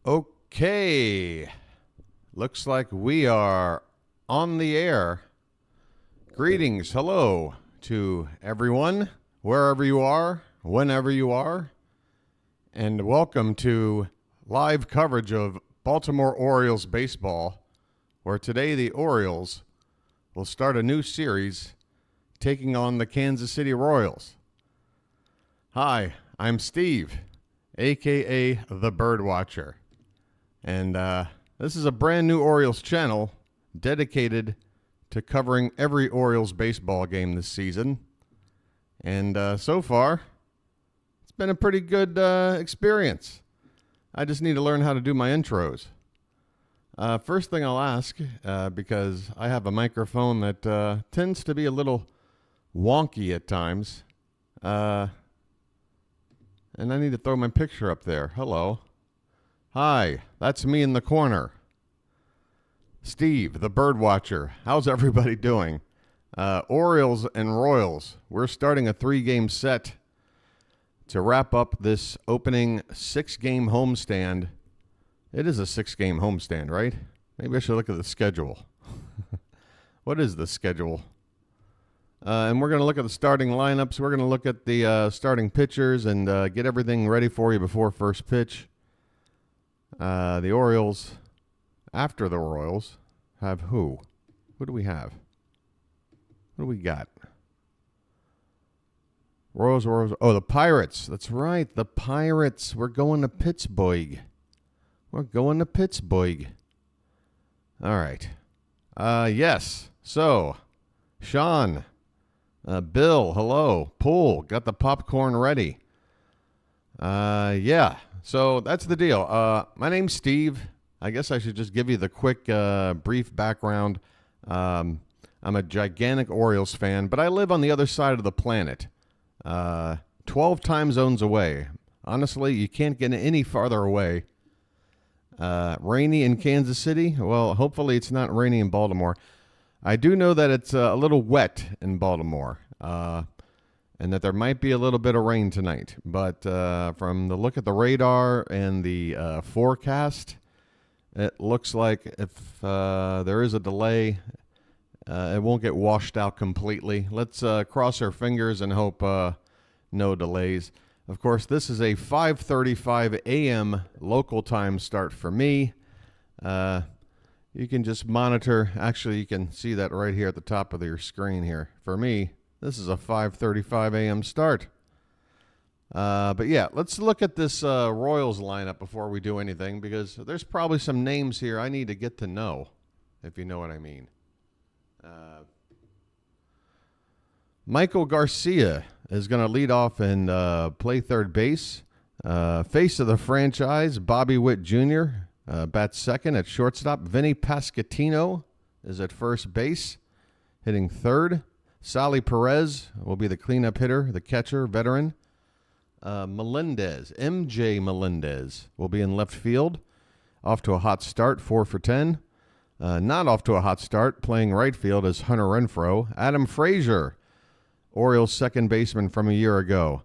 Okay, looks like we are on the air. Greetings, hello to everyone, wherever you are, whenever you are, and welcome to live coverage of Baltimore Orioles baseball, where today the Orioles will start a new series taking on the Kansas City Royals. Hi, I'm Steve, a.k.a. the BirdWatcher. And this is a brand new Orioles channel dedicated to covering every Orioles baseball game this season. And so far, it's been a pretty good experience. I just need to learn how to do my intros. First thing I'll ask, because I have a microphone that tends to be a little wonky at times, and I need to throw my picture up there. Hello. Hi, that's me in the corner. Steve, the BirdWatcher. How's everybody doing? Orioles and Royals. We're starting a 3-game set to wrap up this opening 6-game homestand. It is a 6-game homestand, right? Maybe I should look at the schedule. What is the schedule? And we're going to look at the starting lineups. We're going to look at the starting pitchers and get everything ready for you before first pitch. The Orioles, after the Royals, have who? Who do we have? What do we got? Royals. Oh, the Pirates. That's right, the Pirates. We're going to Pittsburgh. All right. Yes. So, Sean, Bill, hello. Pool, got the popcorn ready. Yeah. So that's the deal. My name's Steve. I guess I should just give you the quick, brief background. I'm a gigantic Orioles fan, but I live on the other side of the planet, 12 time zones away. Honestly, you can't get any farther away. Rainy in Kansas City? Well, hopefully it's not rainy in Baltimore. I do know that it's a little wet in Baltimore. And that there might be a little bit of rain tonight. But from the look at the radar and the forecast, it looks like if there is a delay, it won't get washed out completely. Let's cross our fingers and hope no delays. Of course, this is a 5:35 a.m. local time start for me. You can just monitor. Actually, you can see that right here at the top of your screen here. For me, this is a 5:35 a.m. start. But yeah, let's look at this Royals lineup before we do anything, because there's probably some names here I need to get to know, if you know what I mean. Michael Garcia is going to lead off and play third base. Face of the franchise, Bobby Witt Jr. Bats second. At shortstop, Vinny Pasquantino is at first base, hitting third. Sally Perez will be the cleanup hitter, the catcher, veteran. MJ Melendez, will be in left field. Off to a hot start, 4 for 10. Not off to a hot start, playing right field is Hunter Renfroe. Adam Frazier, Orioles second baseman from a year ago,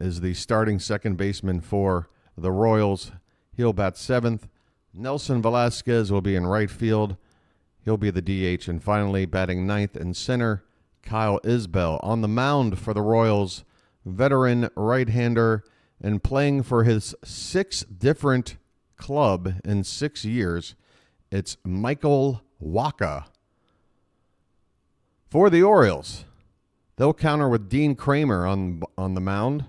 is the starting second baseman for the Royals. He'll bat 7th. Nelson Velasquez will be in right field. He'll be the DH. And finally, batting 9th in center, Kyle Isbell. On the mound for the Royals, veteran right-hander, and playing for his 6th different club in 6 years, it's Michael Wacha. For the Orioles, they'll counter with Dean Kremer on the mound,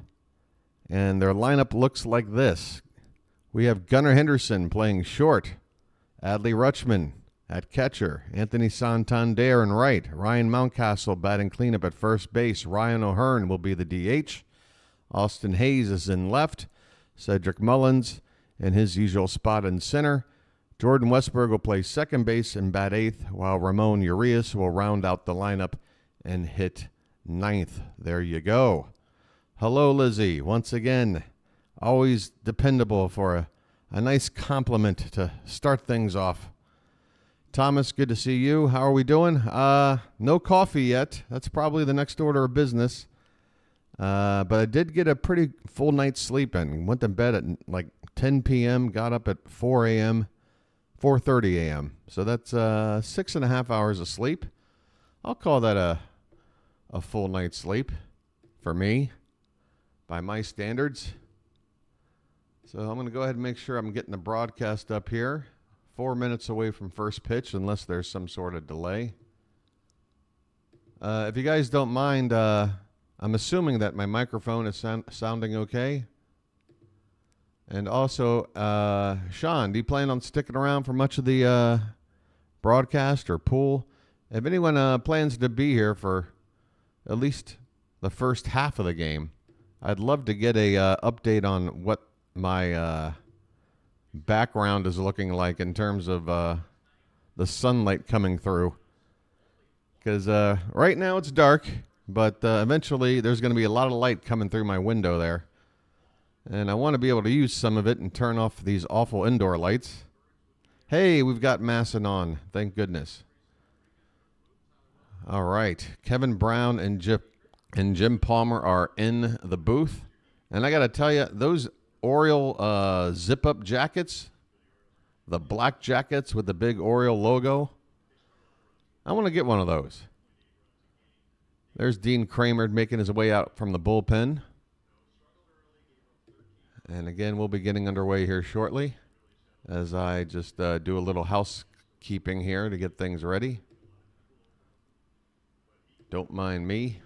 and their lineup looks like this. We have Gunnar Henderson playing short, Adley Rutschman at catcher, Anthony Santander in right, Ryan Mountcastle batting cleanup at first base, Ryan O'Hearn will be the DH, Austin Hayes is in left, Cedric Mullins in his usual spot in center, Jordan Westberg will play second base and bat 8th, while Ramon Urias will round out the lineup and hit 9th. There you go. Hello, Lizzie. Once again, always dependable for a nice compliment to start things off. Thomas, good to see you. How are we doing? No coffee yet. That's probably the next order of business. But I did get a pretty full night's sleep in. Went to bed at like 10 p.m., got up at 4 a.m., 4:30 a.m. So that's 6.5 hours of sleep. I'll call that a full night's sleep for me, by my standards. So I'm going to go ahead and make sure I'm getting the broadcast up here. 4 minutes away from first pitch, unless there's some sort of delay. If you guys don't mind, I'm assuming that my microphone is sounding okay. And also, Sean, do you plan on sticking around for much of the broadcast or pool? If anyone plans to be here for at least the first half of the game, I'd love to get a update on what my background is looking like in terms of the sunlight coming through. Because right now it's dark, but eventually there's going to be a lot of light coming through my window there. And I want to be able to use some of it and turn off these awful indoor lights. Hey, we've got Masson on. Thank goodness. All right. Kevin Brown and Jim Palmer are in the booth. And I got to tell you, those Oriole zip-up jackets, the black jackets with the big Oriole logo, I want to get one of those. There's Dean Kremer making his way out from the bullpen. And again, we'll be getting underway here shortly as I just do a little housekeeping here to get things ready. Don't mind me.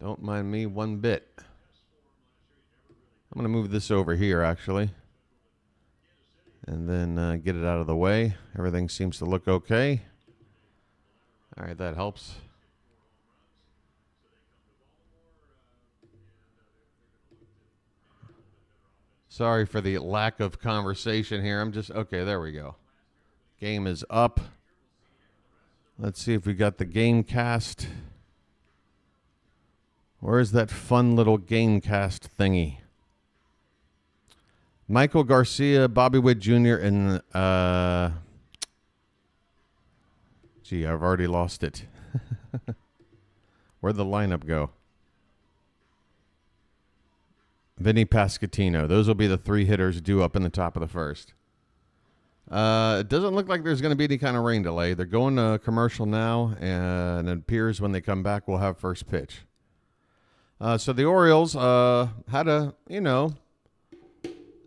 Don't mind me one bit. I'm going to move this over here, actually, and then get it out of the way. Everything seems to look okay. All right, that helps. Sorry for the lack of conversation here. Okay, there we go. Game is up. Let's see if we got the game cast. Where's that fun little game cast thingy? Michael Garcia, Bobby Witt Jr., and gee, I've already lost it. Where'd the lineup go? Vinny Pasquantino. Those will be the three hitters due up in the top of the first. It doesn't look like there's going to be any kind of rain delay. They're going to commercial now, and it appears when they come back, we'll have first pitch. So the Orioles had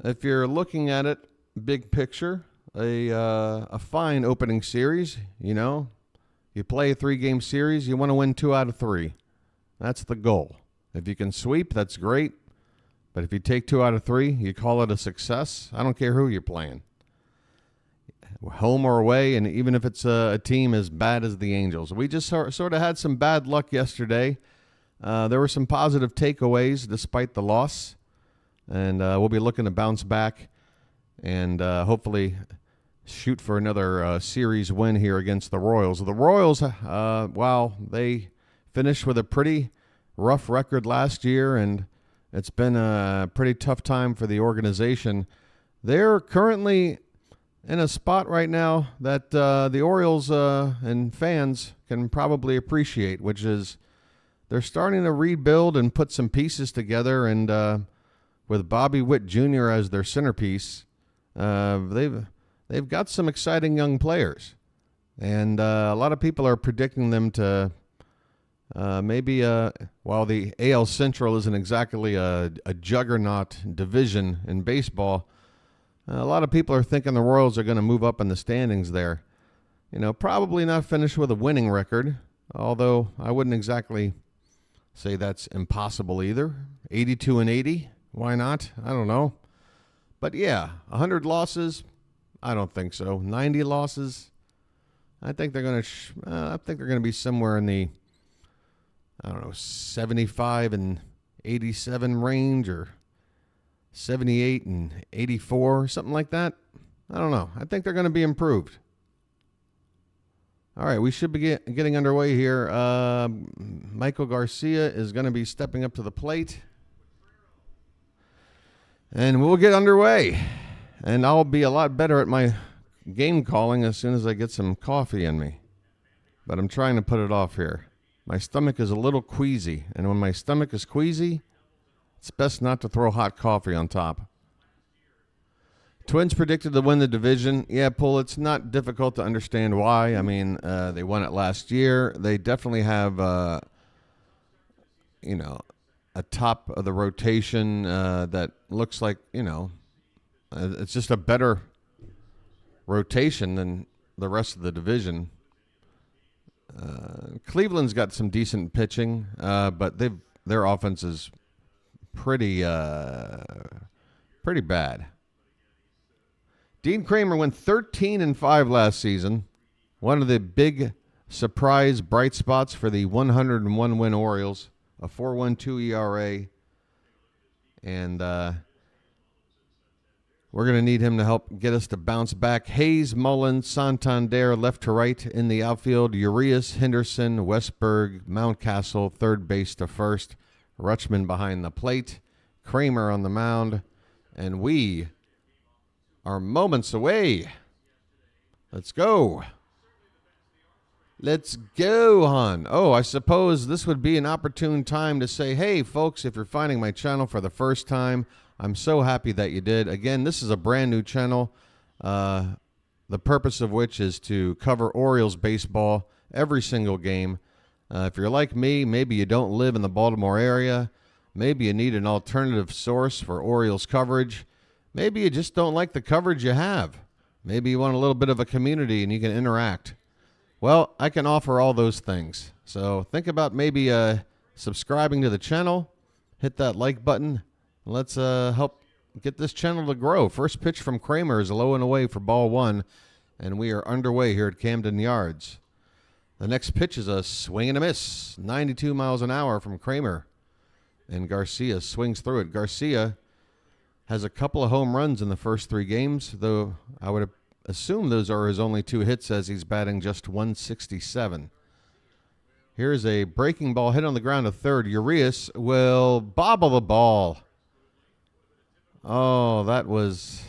if you're looking at it, big picture, a fine opening series. You play a 3-game series, you want to win 2 out of 3. That's the goal. If you can sweep, that's great. But if you take 2 out of 3, you call it a success. I don't care who you're playing, home or away, and even if it's a team as bad as the Angels. We just sort of had some bad luck yesterday. There were some positive takeaways despite the loss, and we'll be looking to bounce back and hopefully shoot for another series win here against the Royals. The Royals, while they finished with a pretty rough record last year, and it's been a pretty tough time for the organization, they're currently in a spot right now that the Orioles and fans can probably appreciate, which is they're starting to rebuild and put some pieces together, and with Bobby Witt Jr. as their centerpiece, they've got some exciting young players, and a lot of people are predicting them to maybe, while the AL Central isn't exactly a juggernaut division in baseball, a lot of people are thinking the Royals are going to move up in the standings there. Probably not finish with a winning record, although I wouldn't exactly say that's impossible either. 82-80, why not? I don't know. But yeah, 100 losses, I don't think so. 90 losses, I think they're going to be somewhere in the 75 and 87 range, or 78 and 84, something like that. I don't know. I think they're going to be improved. All right, we should be getting underway here. Michael Garcia is going to be stepping up to the plate, and we'll get underway. And I'll be a lot better at my game calling as soon as I get some coffee in me. But I'm trying to put it off here. My stomach is a little queasy, and when my stomach is queasy, It's best not to throw hot coffee on top. Twins predicted to win the division. Yeah, Paul, it's not difficult to understand why. I mean, they won it last year. They definitely have, a top of the rotation that looks like, it's just a better rotation than the rest of the division. Cleveland's got some decent pitching, but their offense is pretty bad. Dean Kremer went 13-5 last season. One of the big surprise bright spots for the 101-win Orioles, a 4.12 ERA, and we're going to need him to help get us to bounce back. Hayes, Mullins, Santander, left to right in the outfield. Urias, Henderson, Westberg, Mountcastle, third base to first. Rutschman behind the plate. Kremer on the mound. And we are moments away. Let's go. Let's go, hon. Oh, I suppose this would be an opportune time to say, hey, folks, if you're finding my channel for the first time, I'm so happy that you did. Again, this is a brand new channel, the purpose of which is to cover Orioles baseball every single game. If you're like me, maybe you don't live in the Baltimore area. Maybe you need an alternative source for Orioles coverage. Maybe you just don't like the coverage you have. Maybe you want a little bit of a community and you can interact. Well, I can offer all those things. So think about maybe subscribing to the channel. Hit that like button. Let's help get this channel to grow. First pitch from Kremer is low and away for ball one, and we are underway here at Camden Yards. The next pitch is a swing and a miss, 92 miles an hour from Kremer, and Garcia swings through it. Garcia has a couple of home runs in the first 3 games, though I would assume those are his only 2 hits as he's batting just 167. Here's a breaking ball hit on the ground to third. Urias will bobble the ball. Oh, that was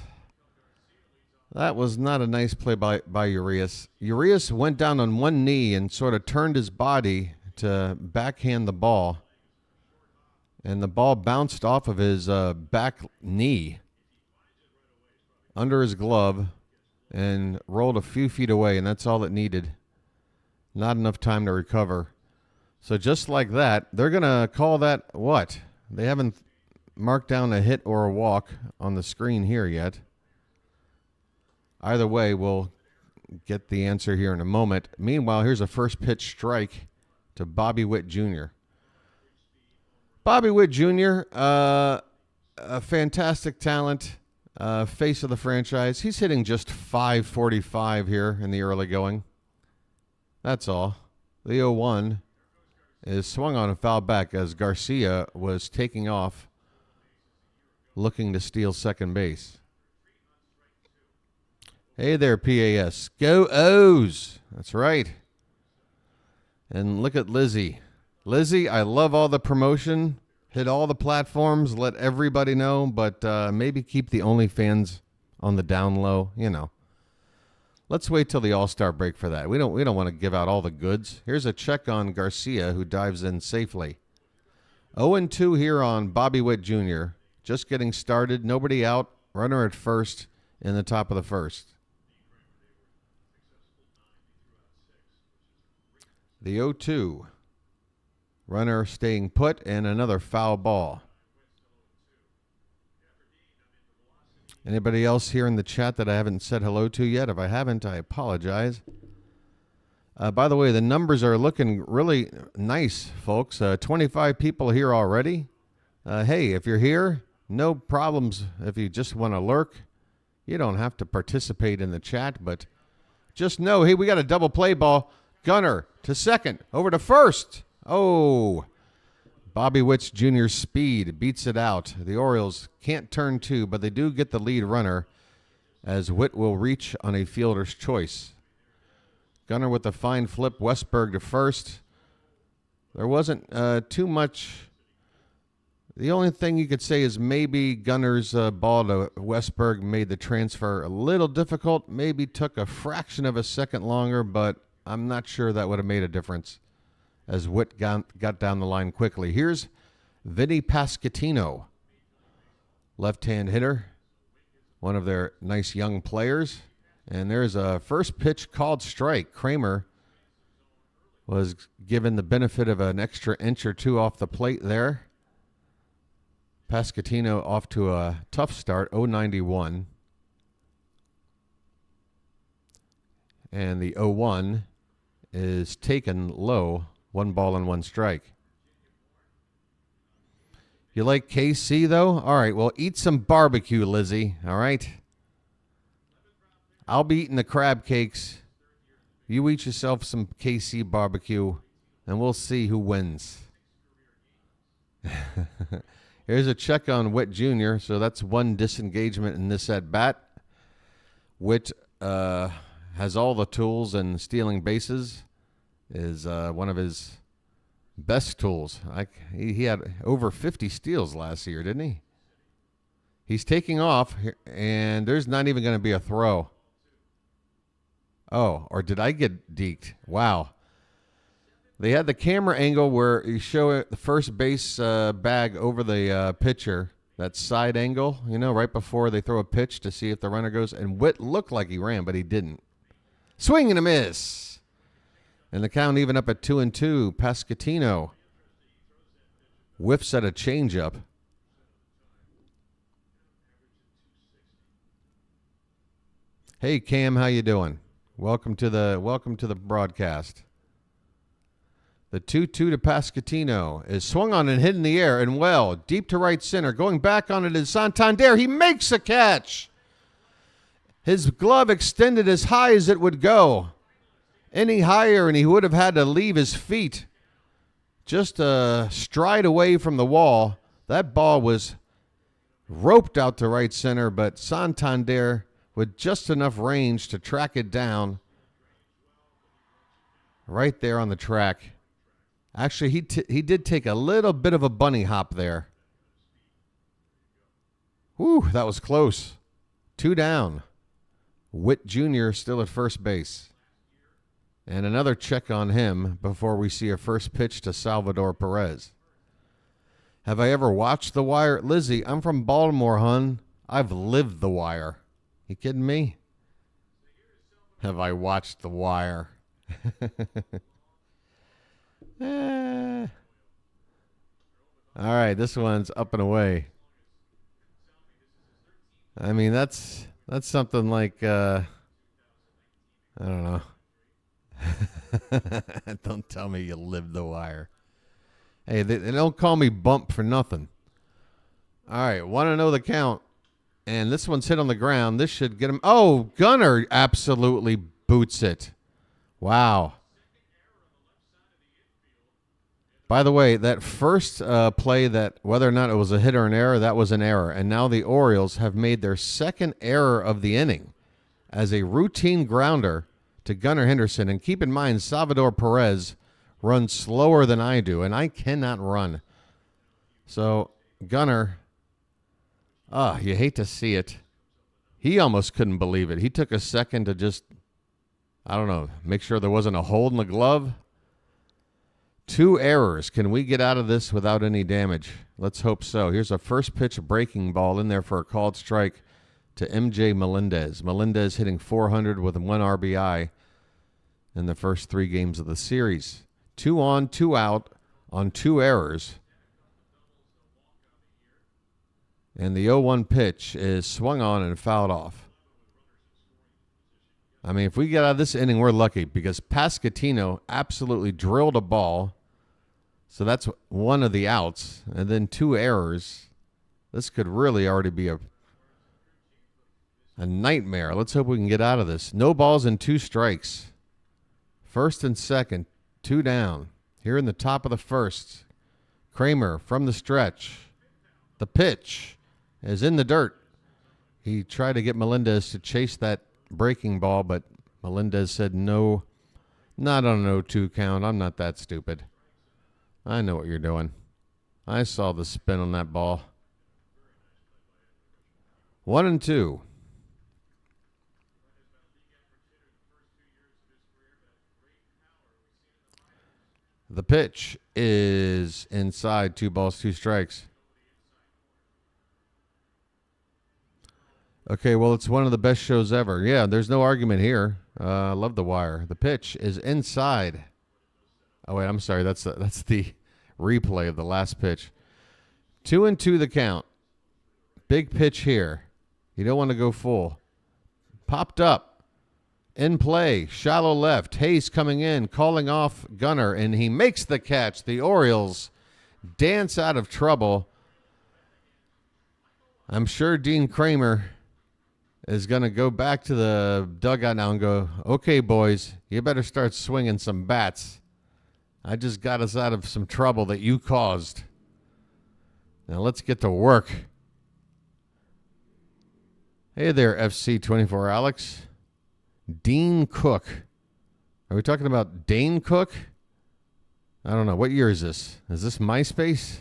not a nice play by Urias. Urias went down on one knee and sort of turned his body to backhand the ball. And the ball bounced off of his back knee under his glove and rolled a few feet away, and that's all it needed. Not enough time to recover. So just like that, they're going to call that what? They haven't marked down a hit or a walk on the screen here yet. Either way, we'll get the answer here in a moment. Meanwhile, here's a first pitch strike to Bobby Witt Jr. Bobby Witt Jr., a fantastic talent, face of the franchise. He's hitting just .545 here in the early going. That's all. The 0-1 is swung on and fouled back as Garcia was taking off, looking to steal second base. Hey there, PAS. Go O's. That's right. And look at Lizzie. Lizzie, I love all the promotion. Hit all the platforms. Let everybody know. But maybe keep the OnlyFans on the down low. You know. Let's wait till the All-Star break for that. We don't want to give out all the goods. Here's a check on Garcia, who dives in safely. 0-2 here on Bobby Witt Jr. Just getting started. Nobody out. Runner at first in the top of the first. The 0-2. Runner staying put and another foul ball. Anybody else here in the chat that I haven't said hello to yet? If I haven't, I apologize. By the way, the numbers are looking really nice, folks. 25 people here already. Hey, if you're here, no problems if you just want to lurk. You don't have to participate in the chat, but just know, hey, we got a double play ball. Gunner to second, over to first. Oh, Bobby Witt Jr.'s speed beats it out. The Orioles can't turn 2, but they do get the lead runner as Witt will reach on a fielder's choice. Gunner with a fine flip, Westberg to first. There wasn't too much. The only thing you could say is maybe Gunner's ball to Westberg made the transfer a little difficult, maybe took a fraction of a second longer, but I'm not sure that would have made a difference as Witt got down the line quickly. Here's Vinny Pasquantino, left-hand hitter, one of their nice young players. And there's a first pitch called strike. Kremer was given the benefit of an extra inch or two off the plate there. Pasquantino off to a tough start, 0-91. And the 0-1 is taken low, 1 ball and 1 strike. You like KC, though? All right, well, eat some barbecue, Lizzie, all right? I'll be eating the crab cakes. You eat yourself some KC barbecue, and we'll see who wins. Here's a check on Witt Jr., so that's 1 disengagement in this at-bat. Witt has all the tools, and stealing bases is one of his best tools. He had over 50 steals last year, didn't he? He's taking off, and there's not even going to be a throw. Oh, or did I get deked? Wow. They had the camera angle where you show it, the first base bag over the pitcher, that side angle, you know, right before they throw a pitch to see if the runner goes. And Witt looked like he ran, but he didn't. Swing and a miss. And the count even up at 2-2. Pasquantino whiffs at a changeup. Hey Cam, how you doing? Welcome to the broadcast. The 2-2 to Pasquantino is swung on and hit in the air and well, deep to right center. Going back on it is Santander. He makes a catch. His glove extended as high as it would go. Any higher and he would have had to leave his feet just a stride away from the wall. That ball was roped out to right center, but Santander with just enough range to track it down right there on the track. Actually, he did take a little bit of a bunny hop there. Whew, that was close. 2 down. Witt Jr. still at first base. And another check on him before we see a first pitch to Salvador Perez. Have I ever watched The Wire? Lizzie, I'm from Baltimore, hun. I've lived The Wire. You kidding me? Have I watched The Wire? All right, this one's up and away. I mean, that's something like, I don't know. Don't tell me you lived The Wire. Hey, they don't call me Bump for nothing. All right, want to know the count. And this one's hit on the ground. This should get him. Oh, Gunnar absolutely boots it. Wow. By the way, that first play, that whether or not it was a hit or an error, that was an error. And now the Orioles have made their second error of the inning as a routine grounder to Gunnar Henderson. And keep in mind, Salvador Perez runs slower than I do, and I cannot run. So Gunnar, you hate to see it. He almost couldn't believe it. He took a second to just, I don't know, make sure there wasn't a hole in the glove. 2 errors. Can we get out of this without any damage? Let's hope so. Here's a first pitch breaking ball in there for a called strike to MJ Melendez. Melendez hitting .400 with 1 RBI in the first 3 games of the series. 2 on, 2 out on 2 errors. And the 0-1 pitch is swung on and fouled off. I mean, if we get out of this inning, we're lucky because Pasquantino absolutely drilled a ball. So that's 1 of the outs. And then 2 errors. This could really already be a nightmare. Let's hope we can get out of this. No balls and 2 strikes. First and second, 2 down. Here in the top of the first. Kremer from the stretch. The pitch is in the dirt. He tried to get Melendez to chase that breaking ball, but Melendez said no, not on an 0-2 count. I'm not that stupid. I know what you're doing. I saw the spin on that ball. 1-2. The pitch is inside. 2 balls, 2 strikes. Okay, well, it's one of the best shows ever. Yeah, there's no argument here. I love The Wire. The pitch is inside. Oh, wait, I'm sorry. That's the replay of the last pitch. 2-2 the count. Big pitch here. You don't want to go full. Popped up. In play. Shallow left. Hayes coming in, calling off Gunnar, and he makes the catch. The Orioles dance out of trouble. I'm sure Dean Kremer is going to go back to the dugout now and go, okay, boys, you better start swinging some bats. I just got us out of some trouble that you caused. Now let's get to work. Hey there, FC24 Alex. Dean Cook. Are we talking about Dane Cook? I don't know. What year is this? Is this MySpace?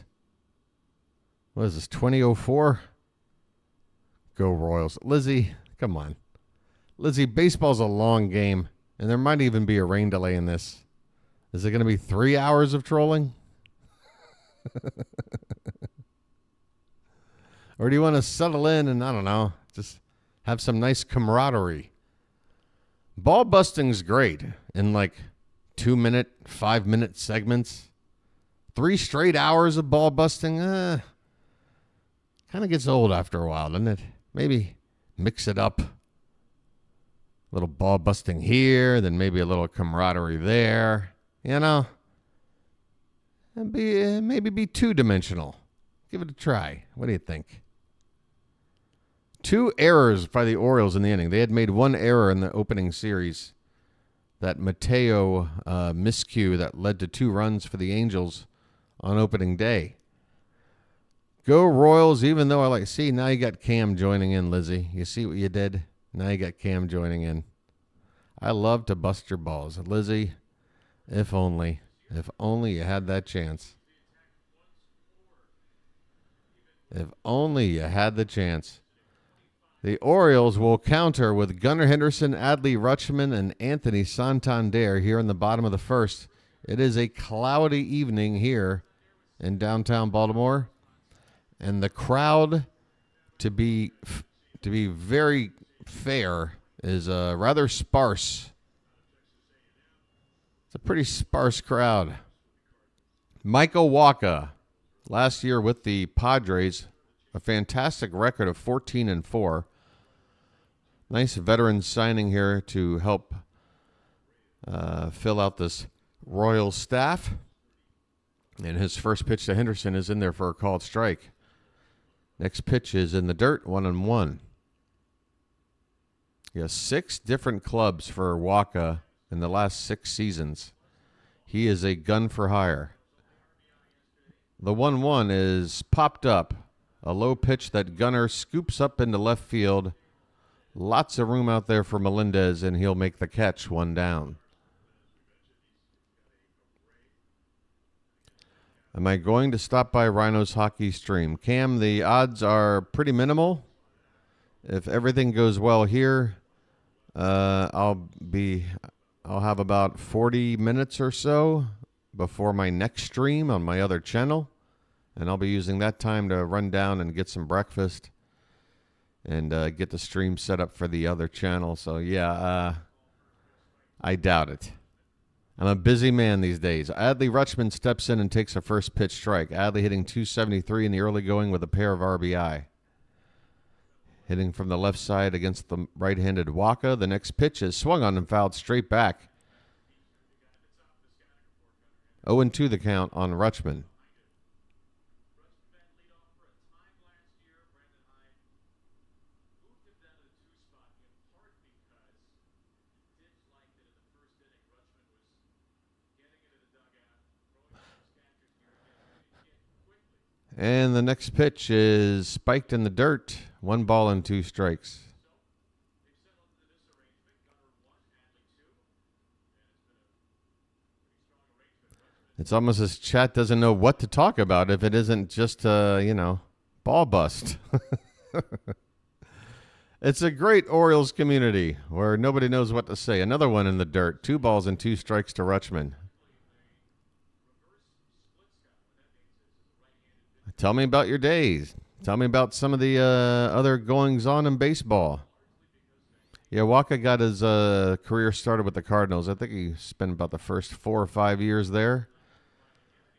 What is this, 2004? Go Royals. Lizzie, come on. Lizzie, baseball's a long game, and there might even be a rain delay in this. Is it going to be 3 hours of trolling? Or do you want to settle in and, I don't know, just have some nice camaraderie? Ball busting's great in like 2-minute, 5-minute segments. 3 straight hours of ball busting, kind of gets old after a while, doesn't it? Maybe mix it up. A little ball busting here, then maybe a little camaraderie there. You know, and maybe be 2-dimensional. Give it a try. What do you think? 2 errors by the Orioles in the inning. They had made 1 error in the opening series. That Mateo miscue that led to 2 runs for the Angels on opening day. Go Royals, even though see, now you got Cam joining in, Lizzie. You see what you did? Now you got Cam joining in. I love to bust your balls. Lizzie, if only you had that chance. If only you had the chance. The Orioles will counter with Gunnar Henderson, Adley Rutschman, and Anthony Santander here in the bottom of the first. It is a cloudy evening here in downtown Baltimore. And the crowd, to be very fair, is rather sparse. It's a pretty sparse crowd. Michael Wacha, last year with the Padres, a fantastic record of 14-4. Nice veteran signing here to help fill out this Royals staff. And his first pitch to Henderson is in there for a called strike. Next pitch is in the dirt, 1-1. He has 6 different clubs for Wacha in the last 6 seasons. He is a gun for hire. The 1-1 is popped up. A low pitch that Gunnar scoops up into left field. Lots of room out there for Melendez, and he'll make the catch, 1 down. Am I going to stop by Rhino's hockey stream? Cam, the odds are pretty minimal. If everything goes well here, I'll have about 40 minutes or so before my next stream on my other channel. And I'll be using that time to run down and get some breakfast and get the stream set up for the other channel. So, yeah, I doubt it. I'm a busy man these days. Adley Rutschman steps in and takes a first pitch strike. Adley hitting .273 in the early going with a pair of RBI. Hitting from the left side against the right-handed Wacha. The next pitch is swung on and fouled straight back. 0-2 the count on Rutschman. And the next pitch is spiked in the dirt. 1 ball and 2 strikes. It's almost as chat doesn't know what to talk about if it isn't just, ball bust. It's a great Orioles community where nobody knows what to say. Another one in the dirt. 2 balls and 2 strikes to Rutschman. Tell me about your days. Tell me about some of the other goings-on in baseball. Yeah, Wacha got his career started with the Cardinals. I think he spent about the first 4 or 5 years there.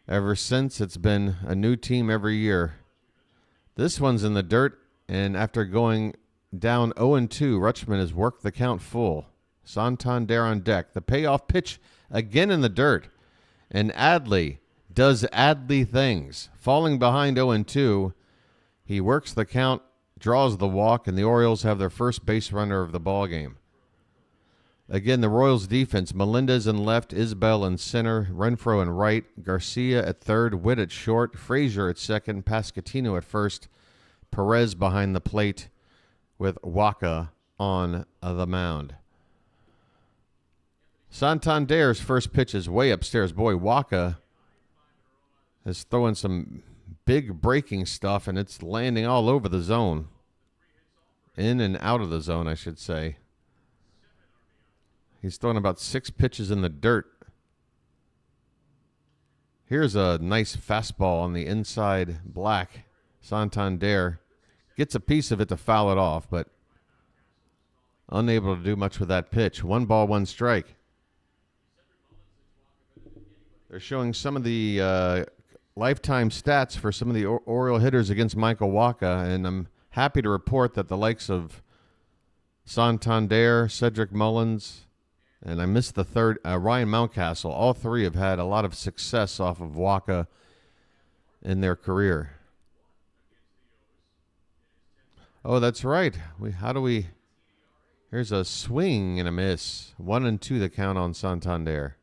Ever since, it's been a new team every year. This one's in the dirt, and after going down 0-2, Rutschman has worked the count full. Santander on deck. The payoff pitch again in the dirt. And Adley does Adley things. Falling behind 0-2, he works the count, draws the walk, and the Orioles have their first base runner of the ballgame. Again, the Royals defense, Melendez in left, Isbell in center, Renfroe in right, Garcia at third, Witt at short, Frazier at second, Pasquantino at first, Perez behind the plate with Wacha on the mound. Santander's first pitch is way upstairs. Boy, Wacha is throwing some big breaking stuff, and it's landing all over the zone. In and out of the zone, I should say. He's throwing about 6 pitches in the dirt. Here's a nice fastball on the inside black. Santander gets a piece of it to foul it off, but unable to do much with that pitch. 1 ball, 1 strike. They're showing some of the lifetime stats for some of the Oriole hitters against Michael Wacha, and I'm happy to report that the likes of Santander, Cedric Mullins, and I missed the third, Ryan Mountcastle, all three have had a lot of success off of Wacha in their career. Oh, that's right. Here's a swing and a miss. 1-2 the count on Santander.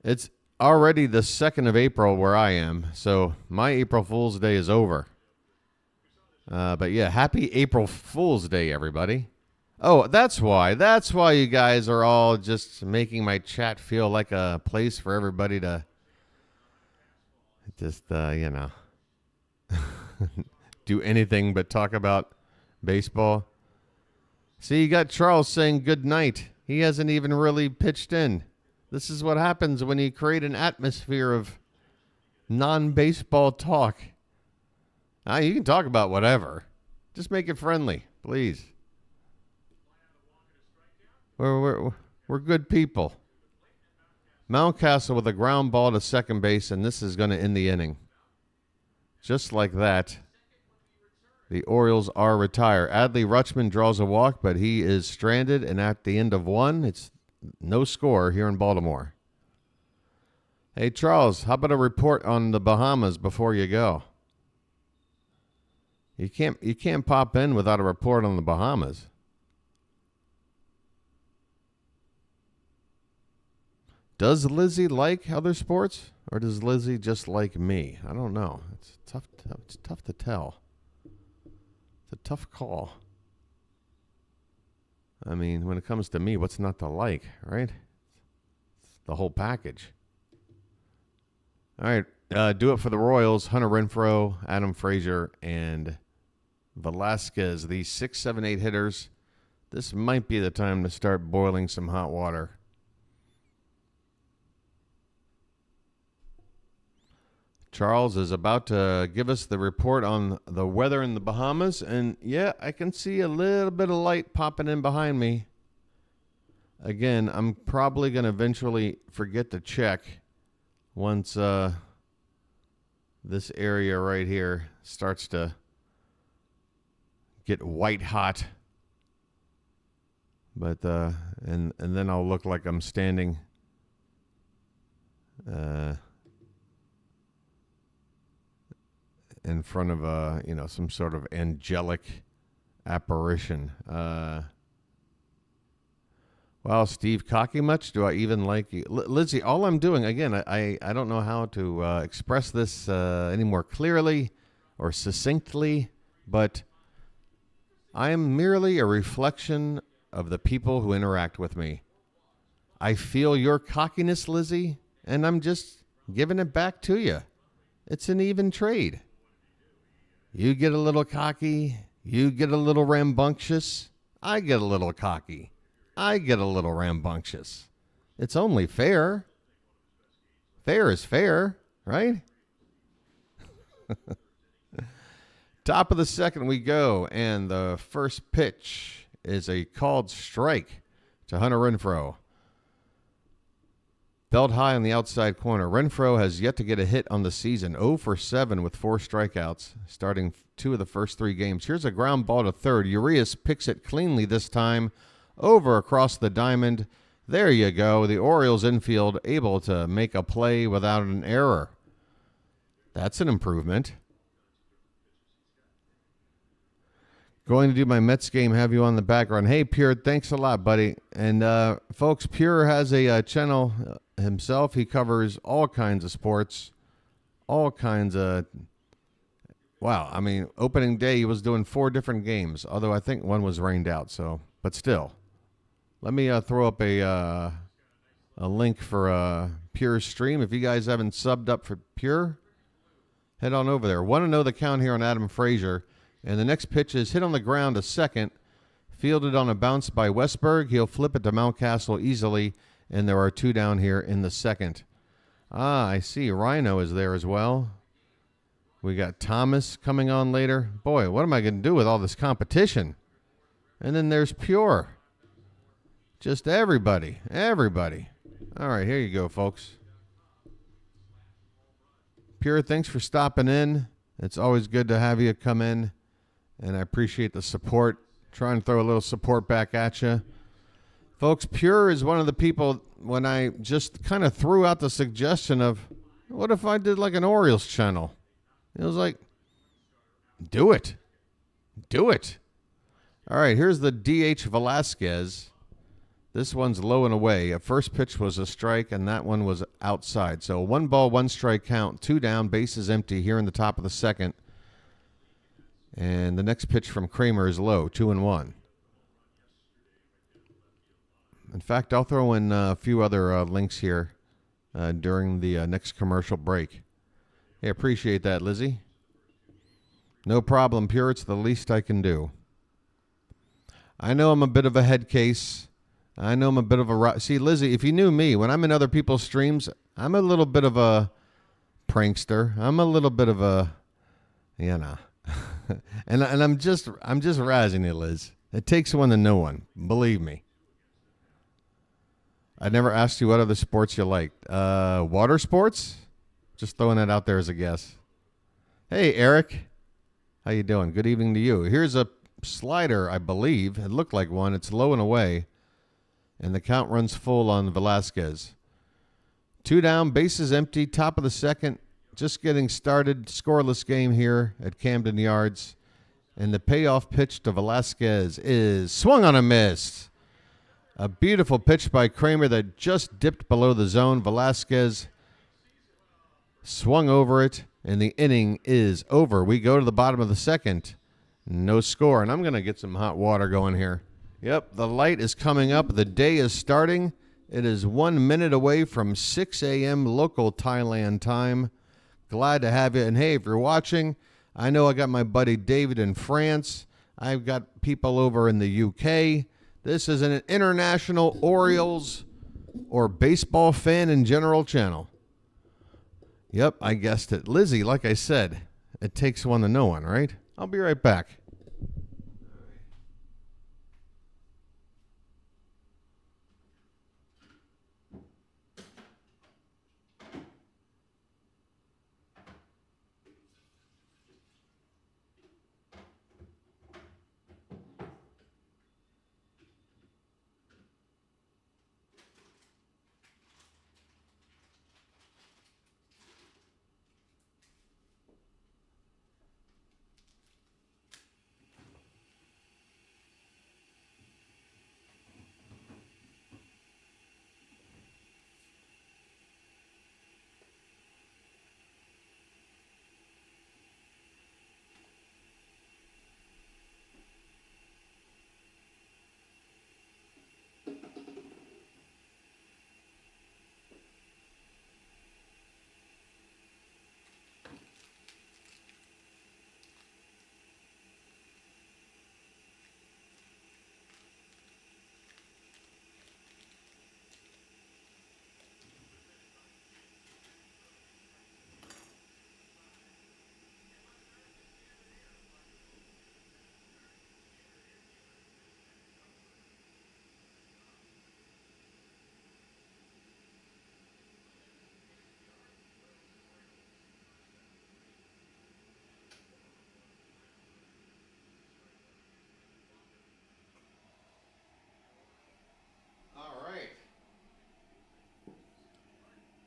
It's already the 2nd of April where I am, so my April Fool's Day is over. But yeah, happy April Fool's Day, everybody. Oh, that's why you guys are all just making my chat feel like a place for everybody to just, do anything but talk about baseball. See, you got Charles saying good night. He hasn't even really pitched in. This is what happens when you create an atmosphere of non-baseball talk. You can talk about whatever. Just make it friendly, please. We're good people. Mountcastle with a ground ball to second base, and this is going to end the inning. Just like that, the Orioles are retired. Adley Rutschman draws a walk, but he is stranded, and at the end of 1, it's no score here in Baltimore. Hey, Charles, how about a report on the Bahamas before you go? You can't pop in without a report on the Bahamas. Does Lizzie like other sports, or does Lizzie just like me? I don't know. It's tough to tell. It's a tough call. I mean, when it comes to me, what's not to like, right? It's the whole package. All right, do it for the Royals. Hunter Renfroe, Adam Frazier, and Velasquez, the 6, 7, 8 hitters. This might be the time to start boiling some hot water. Charles is about to give us the report on the weather in the Bahamas. And, yeah, I can see a little bit of light popping in behind me. Again, I'm probably going to eventually forget to check once this area right here starts to get white hot. But, and then I'll look like I'm standing in front of some sort of angelic apparition. Wow, Steve, cocky much? Do I even like you? Lizzie, all I'm doing, again, I don't know how to express this any more clearly or succinctly, but I am merely a reflection of the people who interact with me. I feel your cockiness, Lizzie, and I'm just giving it back to you. It's an even trade. You get a little cocky, you get a little rambunctious, I get a little cocky, I get a little rambunctious. It's only fair. Fair is fair, right? Top of the second we go, and the first pitch is a called strike to Hunter Renfroe. Belt high on the outside corner. Renfroe has yet to get a hit on the season. 0 for 7 with 4 strikeouts, starting 2 of the first 3 games. Here's a ground ball to third. Urias picks it cleanly this time, over across the diamond. There you go. The Orioles infield able to make a play without an error. That's an improvement. Going to do my Mets game, have you on the background. Hey, Pure, thanks a lot, buddy. And, folks, Pure has a channel himself. He covers all kinds of sports, all kinds of, wow. I mean, opening day, he was doing 4 different games, although I think one was rained out, so, but still. Let me throw up a link for Pure's stream. If you guys haven't subbed up for Pure, head on over there. Want to know the count here on Adam Frazier. And the next pitch is hit on the ground to second, fielded on a bounce by Westberg. He'll flip it to Mountcastle easily, and there are 2 down here in the second. Ah, I see. Rhino is there as well. We got Thomas coming on later. Boy, what am I going to do with all this competition? And then there's Pure. Just everybody. All right, here you go, folks. Pure, thanks for stopping in. It's always good to have you come in. And I appreciate the support. Try and throw a little support back at you. Folks, Pure is one of the people, when I just kind of threw out the suggestion of, what if I did like an Orioles channel? It was like, do it. All right, here's the DH Velasquez. This one's low and away. A first pitch was a strike, and that one was outside. So 1 ball, 1 strike count, 2 down, bases empty here in the top of the second. And the next pitch from Kremer is low, 2-1. In fact, I'll throw in a few other links here during the next commercial break. Hey, appreciate that, Lizzie. No problem, Pure. It's the least I can do. I know I'm a bit of a head case. I know I'm a bit of a... See, Lizzie, if you knew me, when I'm in other people's streams, I'm a little bit of a prankster. I'm a little bit of a... You know... and I'm just razzing you, Liz. It takes one to know one. Believe me. I never asked you what other sports you liked. Water sports? Just throwing that out there as a guess. Hey, Eric. How you doing? Good evening to you. Here's a slider, I believe. It looked like one. It's low and away. And the count runs full on Velasquez. 2 down, bases empty, top of the second. Just getting started, scoreless game here at Camden Yards. And the payoff pitch to Velasquez is swung on a miss. A beautiful pitch by Kremer that just dipped below the zone. Velasquez swung over it, and the inning is over. We go to the bottom of the second. No score, and I'm going to get some hot water going here. Yep, the light is coming up. The day is starting. It is 1 minute away from 6 a.m. local Thailand time. Glad to have you. And hey, if you're watching, I know I got my buddy David in France. I've got people over in the UK. This is an international Orioles or baseball fan in general channel. Yep, I guessed it. Lizzie, like I said, it takes one to know one, right? I'll be right back.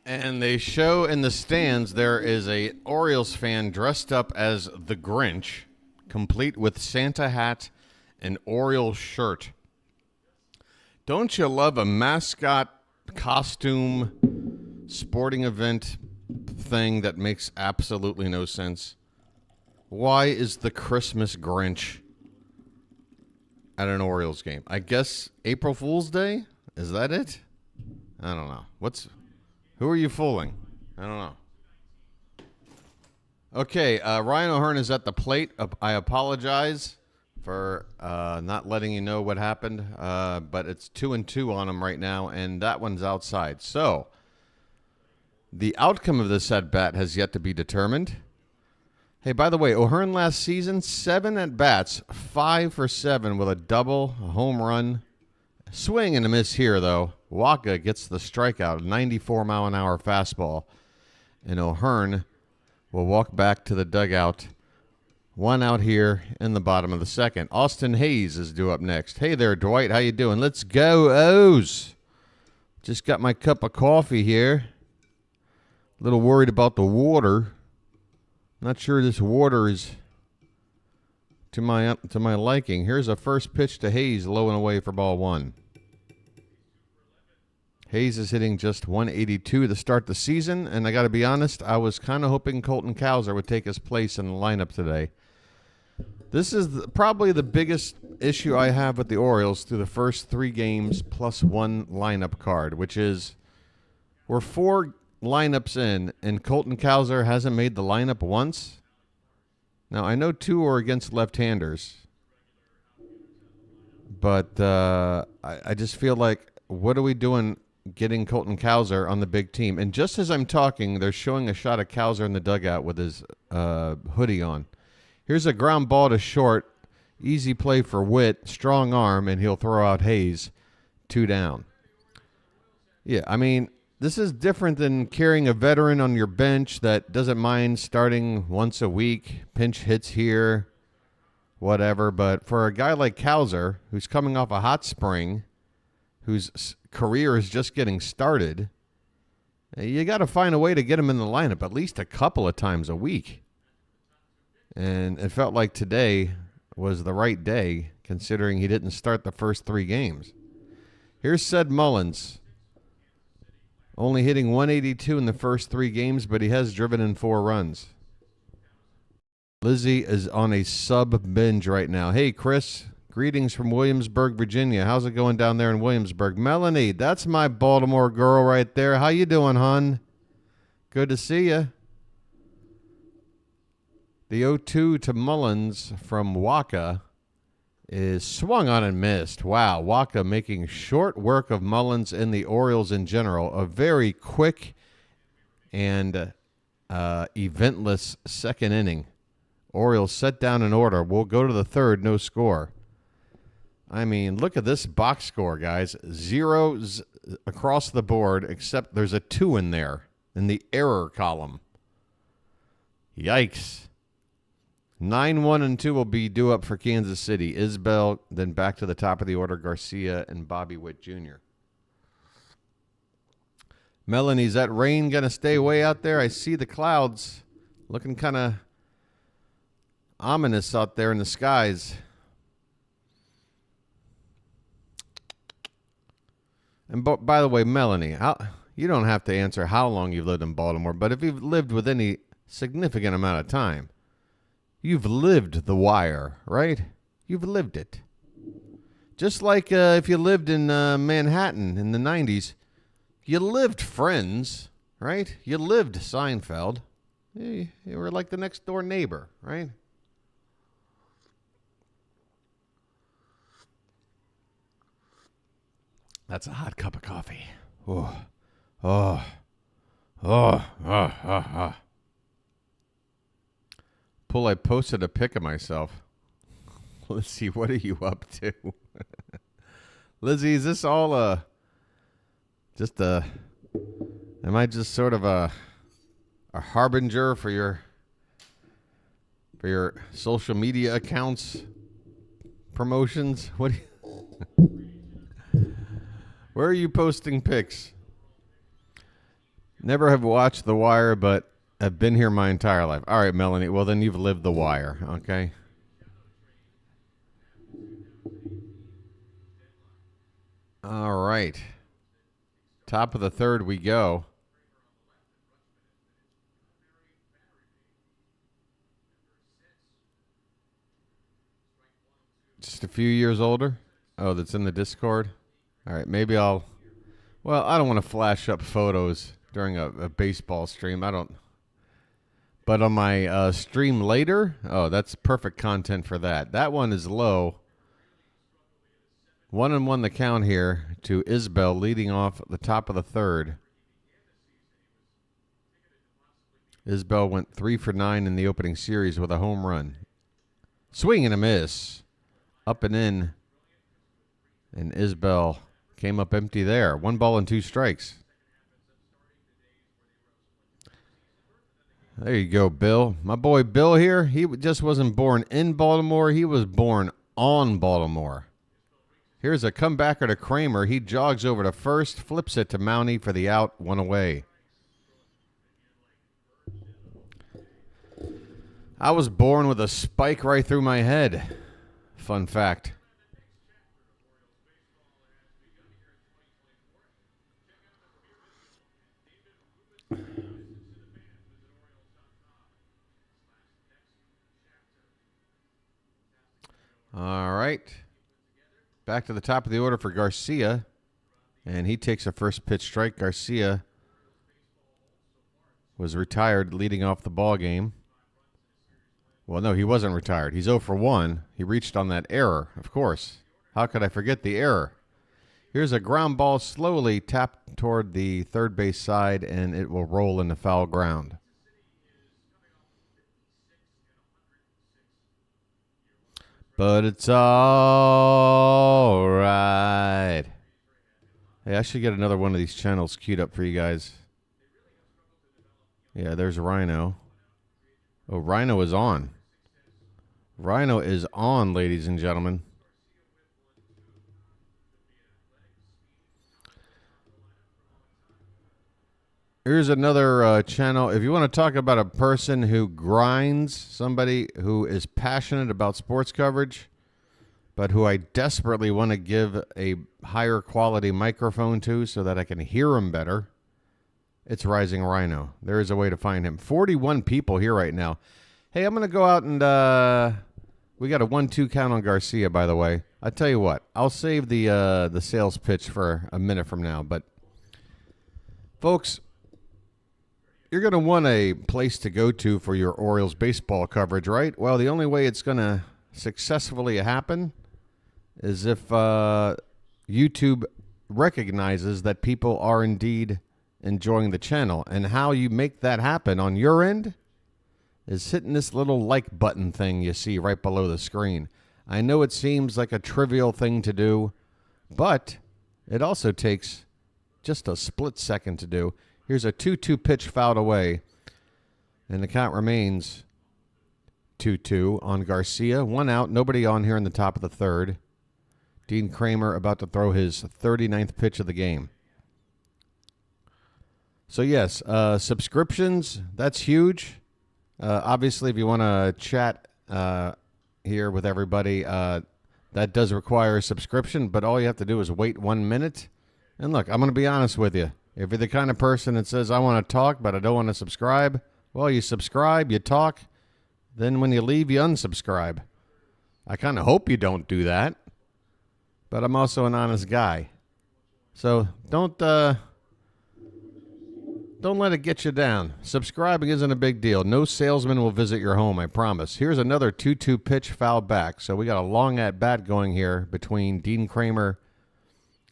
And they show in the stands there is a Orioles fan dressed up as the Grinch, complete with Santa hat and Orioles shirt. Don't you love a mascot costume sporting event thing that makes absolutely no sense? Why is the Christmas Grinch at an Orioles game? I guess April Fool's Day? Is that it? I don't know. Who are you fooling? I don't know. Okay, Ryan O'Hearn is at the plate. I apologize for not letting you know what happened, but it's 2-2 on him right now, and that one's outside. So the outcome of this at-bat has yet to be determined. Hey, by the way, O'Hearn last season, 7 at-bats, 5 for 7 with a double, a home run. Swing and a miss here, though. Wacha gets the strikeout, 94-mile-an-hour fastball. And O'Hearn will walk back to the dugout. 1 out here in the bottom of the second. Austin Hayes is due up next. Hey there, Dwight. How you doing? Let's go, O's. Just got my cup of coffee here. A little worried about the water. Not sure this water is to my liking. Here's a first pitch to Hayes, low and away for ball 1. Hayes is hitting just 182 to start the season, and I got to be honest, I was kind of hoping Colton Cowser would take his place in the lineup today. This is probably the biggest issue I have with the Orioles through the first 3 games plus 1 lineup card, which is we're 4 lineups in, and Colton Cowser hasn't made the lineup once. Now, I know 2 are against left-handers, but I just feel like, what are we doing getting Colton Cowser on the big team? And just as I'm talking, they're showing a shot of Cowser in the dugout with his hoodie on. Here's a ground ball to short. Easy play for Witt. Strong arm, and he'll throw out Hayes. 2 down. Yeah, I mean, this is different than carrying a veteran on your bench that doesn't mind starting once a week, pinch hits here, whatever. But for a guy like Cowser, who's coming off a hot spring, whose career is just getting started, you got to find a way to get him in the lineup at least a couple of times a week. And it felt like today was the right day, considering he didn't start the first 3 games. Here's Sed Mullins. Only hitting 182 in the first 3 games, but he has driven in 4 runs. Lizzie is on a sub-binge right now. Hey, Chris. Greetings from Williamsburg, Virginia. How's it going down there in Williamsburg? Melanie, that's my Baltimore girl right there. How you doing, hon? Good to see you. The 0-2 to Mullins from Wacha is swung on and missed. Wow, Wacha making short work of Mullins and the Orioles in general. A very quick and eventless second inning. Orioles set down an order. We'll go to the 3rd, no score. I mean, look at this box score, guys. 0s across the board, except there's a 2 in there in the error column. Yikes. 9-1-2 will be due up for Kansas City. Isbell, then back to the top of the order, Garcia and Bobby Witt Jr. Melanie, is that rain going to stay way out there? I see the clouds looking kind of ominous out there in the skies. And by the way, Melanie, you don't have to answer how long you've lived in Baltimore, but if you've lived with any significant amount of time, you've lived the wire, right? You've lived it. Just like if you lived in Manhattan in the 90s, you lived Friends, right? You lived Seinfeld. You were like the next door neighbor, right? That's a hot cup of coffee. Oh, oh, oh, oh, oh, oh. Pull, I posted a pic of myself. Let's see, what are you up to? Lizzie, is this all am I just sort of a harbinger for your social media accounts promotions? What do you, where are you posting pics? Never have watched The Wire, but I've been here my entire life. All right, Melanie. Well, then you've lived The Wire, okay? All right. Top of the third we go. Just a few years older? Oh, that's in the Discord? All right, maybe I'll... Well, I don't want to flash up photos during a baseball stream. I don't... But on my stream later, oh, that's perfect content for that. That one is low. 1-1 the count here to Isbell leading off the top of the third. Isbell went 3 for 9 in the opening series with a home run. Swing and a miss. Up and in. And Isbell came up empty there. 1 ball and 2 strikes. There you go, Bill. My boy Bill here, he just wasn't born in Baltimore. He was born on Baltimore. Here's a comebacker to Kremer. He jogs over to first, flips it to Mountie for the out, 1 away. I was born with a spike right through my head. Fun fact. All right. Back to the top of the order for Garcia. And he takes a first pitch strike. Garcia was retired leading off the ball game. Well, no, he wasn't retired. He's 0 for 1. He reached on that error, of course. How could I forget the error? Here's a ground ball slowly tapped toward the third base side, and it will roll into foul ground. But it's all right. Hey, I should get another one of these channels queued up for you guys. Yeah, there's Rhino. Oh, Rhino is on. Rhino is on, ladies and gentlemen. Here's another channel. If you want to talk about a person who grinds, somebody who is passionate about sports coverage, but who I desperately want to give a higher quality microphone to so that I can hear him better, it's Rising Rhino. There is a way to find him. 41 people here right now. Hey, I'm going to go out and we got a 1-2 count on Garcia, by the way. I tell you what, I'll save the sales pitch for a minute from now. But, folks, you're going to want a place to go to for your Orioles baseball coverage, right? Well, the only way it's going to successfully happen is if YouTube recognizes that people are indeed enjoying the channel. And how you make that happen on your end is hitting this little like button thing you see right below the screen. I know it seems like a trivial thing to do, but it also takes just a split second to do. Here's a 2-2 pitch fouled away, and the count remains 2-2 on Garcia. 1 out, nobody on here in the top of the third. Dean Kremer about to throw his 39th pitch of the game. So, yes, subscriptions, that's huge. Obviously, if you want to chat here with everybody, that does require a subscription, but all you have to do is wait 1 minute. And look, I'm going to be honest with you. If you're the kind of person that says, I want to talk, but I don't want to subscribe, well, you subscribe, you talk, then when you leave, you unsubscribe. I kind of hope you don't do that, but I'm also an honest guy. So don't let it get you down. Subscribing isn't a big deal. No salesman will visit your home, I promise. Here's another 2-2 pitch foul back. So we got a long at-bat going here between Dean Kremer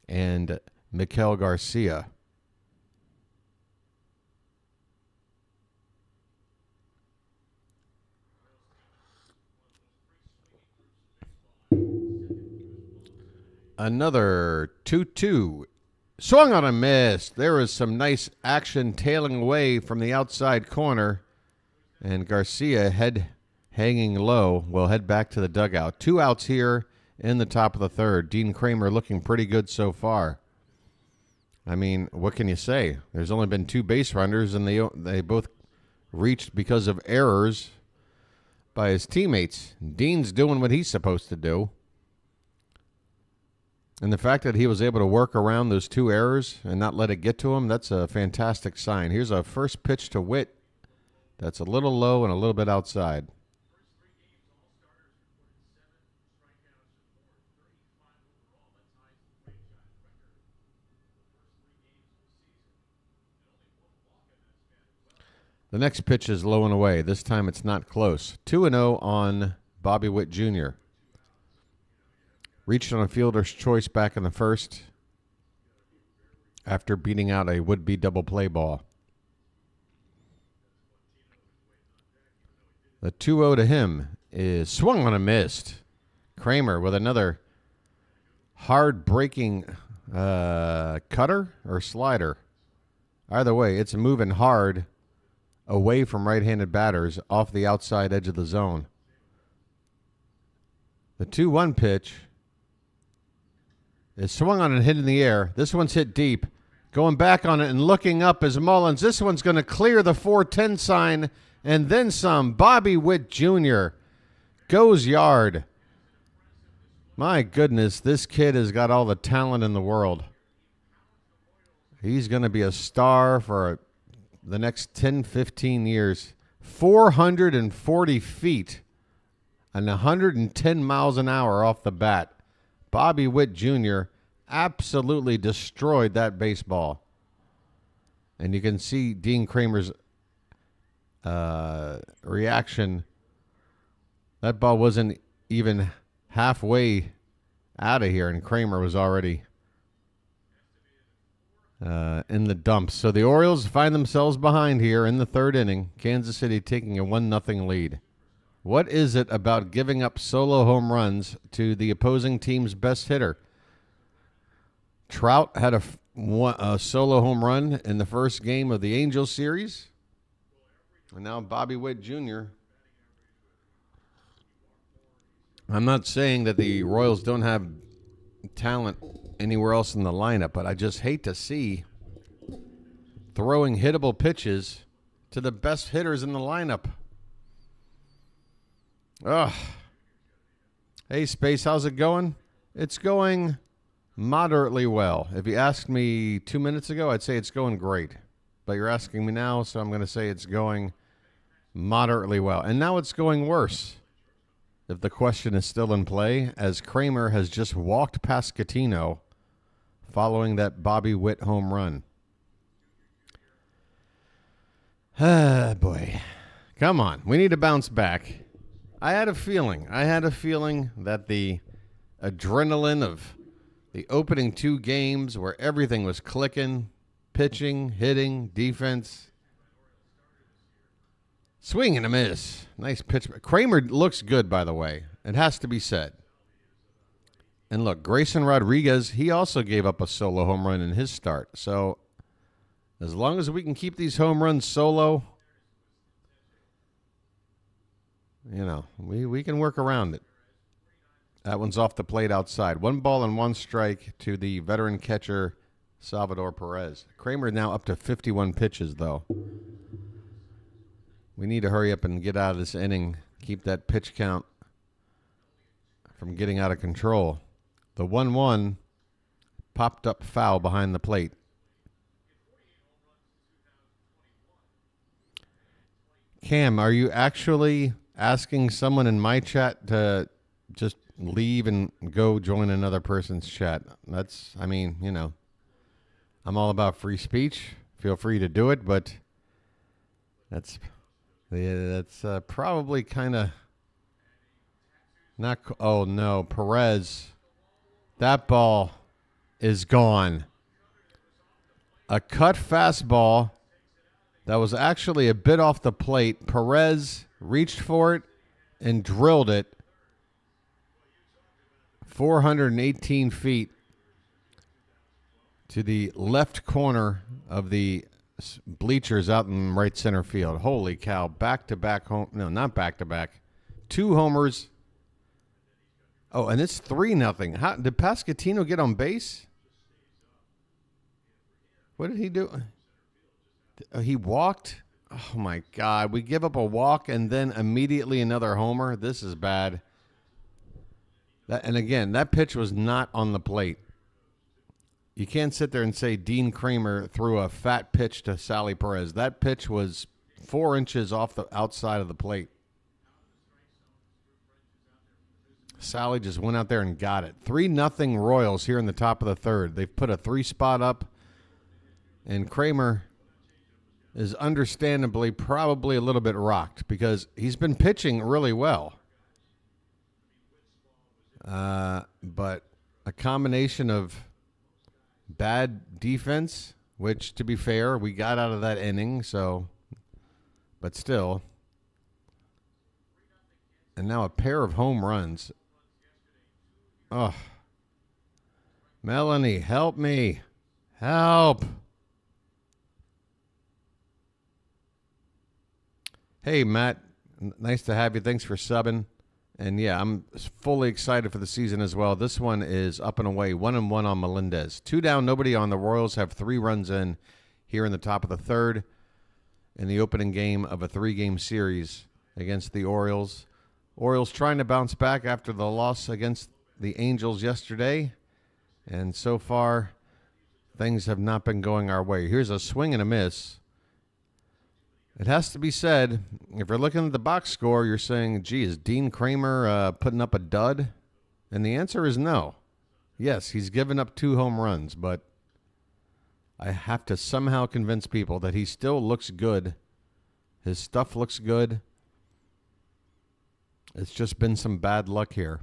and Miguel Garcia. Another 2-2. Swung on a miss. There was some nice action tailing away from the outside corner. And Garcia, head hanging low, will head back to the dugout. 2 outs here in the top of the third. Dean Kremer looking pretty good so far. I mean, what can you say? There's only been 2 base runners, and they both reached because of errors by his teammates. Dean's doing what he's supposed to do. And the fact that he was able to work around those 2 errors and not let it get to him, that's a fantastic sign. Here's a first pitch to Witt. That's a little low and a little bit outside. The next pitch is low and away. This time it's not close. 2-0 on Bobby Witt Jr. Reached on a fielder's choice back in the first after beating out a would-be double play ball. The 2-0 to him is swung on a missed. Kremer with another hard-breaking cutter or slider. Either way, it's moving hard away from right-handed batters off the outside edge of the zone. The 2-1 pitch is swung on and hit in the air. This one's hit deep. Going back on it and looking up is Mullins. This one's going to clear the 410 sign and then some. Bobby Witt Jr. goes yard. My goodness, this kid has got all the talent in the world. He's going to be a star for the next 10, 15 years. 440 feet and 110 miles an hour off the bat. Bobby Witt Jr. absolutely destroyed that baseball. And you can see Dean Kremer's reaction. That ball wasn't even halfway out of here, and Kremer was already in the dumps. So the Orioles find themselves behind here in the 3rd inning. Kansas City taking a 1-0 lead. What is it about giving up solo home runs to the opposing team's best hitter? Trout had a solo home run in the first game of the Angels series. And now Bobby Witt Jr. I'm not saying that the Royals don't have talent anywhere else in the lineup, but I just hate to see throwing hittable pitches to the best hitters in the lineup. Ugh. Hey, Space, how's it going? It's going moderately well. If you asked me 2 minutes ago, I'd say it's going great. But you're asking me now, so I'm going to say it's going moderately well. And now it's going worse, if the question is still in play, as Kremer has just walked past Catino following that Bobby Witt home run. Ah, boy. Come on. We need to bounce back. I had a feeling that the adrenaline of the opening 2 games where everything was clicking, pitching, hitting, defense, swing and a miss. Nice pitch. Kremer looks good, by the way. It has to be said. And look, Grayson Rodriguez, he also gave up a solo home run in his start. So as long as we can keep these home runs solo, you know, we can work around it. That one's off the plate outside. 1 ball and 1 strike to the veteran catcher, Salvador Perez. Kremer now up to 51 pitches, though. We need to hurry up and get out of this inning. Keep that pitch count from getting out of control. The 1-1 popped up foul behind the plate. Cam, are you actually asking someone in my chat to just leave and go join another person's chat? That's, I mean, you know, I'm all about free speech. Feel free to do it, but that's probably kind of not. Oh no, Perez, that ball is gone. A cut fastball that was actually a bit off the plate. Perez reached for it and drilled it 418 feet to the left corner of the bleachers out in right center field. Holy cow. Back-to-back home. No, not back-to-back. 2 homers. Oh, and it's 3-0. How did Pascatino get on base? What did he do? He walked. Oh my God! We give up a walk and then immediately another homer. This is bad. And again, that pitch was not on the plate. You can't sit there and say Dean Kremer threw a fat pitch to Sally Perez. That pitch was 4 inches off the outside of the plate. Sally just went out there and got it. 3-0 Royals here in the top of the third. They've put a 3 spot up, and Kremer is understandably probably a little bit rocked because he's been pitching really well. But a combination of bad defense, which, to be fair, we got out of that inning, so, but still. And now a pair of home runs. Oh, Melanie, help me. Help. Hey, Matt. Nice to have you. Thanks for subbing. And, yeah, I'm fully excited for the season as well. This one is up and away, 1-1 on Melendez. 2 down, nobody on. The Royals have 3 runs in here in the top of the third in the opening game of a 3-game series against the Orioles. Orioles trying to bounce back after the loss against the Angels yesterday. And so far, things have not been going our way. Here's a swing and a miss. It has to be said, if you're looking at the box score, you're saying, gee, is Dean Kremer putting up a dud? And the answer is no. Yes, he's given up 2 home runs, but I have to somehow convince people that he still looks good. His stuff looks good. It's just been some bad luck here.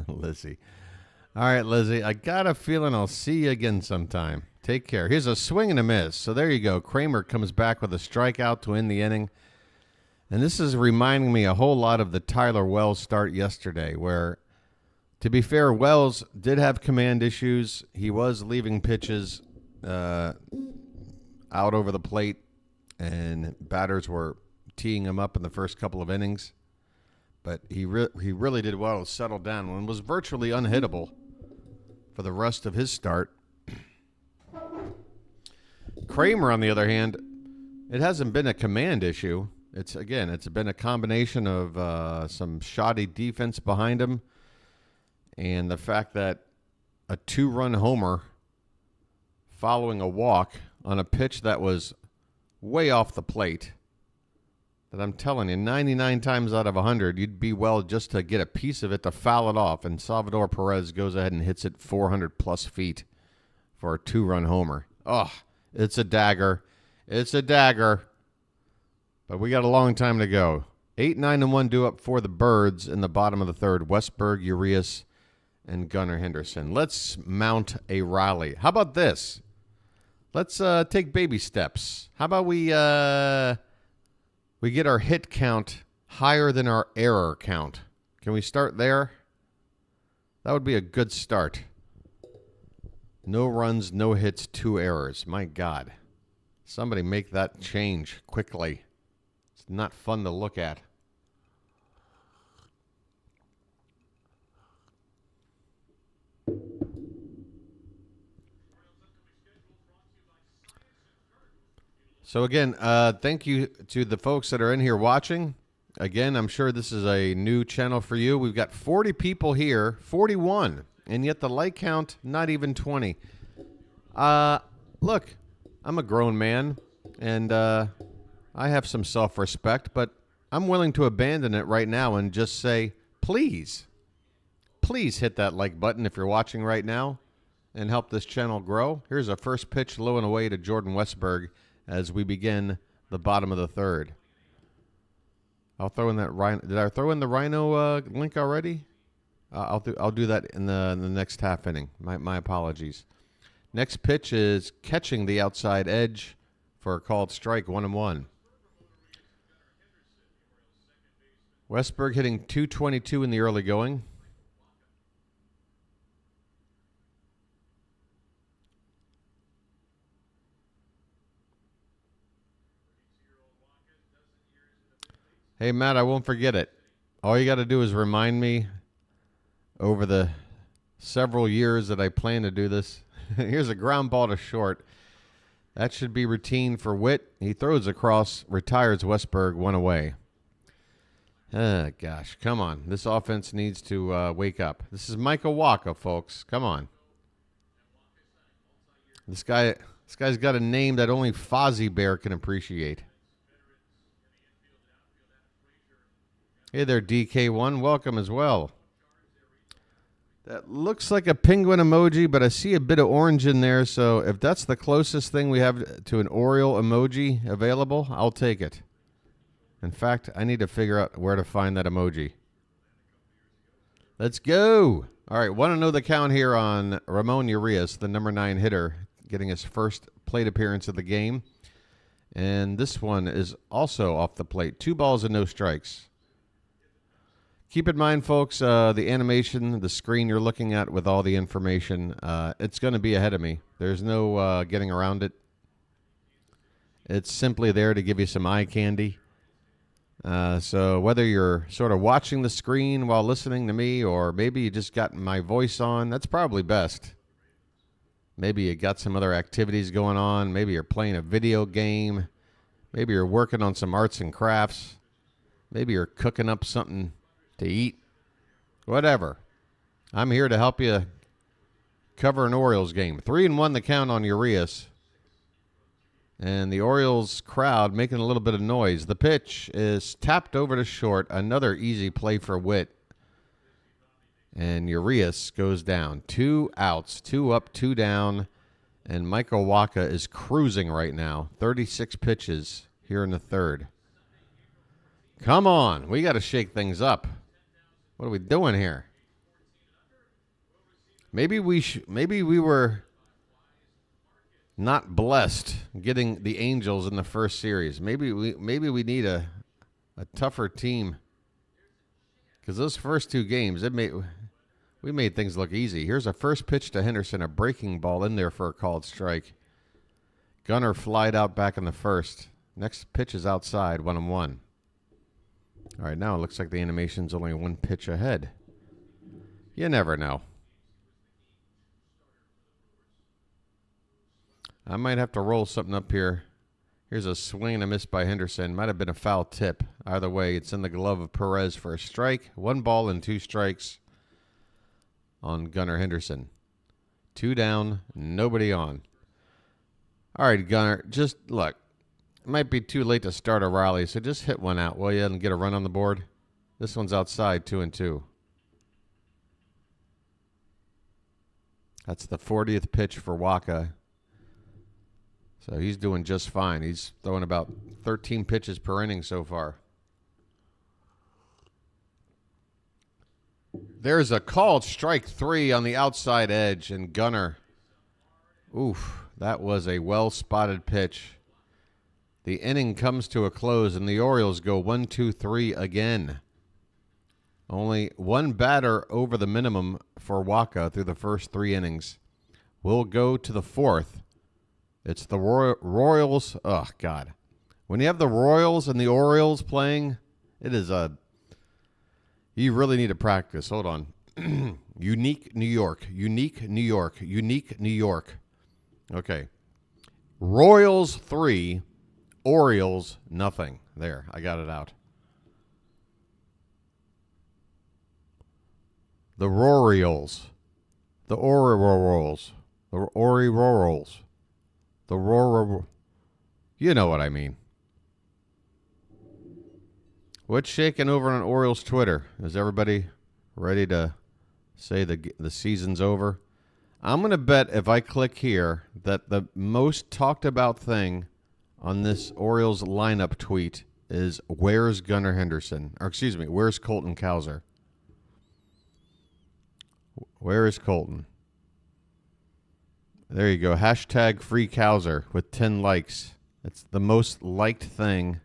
Lizzie. All right, Lizzie, I got a feeling I'll see you again sometime. Take care. Here's a swing and a miss. So there you go. Kremer comes back with a strikeout to end the inning. And this is reminding me a whole lot of the Tyler Wells start yesterday, where, to be fair, Wells did have command issues. He was leaving pitches out over the plate, and batters were teeing him up in the first couple of innings. But he really did well to settle down and was virtually unhittable for the rest of his start. Kremer, on the other hand, it hasn't been a command issue. It's been a combination of some shoddy defense behind him and the fact that a 2-run homer following a walk on a pitch that was way off the plate. That I'm telling you, 99 times out of 100, you'd be well just to get a piece of it to foul it off. And Salvador Perez goes ahead and hits it 400-plus feet for a 2-run homer. Oh, it's a dagger. It's a dagger. But we got a long time to go. 8-9-1 due up for the Birds in the bottom of the third. Westberg, Urias, and Gunnar Henderson. Let's mount a rally. How about this? Let's take baby steps. How about we get our hit count higher than our error count? Can we start there? That would be a good start. No runs, no hits, 2 errors. My God. Somebody make that change quickly. It's not fun to look at. So again, thank you to the folks that are in here watching. Again, I'm sure this is a new channel for you. We've got 40 people here, 41, and yet the like count, not even 20. Look, I'm a grown man, and I have some self-respect, but I'm willing to abandon it right now and just say, please hit that like button if you're watching right now and help this channel grow. Here's a first pitch low and away to Jordan Westberg as we begin the bottom of the third. I'll throw in that Rhino. Did I throw in the Rhino link already? I'll do that in the next half inning. My apologies. Next pitch is catching the outside edge for a called strike, 1-1. Westberg hitting .222 in the early going. Hey, Matt, I won't forget it. All you got to do is remind me over the several years that I plan to do this. Here's a ground ball to short. That should be routine for Witt. He throws across, retires Westberg, one away. Gosh, come on. This offense needs to wake up. This is Michael Wacha, folks. Come on. This guy's got a name that only Fozzie Bear can appreciate. Hey there, DK1. Welcome as well. That looks like a penguin emoji, but I see a bit of orange in there. So if that's the closest thing we have to an Oriole emoji available, I'll take it. In fact, I need to figure out where to find that emoji. Let's go. All right, want to know the count here on Ramon Urias, the number 9 hitter, getting his first plate appearance of the game. And this one is also off the plate. 2 balls and no strikes. Keep in mind, folks, the animation, the screen you're looking at with all the information, it's going to be ahead of me. There's no getting around it. It's simply there to give you some eye candy. So whether you're sort of watching the screen while listening to me, or maybe you just got my voice on, that's probably best. Maybe you got some other activities going on. Maybe you're playing a video game. Maybe you're working on some arts and crafts. Maybe you're cooking up something to eat. Whatever. I'm here to help you cover an Orioles game. 3-1 the count on Urias. And the Orioles crowd making a little bit of noise. The pitch is tapped over to short. Another easy play for Witt. And Urias goes down. 2 outs. 2 up, 2 down. And Michael Wacha is cruising right now. 36 pitches here in the third. Come on. We got to shake things up. What are we doing here? Maybe we were not blessed getting the Angels in the first series. Maybe we need a tougher team, because those first 2 games we made things look easy. Here's a first pitch to Henderson, a breaking ball in there for a called strike. Gunnar flied out back in the first. Next pitch is outside, 1-1. All right, now it looks like the animation's only 1 pitch ahead. You never know. I might have to roll something up here. Here's a swing and a miss by Henderson. Might have been a foul tip. Either way, it's in the glove of Perez for a strike. 1 ball and 2 strikes on Gunnar Henderson. 2 down, nobody on. All right, Gunnar, just look. It might be too late to start a rally, so just hit one out, will you, and get a run on the board? This one's outside, 2-2. That's the 40th pitch for Wacha. So he's doing just fine. He's throwing about 13 pitches per inning so far. There's a called strike 3 on the outside edge, and Gunnar. Oof, that was a well-spotted pitch. The inning comes to a close, and the Orioles go 1-2-3 again. Only 1 batter over the minimum for Wacha through the first 3 innings. We'll go to the 4th. It's the Royals. Oh, God. When you have the Royals and the Orioles playing, it is a... You really need to practice. Hold on. Unique New York. Unique New York. Unique New York. Okay. Royals 3... Orioles, nothing. There, I got it out. The Orioles. The Orioles. The Orioles. The Ror. You know what I mean. What's shaking over on Orioles Twitter? Is everybody ready to say the season's over? I'm going to bet if I click here that the most talked about thing on this Orioles lineup tweet is where's Gunnar Henderson? Or excuse me, where's Colton Cowser? Where is Colton? There you go. Hashtag free Cowser with 10 likes. It's the most liked thing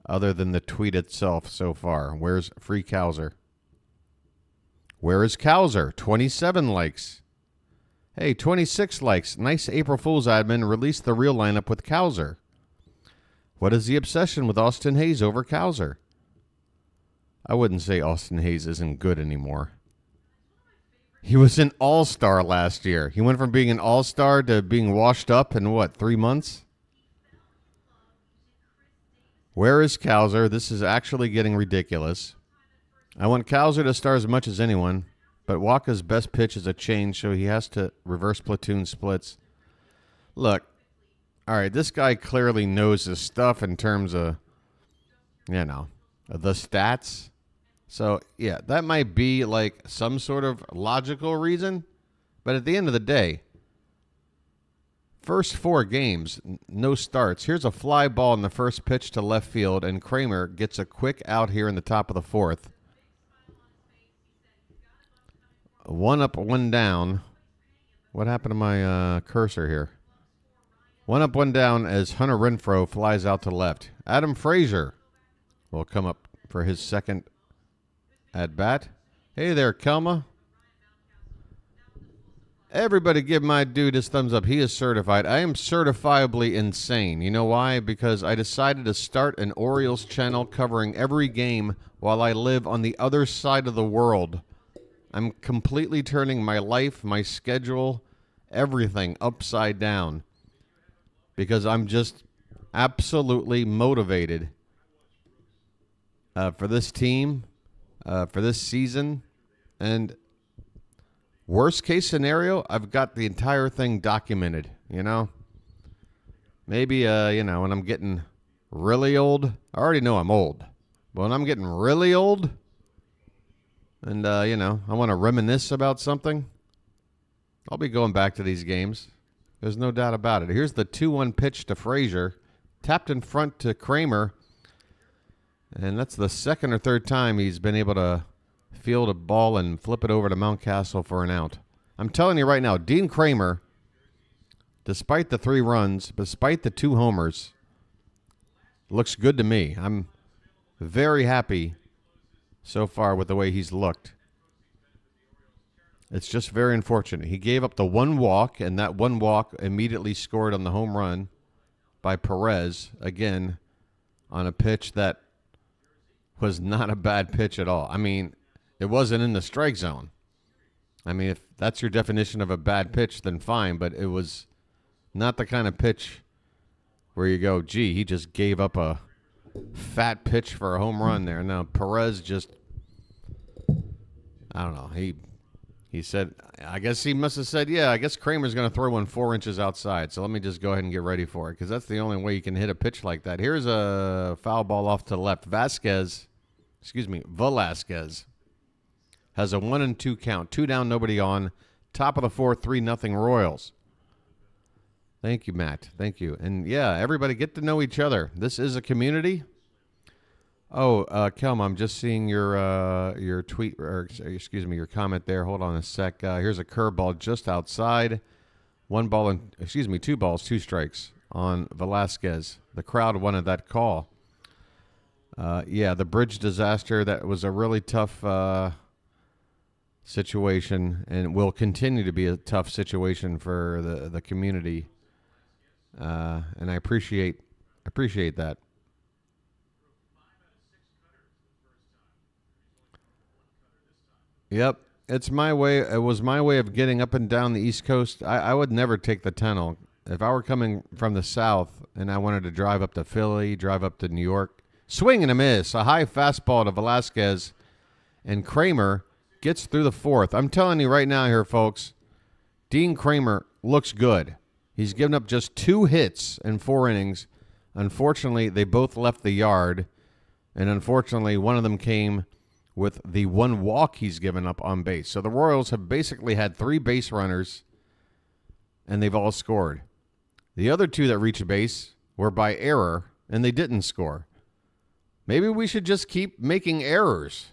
other than the tweet itself so far. Where's free Cowser? Where is Cowser? 27 likes. Hey, 26 likes. Nice April Fool's admin. Released the real lineup with Cowser. What is the obsession with Austin Hayes over Cowser? I wouldn't say Austin Hayes isn't good anymore. He was an all-star last year. He went from being an all-star to being washed up in, 3 months? Where is Cowser? This is actually getting ridiculous. I want Cowser to start as much as anyone, but Wacha's best pitch is a change, so he has to reverse platoon splits. Look, all right, this guy clearly knows his stuff in terms of, the stats. So, yeah, that might be like some sort of logical reason, but at the end of the day, first 4 games, no starts. Here's a fly ball in the first pitch to left field, and Kremer gets a quick out here in the top of the 4th. 1 up, 1 down. What happened to my cursor here? 1 up, 1 down as Hunter Renfroe flies out to left. Adam Frazier will come up for his second at bat. Hey there, Kelma. Everybody give my dude his thumbs up. He is certified. I am certifiably insane. You know why? Because I decided to start an Orioles channel covering every game while I live on the other side of the world. I'm completely turning my life, my schedule, everything upside down because I'm just absolutely motivated for this team, for this season, and worst case scenario, I've got the entire thing documented, Maybe, when I'm getting really old, I already know I'm old, but when I'm getting really old and, I want to reminisce about something, I'll be going back to these games. There's no doubt about it. Here's the 2-1 pitch to Frazier, tapped in front to Kremer, and that's the second or third time he's been able to field a ball and flip it over to Mountcastle for an out. I'm telling you right now, Dean Kremer, despite the 3 runs, despite the 2 homers, looks good to me. I'm very happy so far with the way he's looked. It's just very unfortunate. He gave up the 1 walk, and that 1 walk immediately scored on the home run by Perez, again, on a pitch that was not a bad pitch at all. I mean, it wasn't in the strike zone. I mean, if that's your definition of a bad pitch, then fine, but it was not the kind of pitch where you go, gee, he just gave up a fat pitch for a home run there. Now, Perez just, I don't know, he said, I guess he must have said, yeah, I guess Kremer's going to throw one 4 inches outside, so let me just go ahead and get ready for it, because that's the only way you can hit a pitch like that. Here's a foul ball off to left. Velasquez has a 1-2 count. 2 down, nobody on. Top of the 4th, 3-0 Royals. Thank you, Matt. Thank you. And, yeah, everybody get to know each other. This is a community. Oh, Kelm, I'm just seeing your tweet, or excuse me, your comment there. Hold on a sec. Here's a curveball just outside. 2 balls, 2 strikes on Velasquez. The crowd wanted that call. Yeah, the bridge disaster, that was a really tough situation, and will continue to be a tough situation for the community. And I appreciate that. Yep, it's my way. It was my way of getting up and down the East Coast. I would never take the tunnel. If I were coming from the South and I wanted to drive up to Philly, drive up to New York, swing and a miss, a high fastball to Velasquez, and Kremer gets through the 4th. I'm telling you right now here, folks, Dean Kremer looks good. He's given up just 2 hits in 4 innings. Unfortunately, they both left the yard, and unfortunately, one of them came with the 1 walk he's given up on base. So the Royals have basically had 3 base runners, and they've all scored. The other 2 that reached base were by error, and they didn't score. Maybe we should just keep making errors.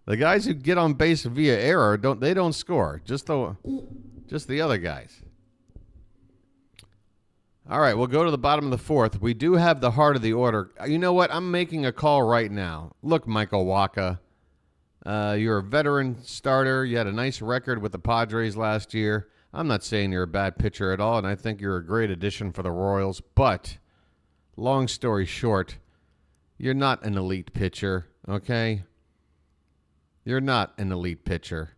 The guys who get on base via error don't score. Just the other guys. All right, we'll go to the bottom of the 4th. We do have the heart of the order. You know what? I'm making a call right now. Look, Michael Wacha, you're a veteran starter. You had a nice record with the Padres last year. I'm not saying you're a bad pitcher at all, and I think you're a great addition for the Royals. But long story short, You're not an elite pitcher, okay? You're not an elite pitcher.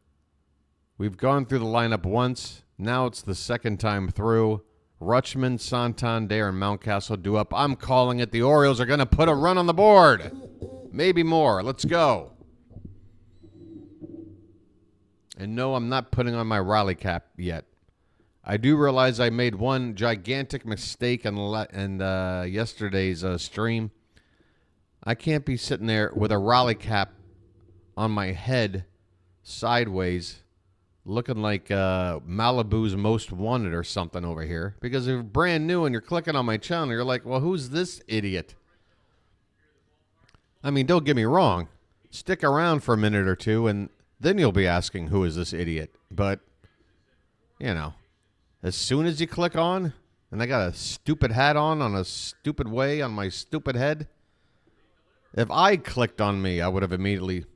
We've gone through the lineup once. Now it's the second time through. Rutschman, Santander, and Mountcastle due up. I'm calling it. The Orioles are going to put a run on the board. Maybe more. Let's go. And no, I'm not putting on my rally cap yet. I do realize I made one gigantic mistake in yesterday's stream. I can't be sitting there with a rally cap on my head sideways looking like Malibu's Most Wanted or something over here. Because if you're brand new and you're clicking on my channel, you're like, well, who's this idiot? I mean, don't get me wrong. Stick around for a minute or two, and then you'll be asking, who is this idiot? But, you know, as soon as you click on, and I got a stupid hat on a stupid way on my stupid head, if I clicked on me, I would have immediately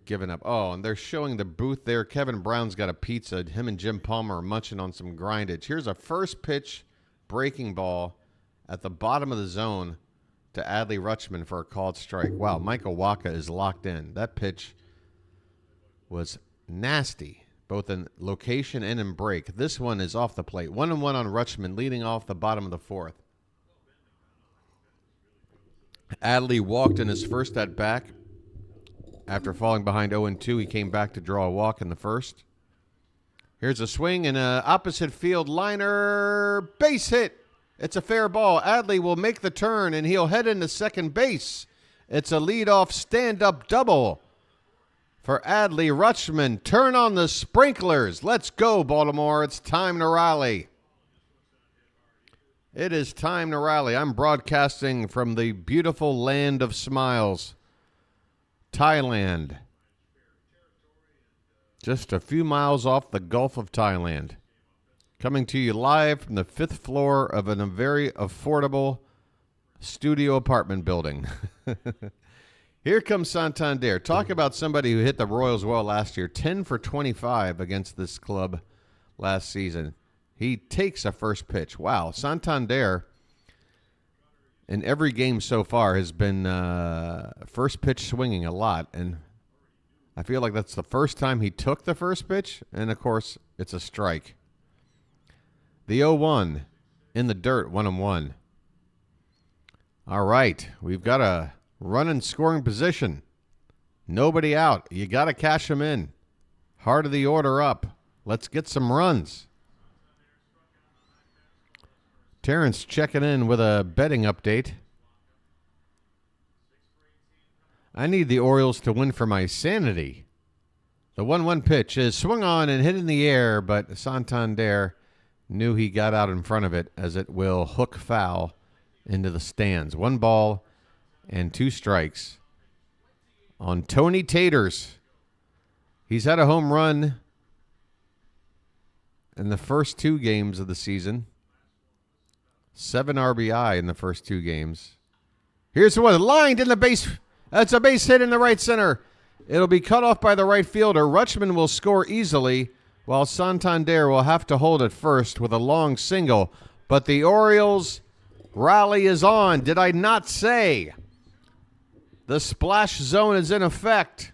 given up. Oh, and they're showing the booth there. Kevin Brown's got a pizza. Him and Jim Palmer are munching on some grindage. Here's a first pitch breaking ball at the bottom of the zone to Adley Rutschman for a called strike. Wow, Michael Wacha is locked in. That pitch was nasty, both in location and in break. This one is off the plate. 1-1 on Rutschman, leading off the bottom of the fourth. Adley walked in his first at bat. After falling behind 0-2, he came back to draw a walk in the first. Here's a swing and an opposite field liner. Base hit. It's a fair ball. Adley will make the turn, and he'll head into second base. It's a leadoff stand-up double for Adley Rutschman. Turn on the sprinklers. Let's go, Baltimore. It's time to rally. It is time to rally. I'm broadcasting from the beautiful land of smiles, Thailand. Just a few miles off the Gulf of Thailand. Coming to you live from the 5th floor of a very affordable studio apartment building. Here comes Santander. Talk about somebody who hit the Royals well last year. 10 for 25 against this club last season. He takes a first pitch. Wow. Santander, in every game so far, has been first pitch swinging a lot. And I feel like that's the first time he took the first pitch. And, of course, it's a strike. The 0-1 in the dirt, 1-1. All right. We've got a run in scoring position. Nobody out. You got to cash them in. Heart of the order up. Let's get some runs. Terrence checking in with a betting update. I need the Orioles to win for my sanity. The 1-1 pitch is swung on and hit in the air, but Santander knew he got out in front of it as it will hook foul into the stands. 1 ball and 2 strikes on Tony Taters. He's had a home run in the first 2 games of the season. 7 RBI in the first 2 games. Here's the one lined in the base. That's a base hit in the right center. It'll be cut off by the right fielder. Rutschman will score easily, while Santander will have to hold it first with a long single. But the Orioles rally is on. Did I not say? The splash zone is in effect.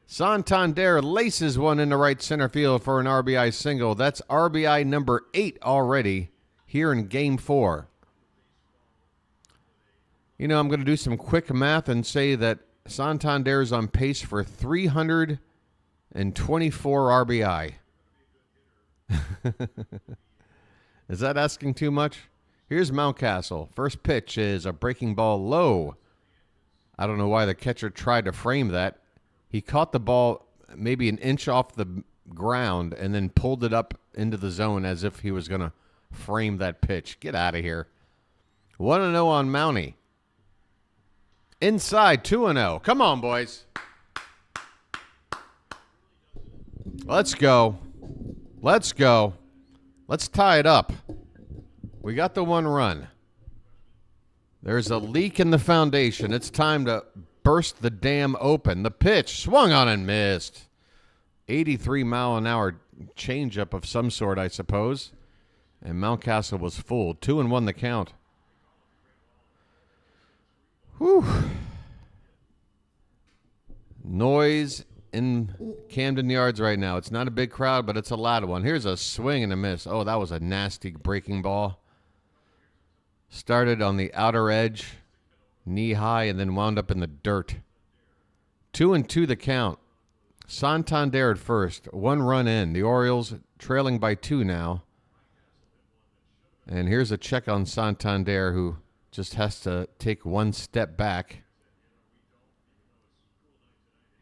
Santander laces one in the right center field for an RBI single. That's RBI number 8 already here in Game 4. You know, I'm going to do some quick math and say that Santander is on pace for 324 RBI. Is that asking too much? Here's Mountcastle. First pitch is a breaking ball low. I don't know why the catcher tried to frame that. He caught the ball maybe an inch off the ground and then pulled it up into the zone as if he was going to frame that pitch. Get out of here. 1-0 on Mountie. Inside, 2-0. Come on, boys. Let's go. Let's go. Let's tie it up. We got the 1 run. There's a leak in the foundation. It's time to burst the dam open. The pitch swung on and missed. 83-mile-an-hour changeup of some sort, I suppose. And Mountcastle was fooled. 2-1 the count. Whew. Noise in Camden Yards right now. It's not a big crowd, but it's a loud one. Here's a swing and a miss. Oh, that was a nasty breaking ball. Started on the outer edge, knee high, and then wound up in the dirt. 2-2 the count. Santander at first. 1 run in. The Orioles trailing by 2 now. And here's a check on Santander, who just has to take 1 step back.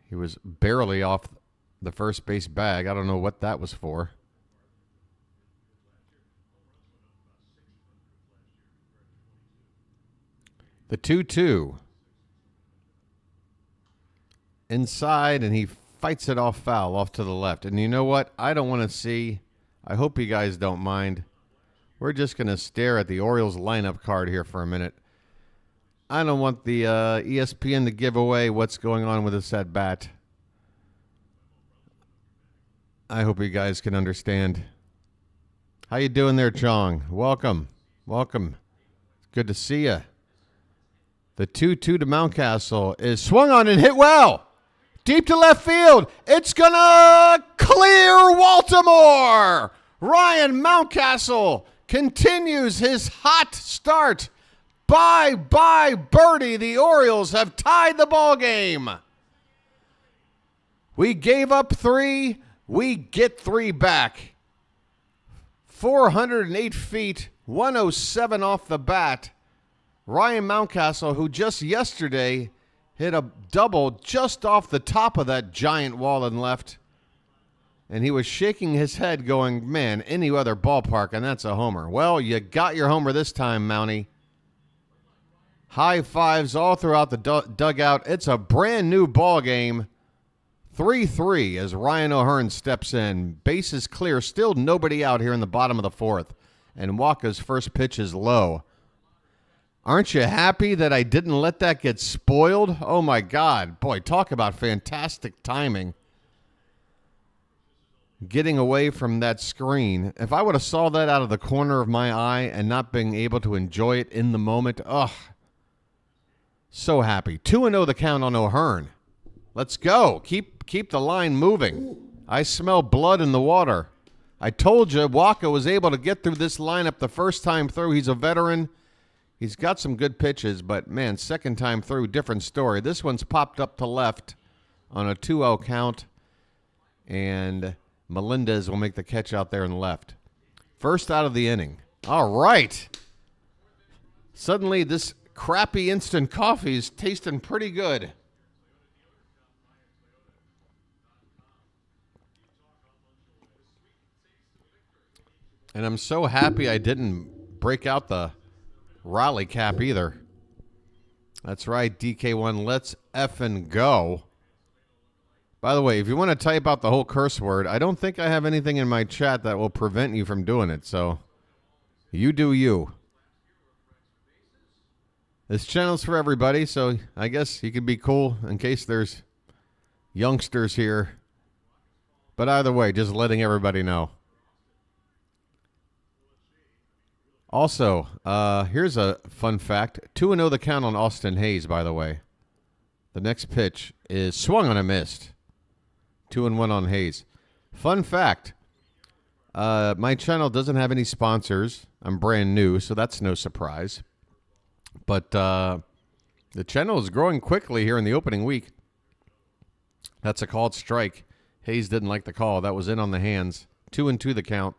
He was barely off the first base bag. I don't know what that was for. The 2-2. Inside, and he fights it off foul, off to the left. And you know what? I don't want to see. I hope you guys don't mind. We're just going to stare at the Orioles lineup card here for a minute. I don't want the ESPN to give away what's going on with this at bat. I hope you guys can understand. How you doing there, Chong? Welcome. Welcome. Good to see you. The 2-2 to Mountcastle is swung on and hit well. Deep to left field. It's going to clear Baltimore. Ryan Mountcastle continues his hot start. Bye-bye, birdie. The Orioles have tied the ball game. We gave up 3. We get 3 back. 408 feet, 107 off the bat. Ryan Mountcastle, who just yesterday hit a double just off the top of that giant wall and left. And he was shaking his head going, man, any other ballpark, and that's a homer. Well, you got your homer this time, Mountie. High fives all throughout the dugout. It's a brand new ball game. 3-3 as Ryan O'Hearn steps in. Bases clear. Still nobody out here in the bottom of the 4th. And Wacha's first pitch is low. Aren't you happy that I didn't let that get spoiled? Oh, my God. Boy, talk about fantastic timing. Getting away from that screen. If I would have saw that out of the corner of my eye and not being able to enjoy it in the moment, so happy. 2-0 the count on O'Hearn. Let's go. Keep the line moving. I smell blood in the water. I told you Wacha was able to get through this lineup the first time through. He's a veteran. He's got some good pitches, but, man, second time through, different story. This one's popped up to left on a 2-0 count, and Melendez will make the catch out there in the left. First out of the inning. All right. Suddenly, this crappy instant coffee is tasting pretty good. And I'm so happy I didn't break out the Raleigh cap either. That's right, DK1. Let's effing go. By the way, if you want to type out the whole curse word, I don't think I have anything in my chat that will prevent you from doing it. So you do you. This channel's for everybody, so I guess you could be cool in case there's youngsters here. But either way, just letting everybody know. Also, here's a fun fact. 2-0 the count on Austin Hayes, by the way. The next pitch is swung on and missed. 2-1 on Hayes. Fun fact. My channel doesn't have any sponsors. I'm brand new, so that's no surprise. But the channel is growing quickly here in the opening week. That's a called strike. Hayes didn't like the call. That was in on the hands. 2-2 the count.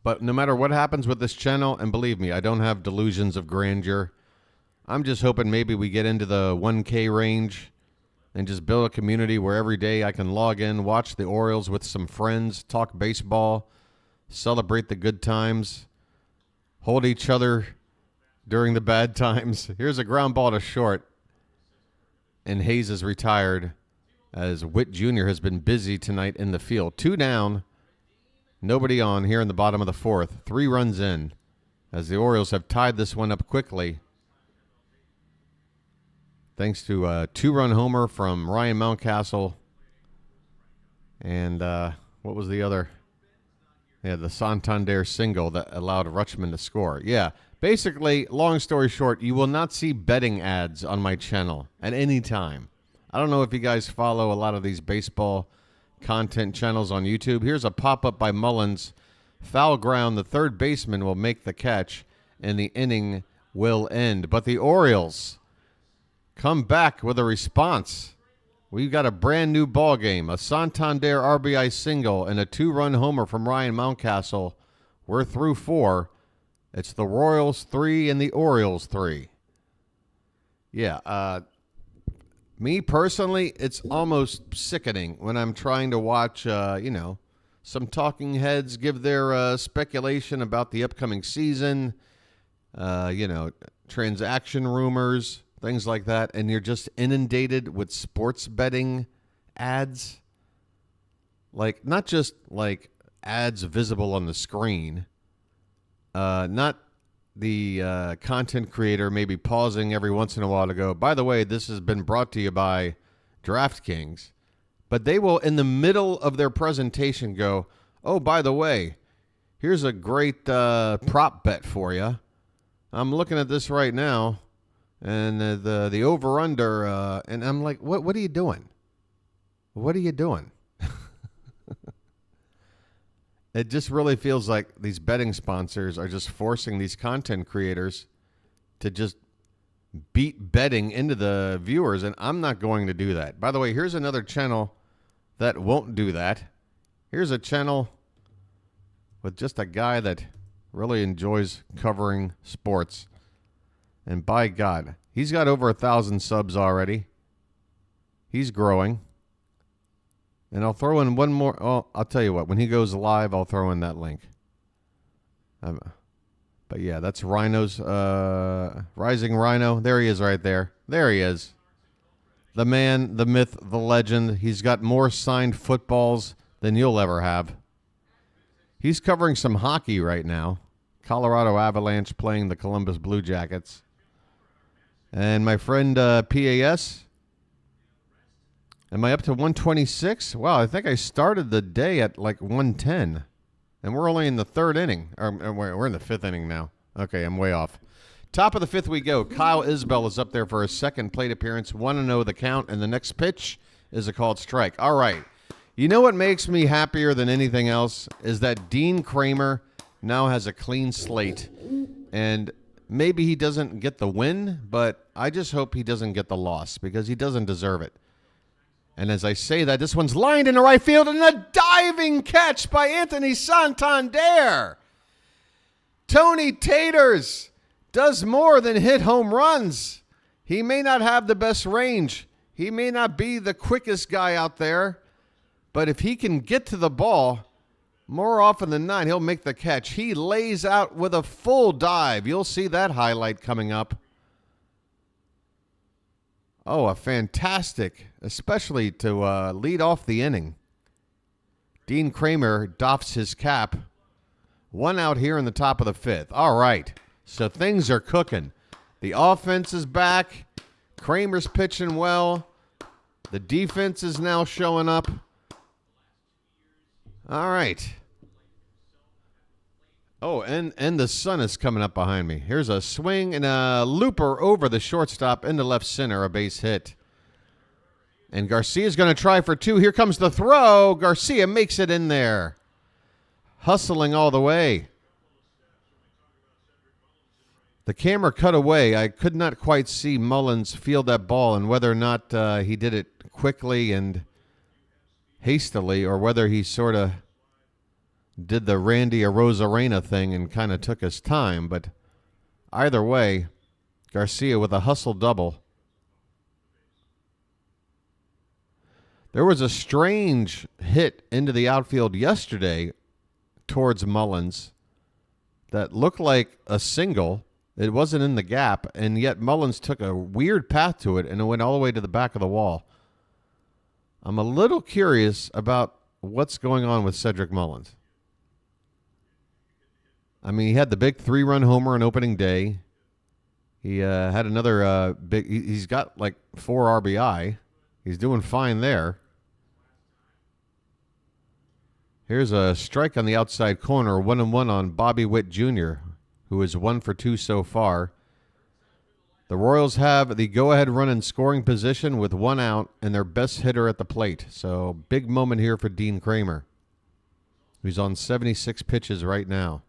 But no matter what happens with this channel, and believe me, I don't have delusions of grandeur. I'm just hoping maybe we get into the 1K range and just build a community where every day I can log in, watch the Orioles with some friends, talk baseball, celebrate the good times, hold each other during the bad times. Here's a ground ball to short, and Hayes is retired as Witt Jr. has been busy tonight in the field. 2 down. Nobody on here in the bottom of the 4th. 3 runs in as the Orioles have tied this one up quickly. Thanks to a 2-run homer from Ryan Mountcastle. And what was the other? Yeah, the Santander single that allowed Rutschman to score. Yeah, Basically, long story short, you will not see betting ads on my channel at any time. I don't know if you guys follow a lot of these baseball content channels on YouTube. Here's a pop-up by Mullins. Foul ground, the third baseman will make the catch, and the inning will end. But the Orioles come back with a response. We've got a brand new ball game, a Santander RBI single, and a 2-run homer from Ryan Mountcastle. We're through 4. It's the Royals 3 and the Orioles 3. Yeah, me personally, it's almost sickening when I'm trying to watch, some talking heads give their speculation about the upcoming season, transaction rumors, things like that, and you're just inundated with sports betting ads. Like, not just like ads visible on the screen, not the content creator maybe pausing every once in a while to go, by the way, this has been brought to you by DraftKings. But they will, in the middle of their presentation, go, oh, by the way, here's a great prop bet for you. I'm looking at this right now, and the over-under, and I'm like, what are you doing? What are you doing? It just really feels like these betting sponsors are just forcing these content creators to just beat betting into the viewers, and I'm not going to do that. By the way, here's another channel that won't do that. Here's a channel with just a guy that really enjoys covering sports. And by God, he's got over 1,000 subs already. He's growing. And I'll throw in one more. Oh, I'll tell you what. When he goes live, I'll throw in that link. But yeah, that's Rhino's Rising Rhino. There he is right there. There he is. The man, the myth, the legend. He's got more signed footballs than you'll ever have. He's covering some hockey right now. Colorado Avalanche playing the Columbus Blue Jackets. And my friend PAS. Am I up to 126? Wow, I think I started the day at like 110. And we're only in the third inning. Or we're in the fifth inning now. Okay, I'm way off. Top of the fifth we go. Kyle Isbell is up there for his second plate appearance. 1-0 the count, and the next pitch is a called strike. All right. You know what makes me happier than anything else is that Dean Kremer now has a clean slate. And maybe he doesn't get the win, but I just hope he doesn't get the loss because he doesn't deserve it. And as I say that, this one's lined in the right field, and a diving catch by Anthony Santander. Tony Taters does more than hit home runs. He may not have the best range. He may not be the quickest guy out there. But if he can get to the ball, more often than not, he'll make the catch. He lays out with a full dive. You'll see that highlight coming up. Oh, a fantastic, especially to lead off the inning. Dean Kremer doffs his cap. 1 out here in the top of the fifth. All right, so things are cooking. The offense is back. Kremer's pitching well. The defense is now showing up. All right. Oh, and the sun is coming up behind me. Here's a swing and a looper over the shortstop into left center, a base hit. And Garcia's going to try for 2. Here comes the throw. Garcia makes it in there. Hustling all the way. The camera cut away. I could not quite see Mullins field that ball and whether or not he did it quickly and hastily or whether he sort of did the Randy Arozarena thing and kind of took his time. But either way, Garcia with a hustle double. There was a strange hit into the outfield yesterday towards Mullins that looked like a single. It wasn't in the gap, and yet Mullins took a weird path to it, and it went all the way to the back of the wall. I'm a little curious about what's going on with Cedric Mullins. I mean, he had the big 3-run homer on opening day. He had another big. He's got like 4 RBI. He's doing fine there. Here's a strike on the outside corner, 1-1 on Bobby Witt Jr., who is 1 for 2 so far. The Royals have the go-ahead run in scoring position with 1 out and their best hitter at the plate. So big moment here for Dean Kremer, who's on 76 pitches right now.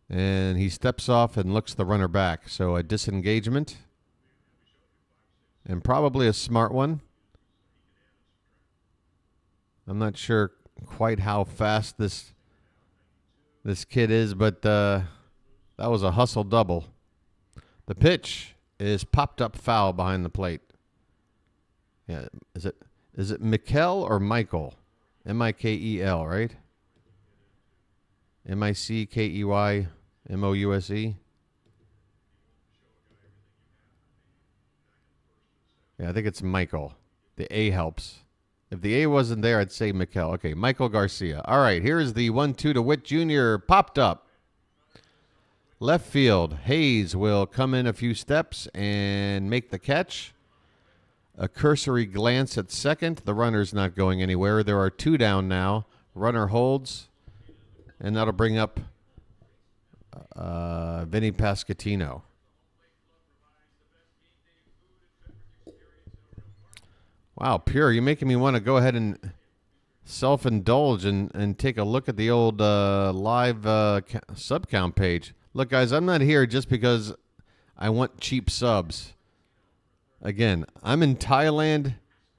And he steps off and looks the runner back. So a disengagement. And probably a smart one. I'm not sure quite how fast this kid is, but that was a hustle double. The pitch is popped up foul behind the plate. Yeah, is it Mikel or Michael? Mikel, right? Mickeymouse. Yeah, I think it's Michael. The A helps. If the A wasn't there, I'd say Mikel. Okay, Michael Garcia. All right, here's the 1-2 to Witt Jr. Popped up. Left field. Hayes will come in a few steps and make the catch. A cursory glance at second. The runner's not going anywhere. There are 2 down now. Runner holds. And that'll bring up Vinny Pasquantino. Wow, Pure, you're making me want to go ahead and self-indulge and take a look at the old live sub-count page. Look, guys, I'm not here just because I want cheap subs. Again, I'm in Thailand,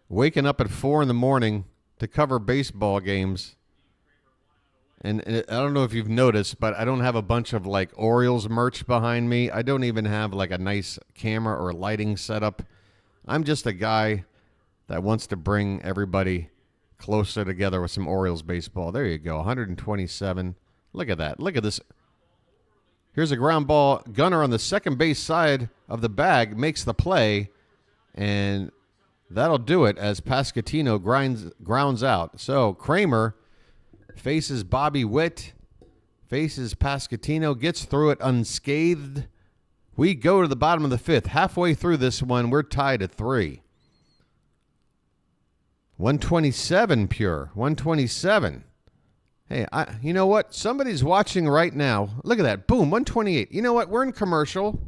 waking up at 4 in the morning to cover baseball games. And I don't know if you've noticed, but I don't have a bunch of, like, Orioles merch behind me. I don't even have, like, a nice camera or lighting setup. I'm just a guy that wants to bring everybody closer together with some Orioles baseball. There you go, 127. Look at that. Look at this. Here's a ground ball. Gunner on the second base side of the bag makes the play, and that'll do it as Pasquantino grounds out. So Kremer faces Bobby Witt, faces Pasquantino, gets through it unscathed. We go to the bottom of the 5th. Halfway through this one, we're tied at 3. 127 Pure. 127. Hey, you know what? Somebody's watching right now. Look at that. Boom, 128. You know what? We're in commercial.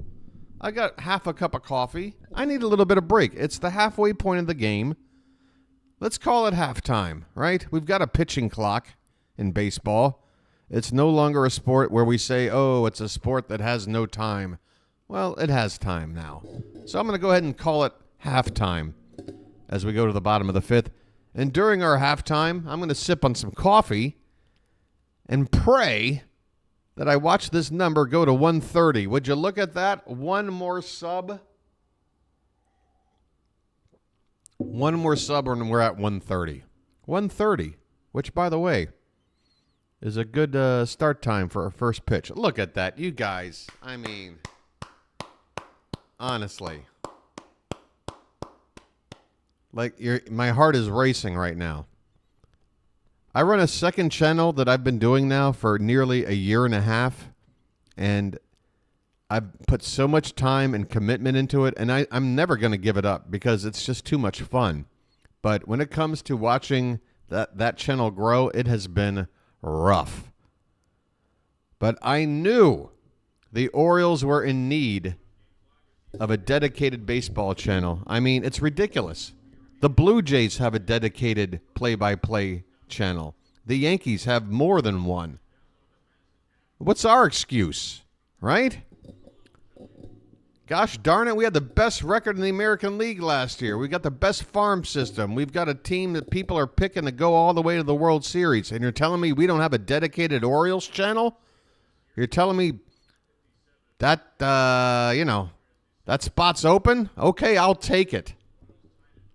I got half a cup of coffee. I need a little bit of break. It's the halfway point of the game. Let's call it halftime, right? We've got a pitching clock in baseball. It's no longer a sport where we say, oh, it's a sport that has no time. Well, it has time now. So I'm going to go ahead and call it halftime as we go to the bottom of the 5th. And during our halftime, I'm going to sip on some coffee and pray that I watch this number go to 130. Would you look at that? One more sub. One more sub and we're at 130. 130, which, by the way, is a good start time for our first pitch. Look at that, you guys. I mean, honestly. Like, my heart is racing right now. I run a second channel that I've been doing now for nearly a year and a half, and I've put so much time and commitment into it, and I'm never going to give it up because it's just too much fun. But when it comes to watching that channel grow, it has been rough. But I knew the Orioles were in need of a dedicated baseball channel. I mean, it's ridiculous. The Blue Jays have a dedicated play-by-play channel. The Yankees have more than one. What's our excuse, right? Gosh darn it, we had the best record in the American League last year. We got the best farm system. We've got a team that people are picking to go all the way to the World Series. And you're telling me we don't have a dedicated Orioles channel? You're telling me that, that spot's open? Okay, I'll take it.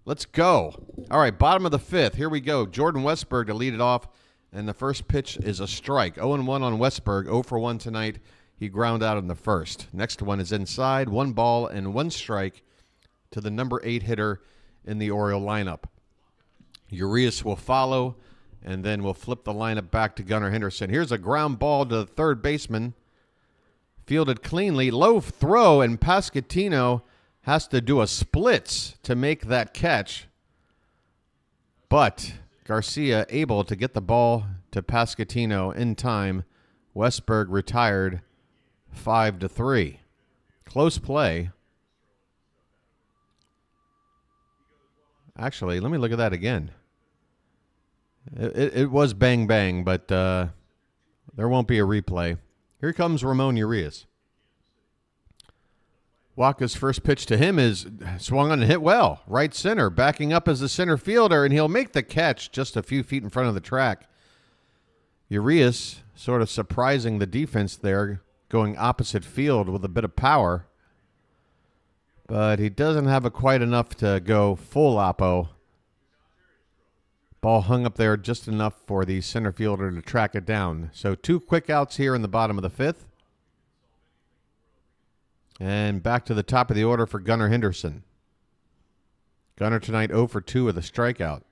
Let's go. All right, bottom of the 5th. Here we go. Jordan Westburg to lead it off. And the first pitch is a strike. 0-1 on Westburg. 0 for 1 tonight. He ground out in the first. Next one is inside. 1 ball and 1 strike to the number 8 hitter in the Oriole lineup. Urias will follow, and then we'll flip the lineup back to Gunnar Henderson. Here's a ground ball to the third baseman. Fielded cleanly. Low throw, and Pasquantino has to do a splits to make that catch. But Garcia able to get the ball to Pasquantino in time Westberg retired 5-3. Close play. Actually, let me look at that again. It was bang bang, but there won't be a replay. Here comes Ramon Urias. Wacha's first pitch to him is swung on and hit well. Right center, backing up as the center fielder, and he'll make the catch just a few feet in front of the track. Urias sort of surprising the defense there, going opposite field with a bit of power. But he doesn't have quite enough to go full oppo. Ball hung up there just enough for the center fielder to track it down. So 2 quick outs here in the bottom of the 5th. And back to the top of the order for Gunnar Henderson. Gunnar tonight 0 for 2 with a strikeout.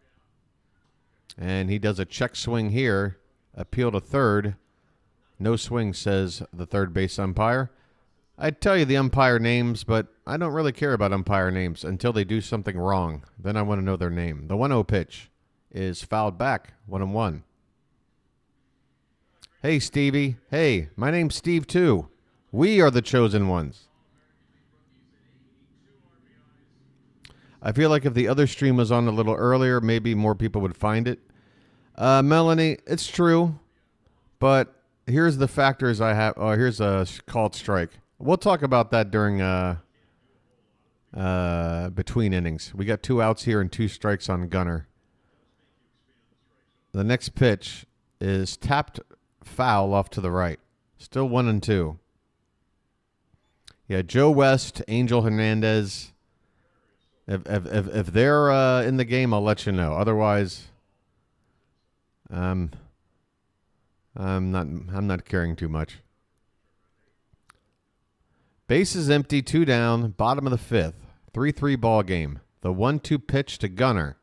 And he does a check swing here. Appeal to third. No swing, says the third base umpire. I'd tell you the umpire names, but I don't really care about umpire names until they do something wrong. Then I want to know their name. The 1-0 pitch is fouled back, 1-1. Hey, Stevie. Hey, my name's Steve, too. We are the chosen ones. I feel like if the other stream was on a little earlier, maybe more people would find it. Melanie, it's true, but here's the factors I have. Oh, here's a called strike. We'll talk about that during between innings. We got 2 outs here and 2 strikes on Gunnar. The next pitch is tapped foul off to the right. Still 1-2. Yeah, Joe West, Angel Hernandez. If they're in the game, I'll let you know. Otherwise, I'm not caring too much. Base is empty, 2 down, bottom of the 5th. 3-3 ball game. The 1-2 pitch to Gunnar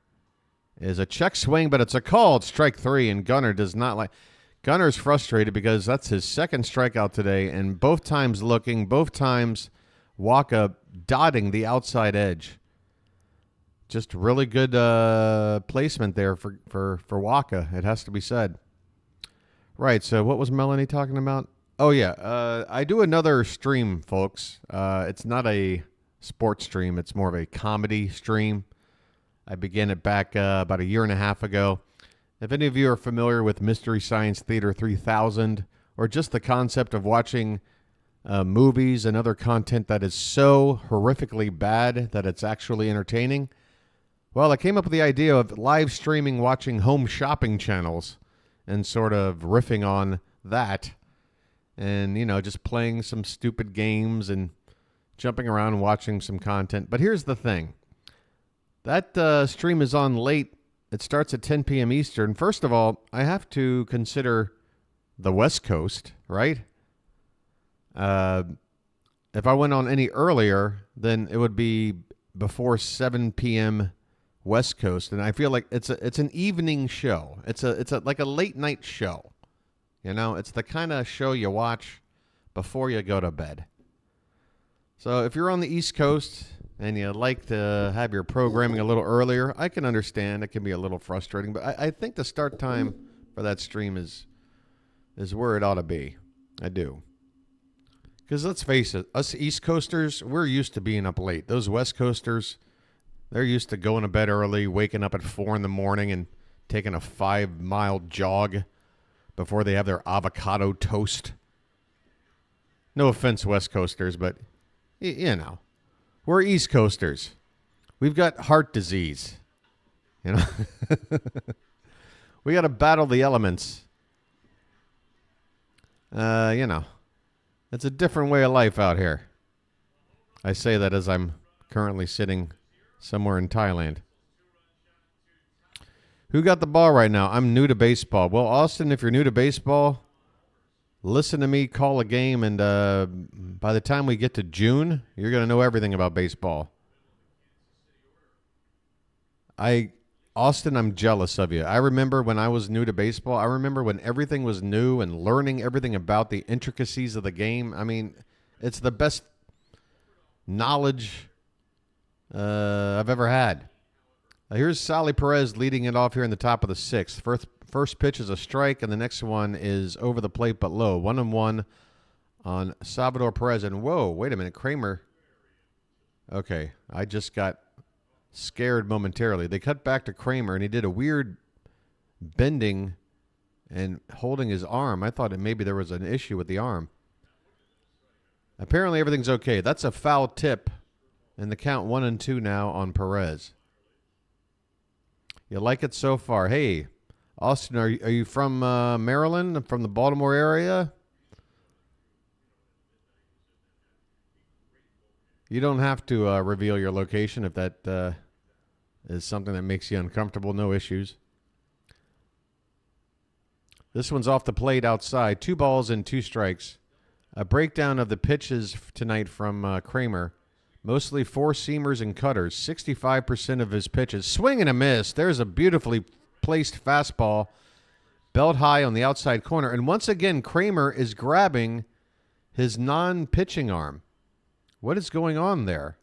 is a check swing, but it's a called strike 3, and Gunnar does not like. Gunner's frustrated because that's his second strikeout today, and both times Wacha dotting the outside edge. Just really good placement there for Wacha, it has to be said. Right, so what was Melanie talking about? Oh, yeah, I do another stream, folks. It's not a sports stream. It's more of a comedy stream. I began it back about a year and a half ago. If any of you are familiar with Mystery Science Theater 3000 or just the concept of watching movies and other content that is so horrifically bad that it's actually entertaining, well, I came up with the idea of live streaming watching home shopping channels and sort of riffing on that and, you know, just playing some stupid games and jumping around and watching some content. But here's the thing. That stream is on late. It starts at 10 p.m. Eastern. First of all, I have to consider the West Coast, right? If I went on any earlier, then it would be before 7 p.m. West Coast, and I feel like it's an evening show. It's like a late night show. You know, it's the kind of show you watch before you go to bed. So if you're on the East Coast and you like to have your programming a little earlier, I can understand. It can be a little frustrating, but I think the start time for that stream is where it ought to be. I do. Because let's face it, us East Coasters, we're used to being up late. Those West Coasters, they're used to going to bed early, waking up at 4 in the morning and taking a 5-mile jog before they have their avocado toast. No offense, West Coasters, but, you know, we're East Coasters. We've got heart disease. You know, we got to battle the elements. You know, it's a different way of life out here. I say that as I'm currently sitting somewhere in Thailand. Who got the ball right now? I'm new to baseball. Well, Austin, if you're new to baseball, listen to me call a game, and by the time we get to June, you're going to know everything about baseball. Austin, I'm jealous of you. I remember when I was new to baseball. I remember when everything was new and learning everything about the intricacies of the game. I mean, it's the best knowledge I've ever had. Here's Sally Perez leading it off here in the top of the 6th. First pitch is a strike, and the next one is over the plate but low. 1-1 on Salvador Perez. And whoa, wait a minute, Kremer. Okay, I just got scared momentarily. They cut back to Kremer, and he did a weird bending and holding his arm. I thought maybe there was an issue with the arm. Apparently everything's okay. That's a foul tip, and the count 1-2 now on Perez. You like it so far? Hey, Austin, are you from Maryland, from the Baltimore area? You don't have to reveal your location if that is something that makes you uncomfortable. No issues. This one's off the plate outside. 2 balls and 2 strikes. A breakdown of the pitches tonight from Kremer. Mostly 4-seamers and cutters. 65% of his pitches. Swing and a miss. There's a beautifully placed fastball. Belt high on the outside corner. And once again, Kremer is grabbing his non-pitching arm. What is going on there?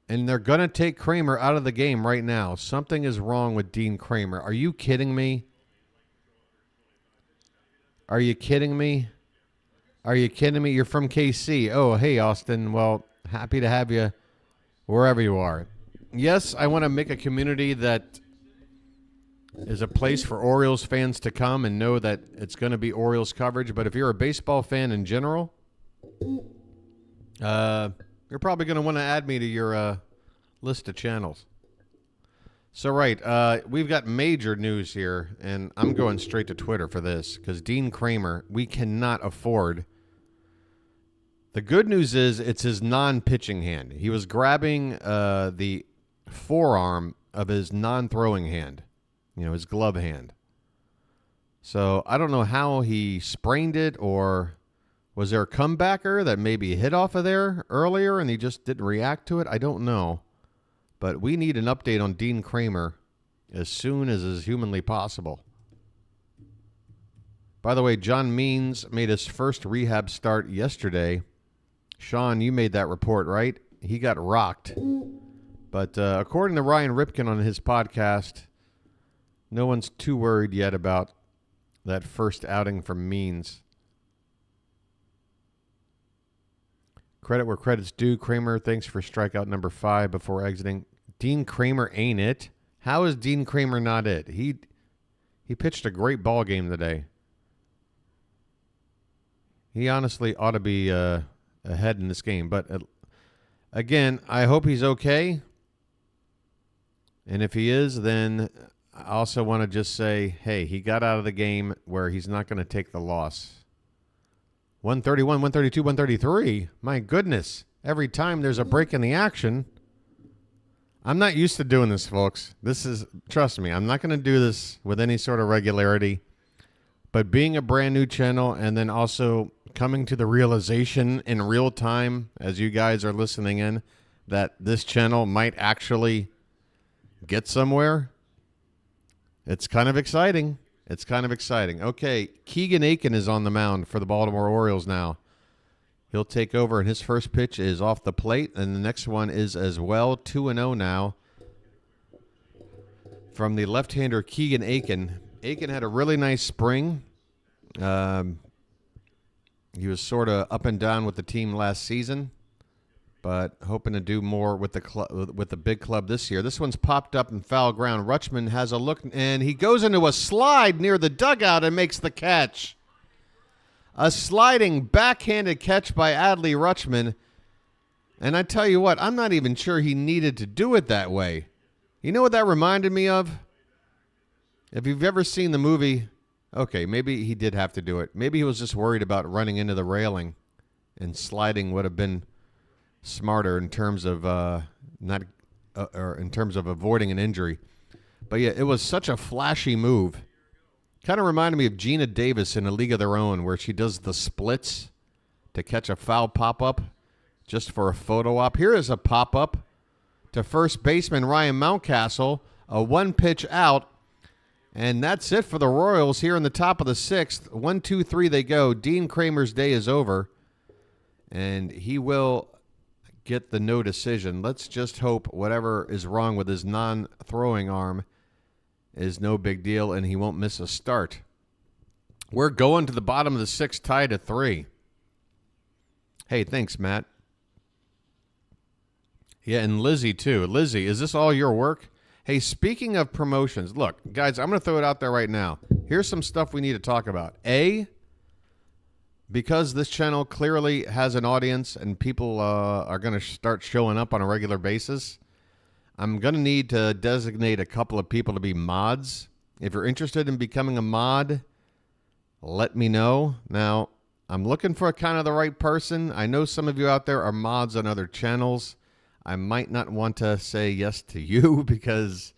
And they're going to take Kremer out of the game right now. Something is wrong with Dean Kremer. Are you kidding me? Are you kidding me? Are you kidding me? You're from KC. Oh, hey, Austin. Well, happy to have you wherever you are. Yes, I want to make a community that is a place for Orioles fans to come and know that it's going to be Orioles coverage. But if you're a baseball fan in general, you're probably going to want to add me to your list of channels. So, right, we've got major news here, and I'm going straight to Twitter for this because Dean Kremer, we cannot afford. The good news is it's his non-pitching hand. He was grabbing the forearm of his non-throwing hand, his glove hand. So I don't know how he sprained it, or was there a comebacker that maybe hit off of there earlier and he just didn't react to it? I don't know. But we need an update on Dean Kremer as soon as is humanly possible. By the way, John Means made his first rehab start yesterday. Sean, you made that report, right? He got rocked. But according to Ryan Ripken on his podcast, no one's too worried yet about that first outing from Means. Credit where credit's due. Kremer, thanks for strikeout number 5 before exiting. Dean Kremer ain't it? How is Dean Kremer not it? He pitched a great ball game today. He honestly ought to be ahead in this game. But again, I hope he's okay. And if he is, then I also want to just say, hey, he got out of the game where he's not going to take the loss. 131, 132, 133. My goodness. Every time there's a break in the action. I'm not used to doing this, folks. Trust me, I'm not going to do this with any sort of regularity. But being a brand new channel and then also coming to the realization in real time as you guys are listening in that this channel might actually get somewhere, it's kind of exciting. It's kind of exciting. Okay, Keegan Aiken is on the mound for the Baltimore Orioles now. He'll take over, and his first pitch is off the plate, and the next one is as well. 2-0 now from the left-hander Keegan Aiken. Aiken had a really nice spring. He was sort of up and down with the team last season, but hoping to do more with the big club this year. This one's popped up in foul ground. Rutschman has a look, and he goes into a slide near the dugout and makes the catch. A sliding backhanded catch by Adley Rutschman. And I tell you what, I'm not even sure he needed to do it that way. You know what that reminded me of? If you've ever seen the movie, okay, maybe he did have to do it. Maybe he was just worried about running into the railing, and sliding would have been smarter in terms of in terms of avoiding an injury. But yeah, it was such a flashy move. Kind of reminded me of Gina Davis in A League of Their Own, where she does the splits to catch a foul pop-up just for a photo op. Here is a pop-up to first baseman Ryan Mountcastle, a one-pitch out, and that's it for the Royals here in the top of the 6th. 1, 2, 3 they go. Dean Kremer's day is over, and he will get the no decision. Let's just hope whatever is wrong with his non-throwing arm is no big deal and he won't miss a start. We're going to the bottom of the 6th, tied at 3. Hey, thanks, Matt. Yeah, and Lizzie, too. Lizzie, is this all your work? Hey, speaking of promotions, look, guys, I'm going to throw it out there right now. Here's some stuff we need to talk about. Because this channel clearly has an audience and people are going to start showing up on a regular basis, I'm going to need to designate a couple of people to be mods. If you're interested in becoming a mod, let me know. Now, I'm looking for kind of the right person. I know some of you out there are mods on other channels. I might not want to say yes to you because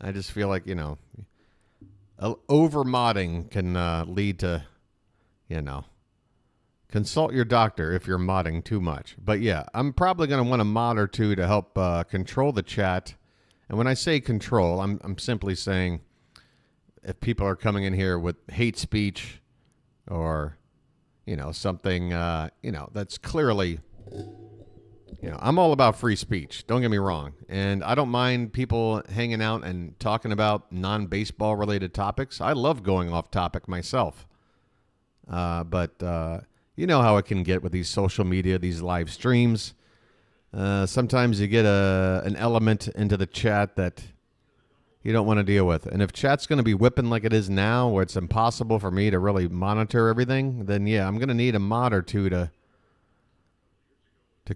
I just feel like, over modding can lead to, consult your doctor if you're modding too much. But yeah, I'm probably going to want a mod or two to help control the chat. And when I say control, I'm simply saying if people are coming in here with hate speech or, something, that's clearly... I'm all about free speech. Don't get me wrong. And I don't mind people hanging out and talking about non-baseball related topics. I love going off topic myself. But you know how it can get with these social media, these live streams. Sometimes you get an element into the chat that you don't want to deal with. And if chat's going to be whipping like it is now, where it's impossible for me to really monitor everything, then yeah, I'm going to need a mod or two to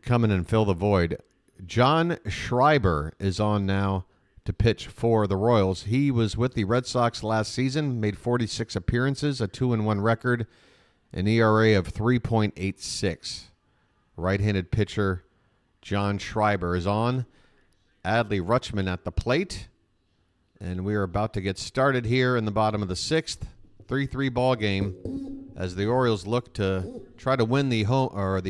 come in and fill the void. John Schreiber is on now to pitch for the Royals. He was with the Red Sox last season, made 46 appearances, a 2-1 record, an ERA of 3.86. Right-handed pitcher John Schreiber is on. Adley Rutschman at the plate. And we are about to get started here in the bottom of the 6th. 3-3 ball game as the Orioles look to try to win the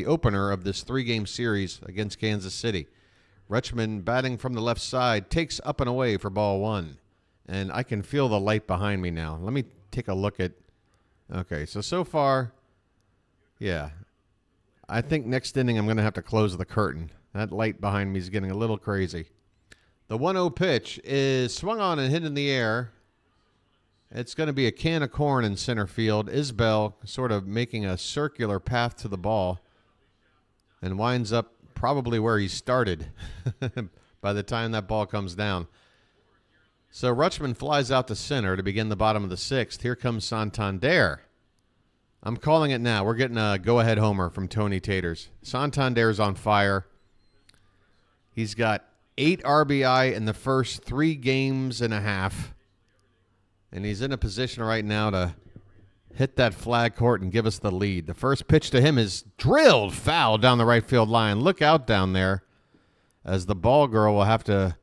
opener of this 3-game series against Kansas City. Rutschman batting from the left side takes up and away for ball 1. And I can feel the light behind me now. Let me take a look at... Okay, so far, yeah. I think next inning I'm going to have to close the curtain. That light behind me is getting a little crazy. The 1-0 pitch is swung on and hit in the air. It's going to be a can of corn in center field. Isbell sort of making a circular path to the ball and winds up probably where he started by the time that ball comes down. So Rutschman flies out to center to begin the bottom of the 6th. Here comes Santander. I'm calling it now. We're getting a go-ahead homer from Tony Taters. Santander's on fire. He's got 8 RBI in the first 3 games and a half. And he's in a position right now to hit that flag court and give us the lead. The first pitch to him is drilled foul down the right field line. Look out down there as the ball girl will have to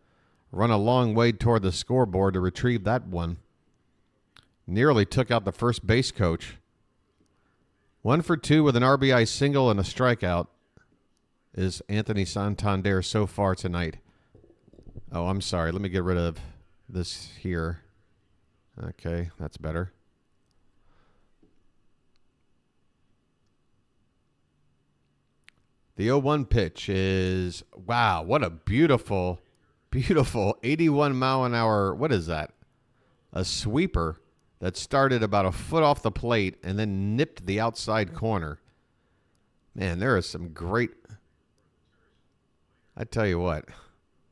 run a long way toward the scoreboard to retrieve that one. Nearly took out the first base coach. 1 for 2 with an RBI single and a strikeout is Anthony Santander so far tonight. Oh, I'm sorry. Let me get rid of this here. Okay, that's better. The 0-1 pitch is, wow, what a beautiful 81-mile-an-hour, what is that? A sweeper that started about a foot off the plate and then nipped the outside corner. Man, there is some great, I tell you what,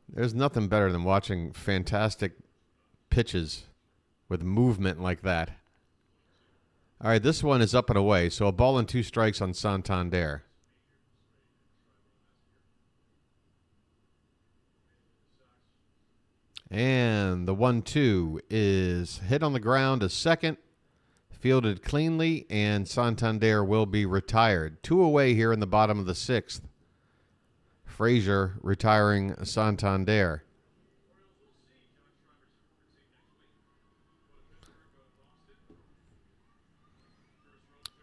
there's nothing better than watching fantastic pitches with movement like that. All right, this one is up and away, so a ball and 2 strikes on Santander. And the 1-2 is hit on the ground to second, fielded cleanly, and Santander will be retired. 2 away here in the bottom of the 6th. Frazier retiring Santander.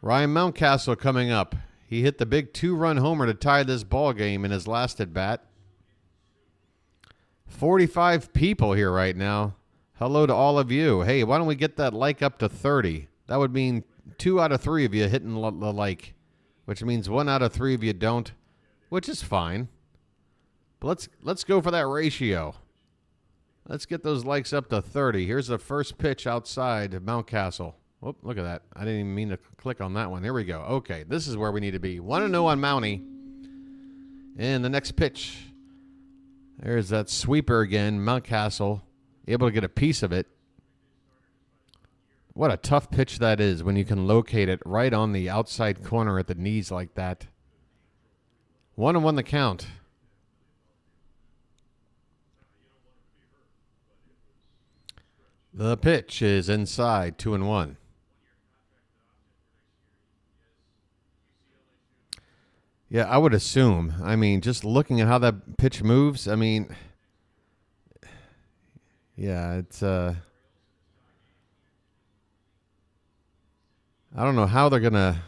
Ryan Mountcastle coming up. He hit the big 2-run homer to tie this ball game in his last at bat. 45 people here right now. Hello to all of you. Hey, why don't we get that like up to 30? That would mean 2 out of 3 of you hitting the like, which means 1 out of 3 of you don't, which is fine. But let's go for that ratio. Let's get those likes up to 30. Here's the first pitch outside of Mountcastle. Oh, look at that. I didn't even mean to click on that one. Here we go. Okay, this is where we need to be. 1-0 on Mountie. And the next pitch. There's that sweeper again. Mountcastle able to get a piece of it. What a tough pitch that is when you can locate it right on the outside corner at the knees like that. 1-1 the count. The pitch is inside, 2-1. Yeah, I would assume. I mean, just looking at how that pitch moves, I mean, yeah, it's I don't know how they're gonna.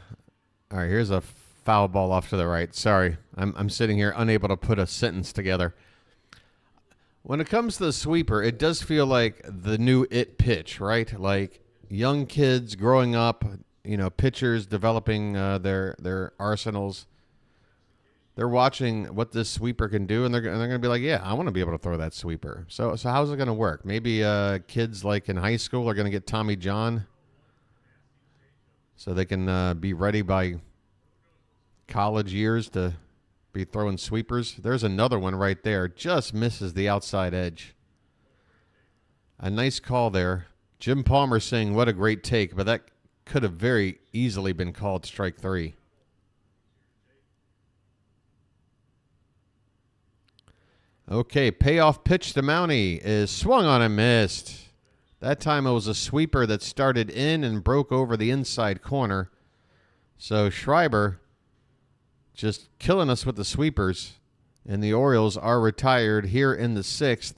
All right, here's a foul ball off to the right. Sorry, I'm sitting here unable to put a sentence together. When it comes to the sweeper, it does feel like the new it pitch, right? Like young kids growing up, pitchers developing their arsenals. They're watching what this sweeper can do, and they're going to be like, yeah, I want to be able to throw that sweeper. So how's it going to work? Maybe kids like in high school are going to get Tommy John so they can be ready by college years to be throwing sweepers. There's another one right there. Just misses the outside edge. A nice call there. Jim Palmer saying what a great take, but that could have very easily been called strike 3. Okay, payoff pitch to Mountie is swung on and missed. That time it was a sweeper that started in and broke over the inside corner. So Schreiber just killing us with the sweepers. And the Orioles are retired here in the 6th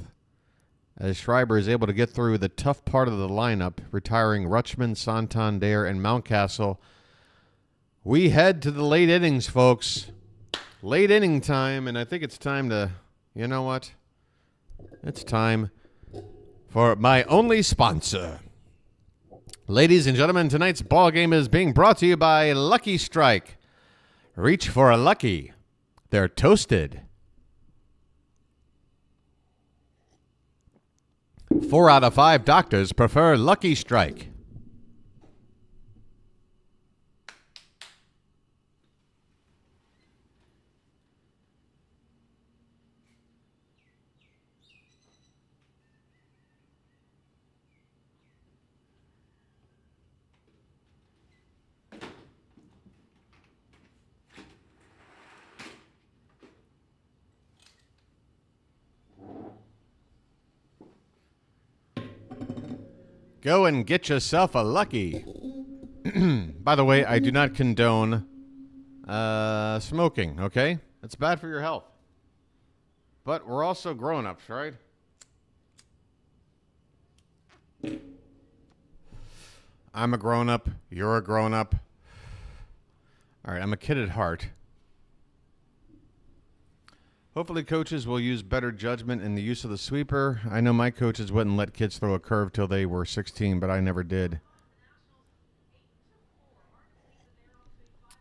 as Schreiber is able to get through the tough part of the lineup, retiring Rutschman, Santander, and Mountcastle. We head to the late innings, folks. Late inning time, and I think it's time to, you know what? It's time for my only sponsor. Ladies and gentlemen, tonight's ball game is being brought to you by Lucky Strike. Reach for a Lucky. They're toasted. 4 out of 5 doctors prefer Lucky Strike. Go and get yourself a Lucky. By the way, I do not condone smoking, okay? It's bad for your health. But we're also grown-ups, right? I'm a grown-up. You're a grown-up. All right, I'm a kid at heart. Hopefully coaches will use better judgment in the use of the sweeper. I know my coaches wouldn't let kids throw a curve till they were 16, but I never did.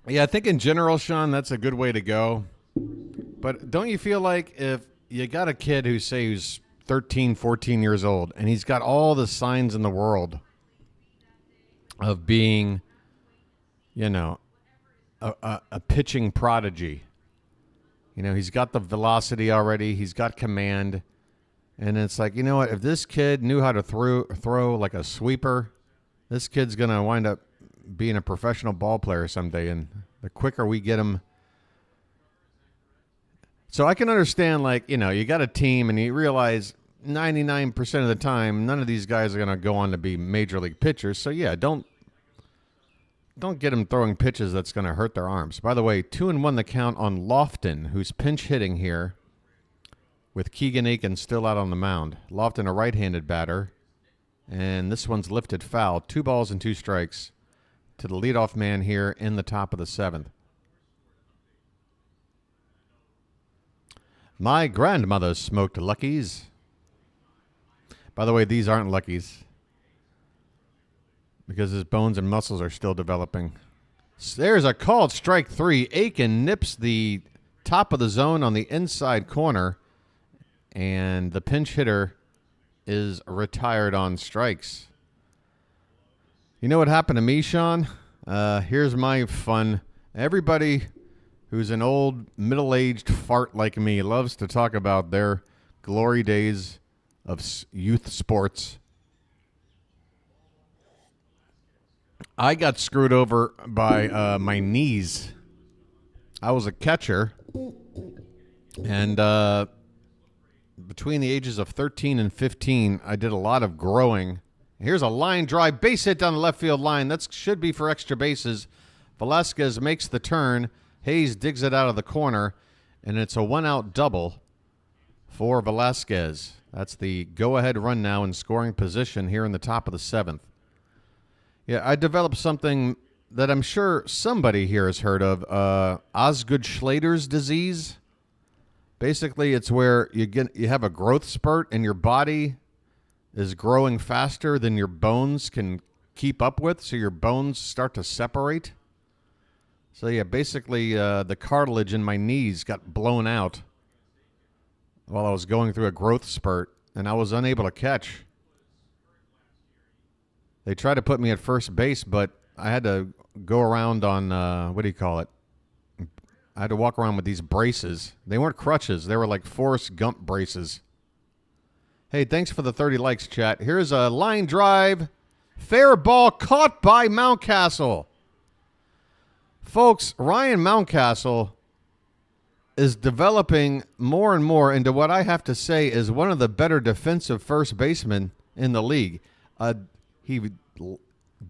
Yeah, I think in general, Sean, that's a good way to go. But don't you feel like if you got a kid who's 13, 14 years old, and he's got all the signs in the world of being, a pitching prodigy. He's got the velocity already. He's got command. And it's like, you know what? If this kid knew how to throw like a sweeper, this kid's going to wind up being a professional ball player someday. And the quicker we get him. So I can understand, you got a team and you realize 99% of the time, none of these guys are going to go on to be major league pitchers. So, yeah, don't get them throwing pitches that's going to hurt their arms. By the way, 2-1 the count on Lofton, who's pinch hitting here with Keegan Aiken still out on the mound. Lofton, a right-handed batter, and this one's lifted foul. 2 balls and 2 strikes to the leadoff man here in the top of the 7th. My grandmother smoked Luckies. By the way, these aren't Luckies, because his bones and muscles are still developing. There's a called strike 3. Aiken nips the top of the zone on the inside corner. and the pinch hitter is retired on strikes. You know what happened to me, Sean? Here's my fun. Everybody who's an old, middle-aged fart like me loves to talk about their glory days of youth sports. I got screwed over by my knees. I was a catcher, and between the ages of 13 and 15, I did a lot of growing. Here's a line drive, base hit down the left field line. That should be for extra bases. Velasquez makes the turn. Hayes digs it out of the corner, and it's a one-out double for Velasquez. That's the go-ahead run now in scoring position here in the top of the 7th. Yeah, I developed something that I'm sure somebody here has heard of, Osgood-Schlader's disease. Basically, it's where you have a growth spurt and your body is growing faster than your bones can keep up with, so your bones start to separate. So, yeah, basically the cartilage in my knees got blown out while I was going through a growth spurt, and I was unable to catch. They tried to put me at first base, but I had to go around on, what do you call it? I had to walk around with these braces. They weren't crutches. They were like Forrest Gump braces. Hey, thanks for the 30 likes, chat. Here's a line drive. Fair ball caught by Mountcastle. Folks, Ryan Mountcastle is developing more and more into what I have to say is one of the better defensive first basemen in the league. He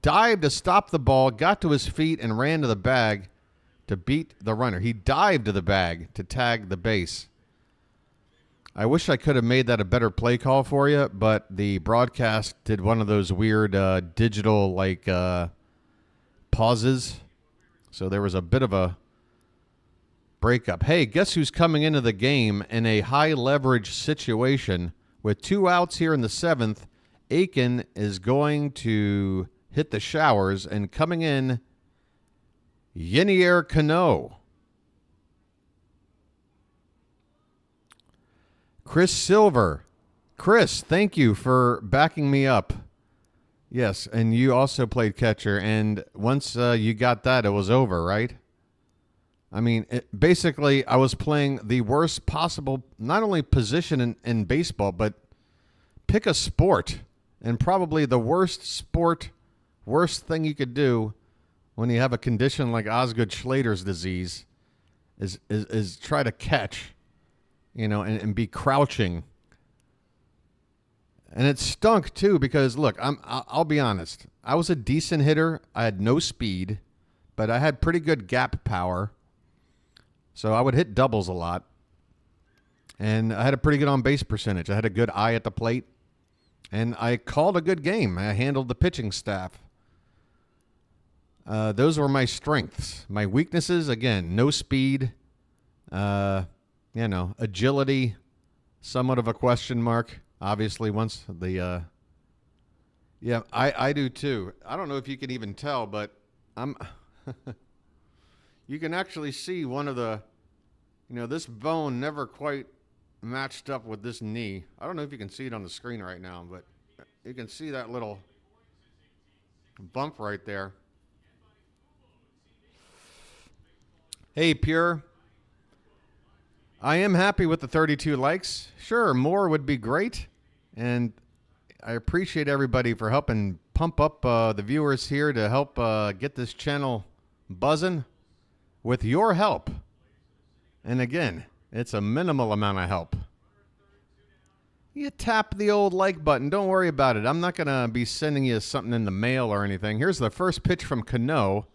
dived to stop the ball, got to his feet, and ran to the bag to beat the runner. He dived to the bag to tag the base. I wish I could have made that a better play call for you, but the broadcast did one of those weird digital pauses. So there was a bit of a breakup. Hey, guess who's coming into the game in a high leverage situation with 2 outs here in the 7th? Aiken is going to hit the showers, and coming in, Yenier Cano. Chris Silver. Chris, thank you for backing me up. Yes, and you also played catcher, and once you got that, it was over, right? I mean, basically, I was playing the worst possible, not only position in baseball, but pick a sport. And probably the worst thing you could do when you have a condition like Osgood-Schlader's disease is try to catch, and be crouching. And it stunk too because look, I'll be honest. I was a decent hitter. I had no speed, but I had pretty good gap power. So I would hit doubles a lot. And I had a pretty good on-base percentage. I had a good eye at the plate. And I called a good game. I handled the pitching staff. Those were my strengths. My weaknesses, again, no speed, agility, somewhat of a question mark. Obviously, once the, I do too. I don't know if you can even tell, but you can actually see one of the, this bone never quite matched up with this knee. I don't know if you can see it on the screen right now, but you can see that little bump right there. Hey, Pure. I am happy with the 32 likes. Sure, more would be great. And I appreciate everybody for helping pump up the viewers here to help get this channel buzzing with your help. And again, it's a minimal amount of help. You tap the old like button. Don't worry about it. I'm not going to be sending you something in the mail or anything. Here's the first pitch from Cano.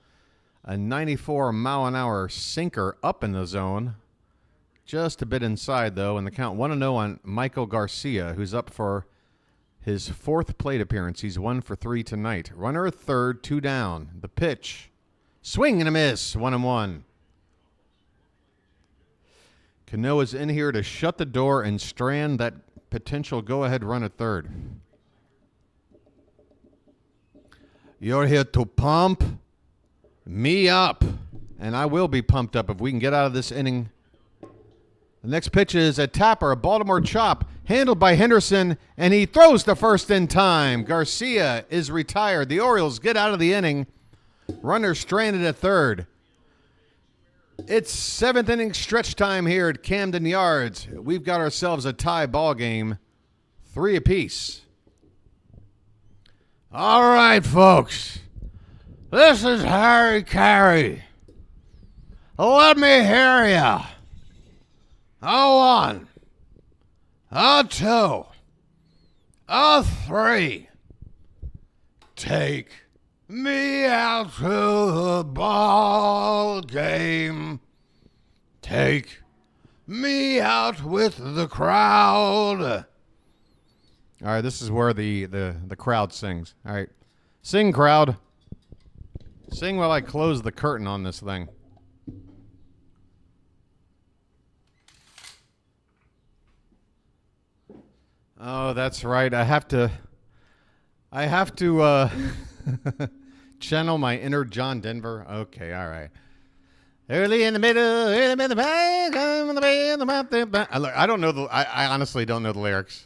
A 94-mile-an-hour sinker up in the zone. Just a bit inside, though, and the count 1-0 on Michael Garcia, who's up for his 4th plate appearance. He's 1 for 3 tonight. Runner at third, 2 down. The pitch. Swing and a miss. 1-1. Cano is in here to shut the door and strand that potential go-ahead run at third. You're here to pump me up, and I will be pumped up if we can get out of this inning The next pitch is a tapper, a Baltimore chop, handled by Henderson, and he throws the first in time. Garcia is retired. The Orioles get out of the inning. Runner stranded at third. It's seventh inning stretch time here at Camden Yards. We've got ourselves a tie ball game, 3 apiece. All right, folks. This is Harry Carey. Let me hear ya. A 1, a 2, a 3. Take me out to the ball game. Take me out with the crowd. All right, this is where the crowd sings. All right, sing, crowd. Sing while I close the curtain on this thing. Oh, that's right. I have to channel my inner John Denver. Okay, all right. Early in the middle, early in the back, I don't know I honestly don't know the lyrics.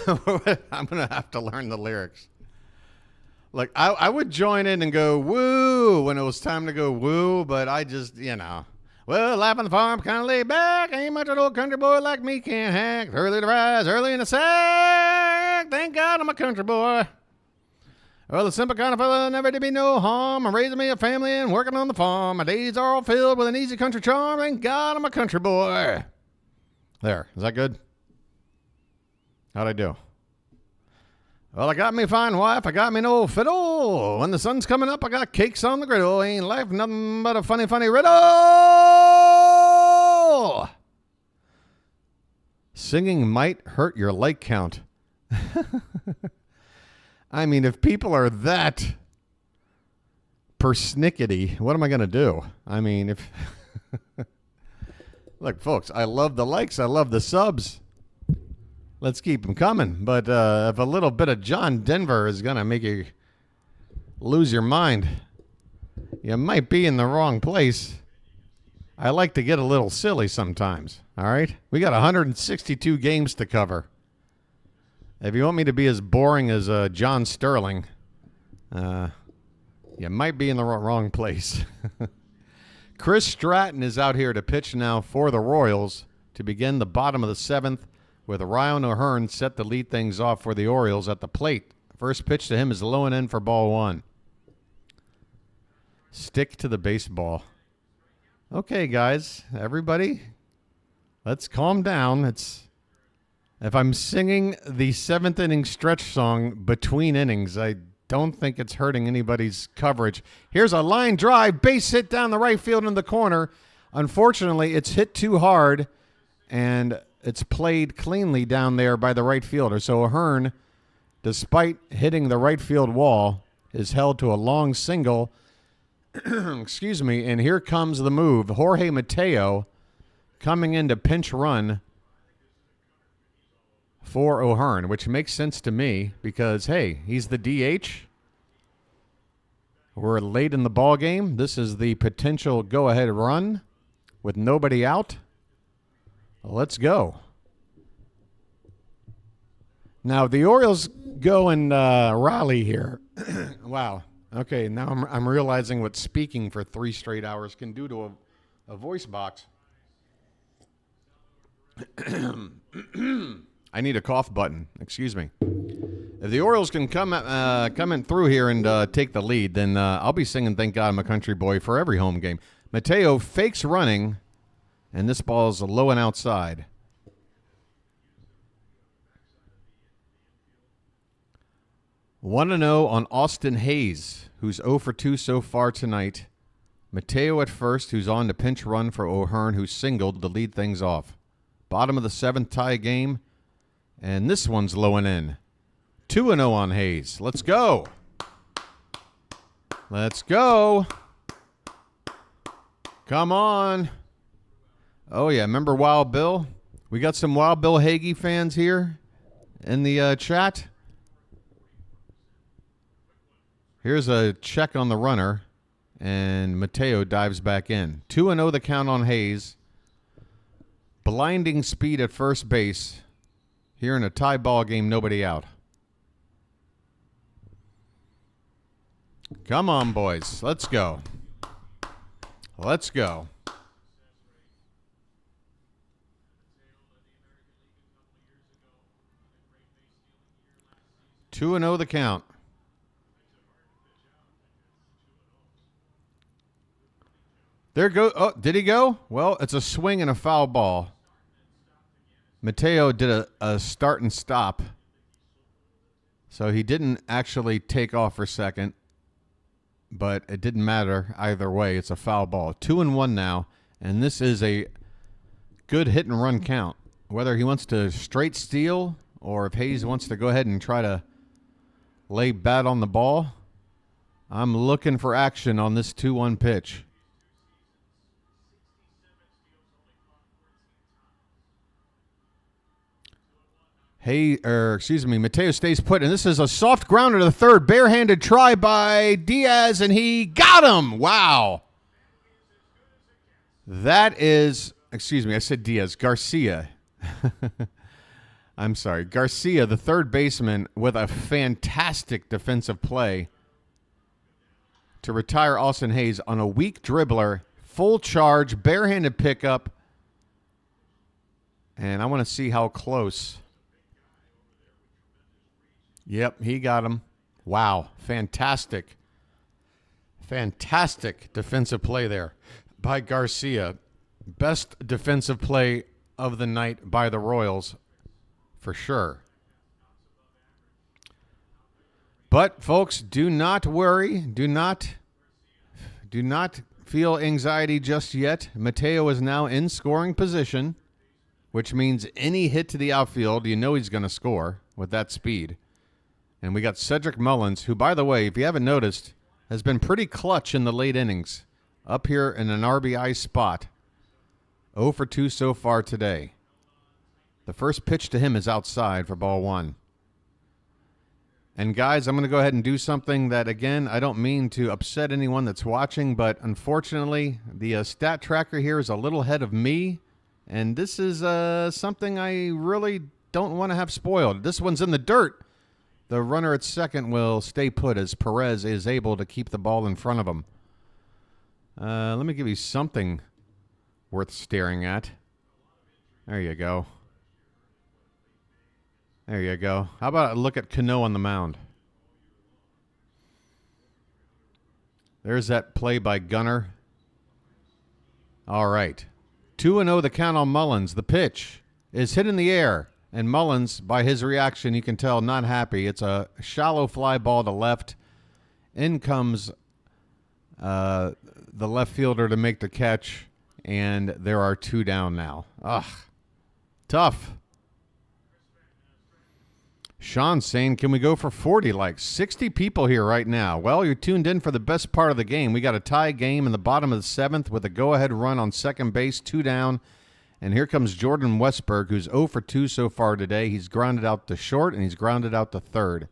I'm gonna have to learn the lyrics. Like I would join in and go woo when it was time to go woo, but I just well, life on the farm, kind of laid back. Ain't much an old country boy like me can't hack. Early to rise, early in the sack. Thank God I'm a country boy. Well, the simple kind of fella never did me no harm. I'm raising me a family and working on the farm. My days are all filled with an easy country charm. Thank God I'm a country boy. There. Is that good? How'd I do? Well, I got me a fine wife. I got me an old fiddle. When the sun's coming up, I got cakes on the griddle. Ain't life nothing but a funny, funny riddle. Singing might hurt your like count. I mean, if people are that persnickety, what am I going to do? I mean, if... Look, folks, I love the likes. I love the subs. Let's keep them coming. But if a little bit of John Denver is going to make you lose your mind, you might be in the wrong place. I like to get a little silly sometimes, all right? We got 162 games to cover. If you want me to be as boring as John Sterling, you might be in the wrong place. Chris Stratton is out here to pitch now for the Royals to begin the bottom of the 7th, with Ryan O'Hearn set to lead things off for the Orioles at the plate. First pitch to him is low and in for ball 1. Stick to the baseball. Okay, guys, everybody, let's calm down. If I'm singing the 7th inning stretch song between innings, I don't think it's hurting anybody's coverage. Here's a line drive, base hit down the right field in the corner. Unfortunately, it's hit too hard, and it's played cleanly down there by the right fielder. So O'Hearn, despite hitting the right field wall, is held to a long single. Excuse me. And here comes the move. Jorge Mateo coming in to pinch run for O'Hearn, which makes sense to me because, hey, he's the DH. We're late in the ball game. This is the potential go-ahead run with nobody out. Let's go. Now, the Orioles go and rally here. Wow. Okay, now I'm realizing what speaking for 3 straight hours can do to a voice box. I need a cough button. Excuse me. If the Orioles can come in through here and take the lead, then I'll be singing "Thank God I'm a Country Boy" for every home game. Mateo fakes running, and this ball's low and outside. 1-0 on Austin Hayes, who's 0 for 2 so far tonight. Mateo at first, who's on the pinch run for O'Hearn, who singled to lead things off. Bottom of the 7th tie game, and this one's low and in. 2-0 on Hayes. Let's go. Let's go. Come on. Oh, yeah, remember Wild Bill? We got some Wild Bill Hagee fans here in the chat. Here's a check on the runner, and Mateo dives back in. 2-0 the count on Hayes. blinding speed at first base. Here in a tie ball game, nobody out. Come on, boys. Let's go. Let's go. 2-0 the count. There go. Oh, did he go? Well, it's a swing and a foul ball. Mateo did a start and stop. So he didn't actually take off for second. But it didn't matter either way. It's a foul ball. 2-1 now. And this is a good hit and run count. Whether he wants to straight steal or if Hayes wants to go ahead and try to lay bat on the ball, I'm looking for action on this 2-1 pitch. Mateo stays put, and this is a soft grounder to the third. Barehanded try by Diaz, and he got him. Wow. That is, I said Diaz, Garcia. I'm sorry. Garcia, the third baseman, with a fantastic defensive play to retire Austin Hayes on a weak dribbler, full charge, barehanded pickup, and I want to see how close. Yep, he got him. Wow, fantastic. Fantastic defensive play there by Garcia. Best defensive play of the night by the Royals, for sure. But, folks, do not worry. Do not feel anxiety just yet. Mateo is now in scoring position, which means any hit to the outfield, you know he's going to score with that speed. And we got Cedric Mullins, who, by the way, if you haven't noticed, has been pretty clutch in the late innings. Up here in an RBI spot. 0 for 2 so far today. The first pitch to him is outside for ball one. And, guys, I'm going to go ahead and do something that, again, I don't mean to upset anyone that's watching, but unfortunately, the stat tracker here is a little ahead of me. And this is something I really don't want to have spoiled. This one's in the dirt. The runner at second will stay put as Perez is able to keep the ball in front of him. Let me give you something worth staring at. There you go. There you go. How about a look at Cano on the mound? There's that play by Gunnar. All right. 2-0 the count on Mullins. The pitch is hit in the air. And Mullins, by his reaction, you can tell not happy. It's a shallow fly ball to left. In comes the left fielder to make the catch. And there are two down now. Ugh. Tough. Sean's saying, can we go for 40? Like 60 people here right now. Well, you're tuned in for the best part of the game. We got a tie game in the bottom of the seventh with a go-ahead run on second base, 2 down. And here comes Jordan Westberg, who's 0 for 2 so far today. He's grounded out to short, and he's grounded out to third.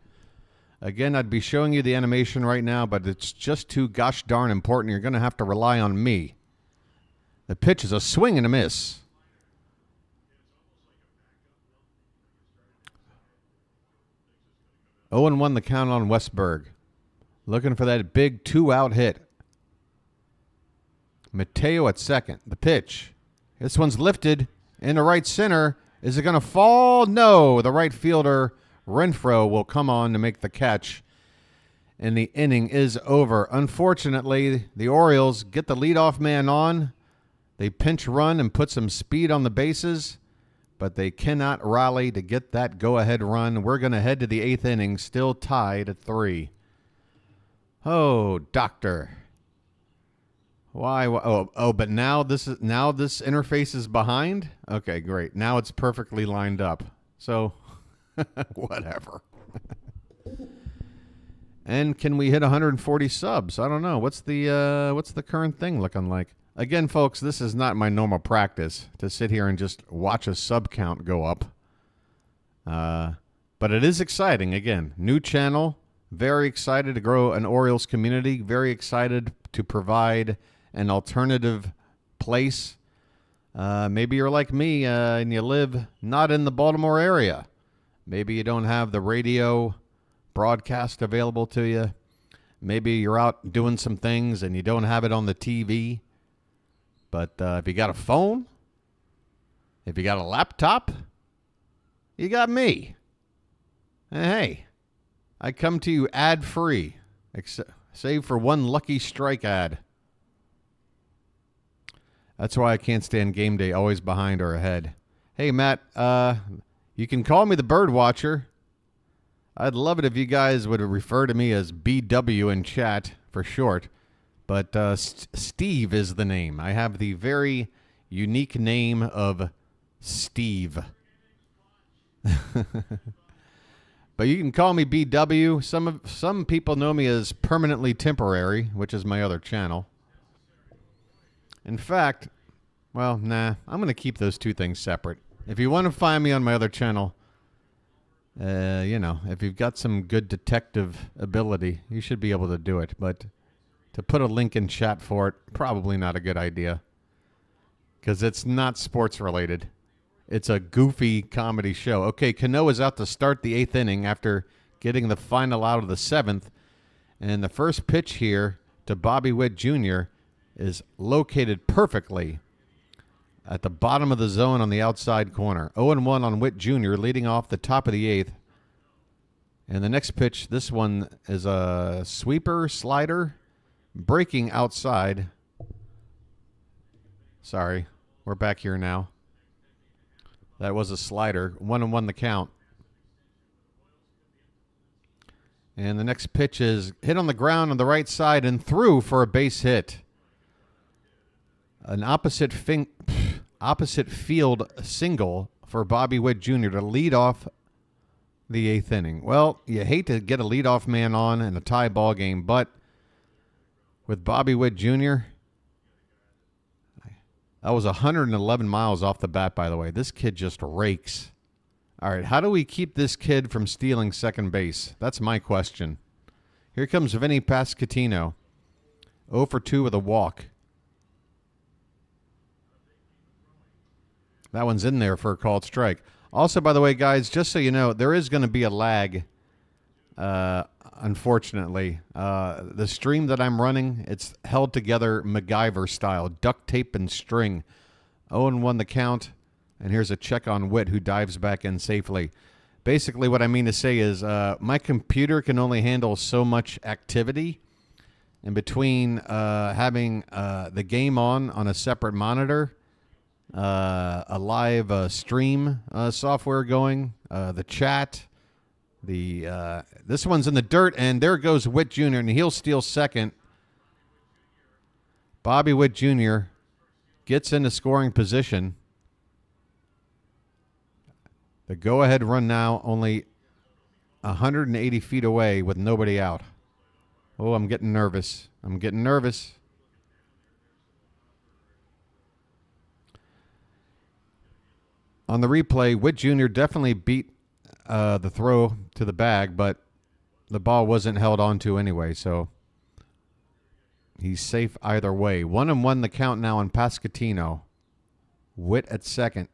Again, I'd be showing you the animation right now, but it's just too gosh darn important. You're going to have to rely on me. The pitch is a swing and a miss. Oh and 1 the count on Westberg. Looking for that big 2-out hit. Mateo at second. The pitch. This one's lifted into right center. Is it going to fall? No. The right fielder, Renfroe, will come on to make the catch. And the inning is over. Unfortunately, the Orioles get the leadoff man on. They pinch run and put some speed on the bases, but they cannot rally to get that go-ahead run. We're going to head to the 8th inning, still tied at 3. Oh, doctor. Why? But now this interface is behind? Okay, great. Now it's perfectly lined up. So, whatever. And can we hit 140 subs? I don't know. What's the current thing looking like? Again, folks, this is not my normal practice to sit here and just watch a sub count go up. But it is exciting. Again, new channel. Very excited to grow an Orioles community. Very excited to provide an alternative place Maybe you're like me and you live not in the Baltimore area. Maybe you don't have the radio broadcast available to you. Maybe you're out doing some things and you don't have it on the TV. But if you got a phone, if you got a laptop, you got me. And hey, I come to you ad-free, save for one lucky strike ad. That's why I can't stand game day, always behind or ahead. Hey, Matt, you can call me the BirdWatcher. I'd love it if you guys would refer to me as BW in chat for short. But Steve is the name. I have the very unique name of Steve. But you can call me BW. Some people know me as Permanently Temporary, which is my other channel. In fact, well, nah, I'm going to keep those two things separate. If you want to find me on my other channel, if you've got some good detective ability, you should be able to do it. But to put a link in chat for it, probably not a good idea. Because it's not sports related. It's a goofy comedy show. Okay, Cano is out to start the 8th inning after getting the final out of the 7th. And the first pitch here to Bobby Witt Jr. is located perfectly at the bottom of the zone on the outside corner. 0-1 on Witt Jr. leading off the top of the 8th. And the next pitch, this one is a sweeper, slider, breaking outside. Sorry, we're back here now. That was a slider. 1-1 the count. And the next pitch is hit on the ground on the right side and through for a base hit. An opposite field single for Bobby Witt Jr. to lead off the 8th inning. Well, you hate to get a leadoff man on in a tie ball game, but with Bobby Witt Jr., that was 111 miles off the bat, by the way. This kid just rakes. All right, how do we keep this kid from stealing second base? That's my question. Here comes Vinny Pasquantino. 0 for 2 with a walk. That one's in there for a called strike. Also, by the way, guys, just so you know, there is going to be a lag, unfortunately. The stream that I'm running, it's held together MacGyver style, duct tape and string. 0-1 the count, and here's a check on Witt, who dives back in safely. Basically, what I mean to say is my computer can only handle so much activity. In between having the game on a separate monitor, a live stream software going, the chat, this one's in the dirt, and there goes Witt Jr., and he'll steal second. Bobby Witt Jr. gets into scoring position. The go-ahead run now only 180 feet away with nobody out. Oh, I'm getting nervous. On the replay, Witt Jr. definitely beat the throw to the bag, but the ball wasn't held onto anyway, so he's safe either way. 1-1 the count now on Pasquantino. Witt at second.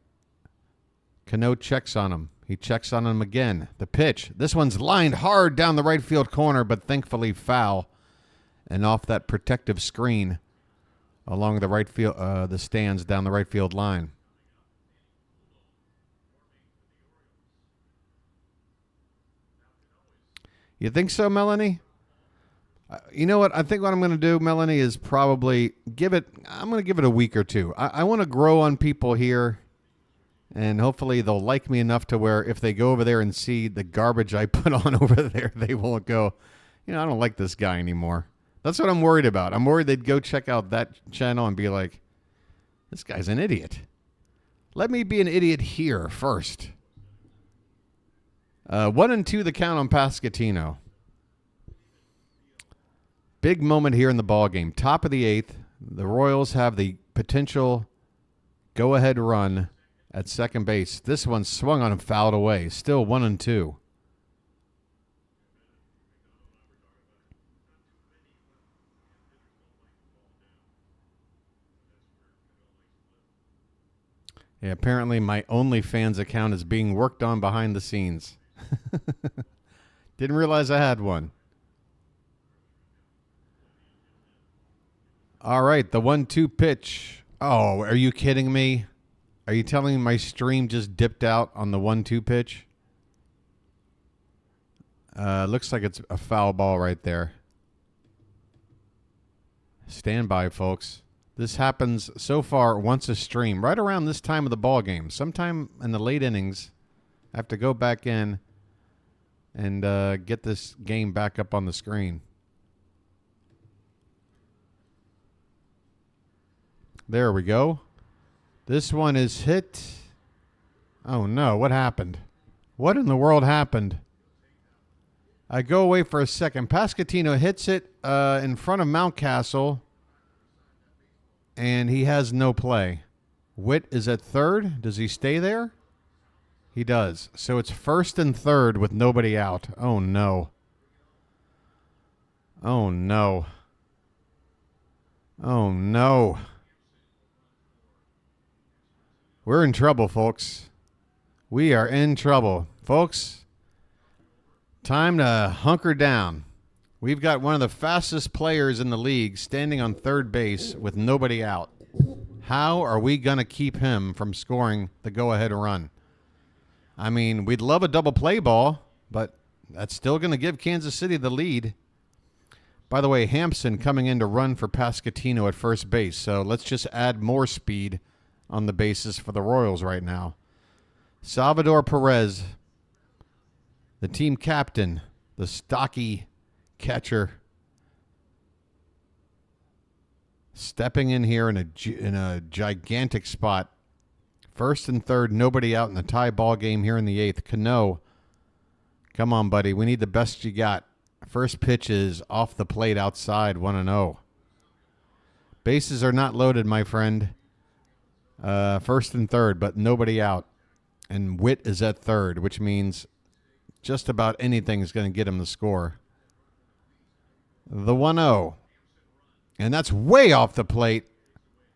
Cano checks on him. He checks on him again. The pitch. This one's lined hard down the right field corner, but thankfully foul and off that protective screen along the right field, the stands down the right field line. You think so, Melanie? You know what? I think what I'm going to do, Melanie, is probably I'm going to give it a week or two. I want to grow on people here, and hopefully they'll like me enough to where if they go over there and see the garbage I put on over there, they won't go, I don't like this guy anymore. That's what I'm worried about. I'm worried they'd go check out that channel and be like, this guy's an idiot. Let me be an idiot here first. 1-2 the count on Pasquantino. Big moment here in the ball game. Top of the 8th. The Royals have the potential go-ahead run at second base. This one swung on and fouled away. Still 1-2. Yeah, apparently my OnlyFans account is being worked on behind the scenes. Didn't realize I had one. All right, the 1-2 pitch. Oh, are you kidding me? Are you telling me my stream just dipped out on the 1-2 pitch? Looks like it's a foul ball right there. Stand by, folks. This happens so far once a stream, right around this time of the ball game. Sometime in the late innings, I have to go back in and get this game back up on the screen. There we go. This one is hit. Oh, no. What happened? What in the world happened? I go away for a second. Pasquantino hits it in front of Mountcastle, and he has no play. Witt is at third. Does he stay there? He does. So it's first and third with nobody out. Oh, no. Oh, no. Oh, no. We're in trouble, folks. We are in trouble. Folks, time to hunker down. We've got one of the fastest players in the league standing on third base with nobody out. How are we going to keep him from scoring the go-ahead run? I mean, we'd love a double play ball, but that's still going to give Kansas City the lead. By the way, Hampson coming in to run for Pasquantino at first base, so let's just add more speed on the bases for the Royals right now. Salvador Perez, the team captain, the stocky catcher, stepping in here in a gigantic spot. First and third, nobody out in the tie ball game here in the eighth. Cano, come on, buddy. We need the best you got. First pitch is off the plate outside, 1-0. Bases are not loaded, my friend. First and third, but nobody out. And Witt is at third, which means just about anything is going to get him the score. The 1-0. And that's way off the plate.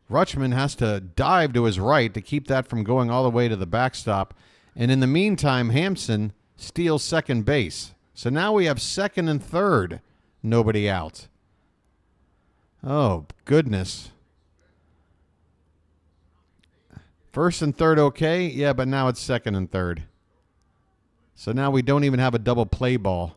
Rutschman has to dive to his right to keep that from going all the way to the backstop. And in the meantime, Hampson steals second base. So now we have second and third. Nobody out. Oh, goodness. First and third okay? Yeah, but now it's second and third. So now we don't even have a double play ball.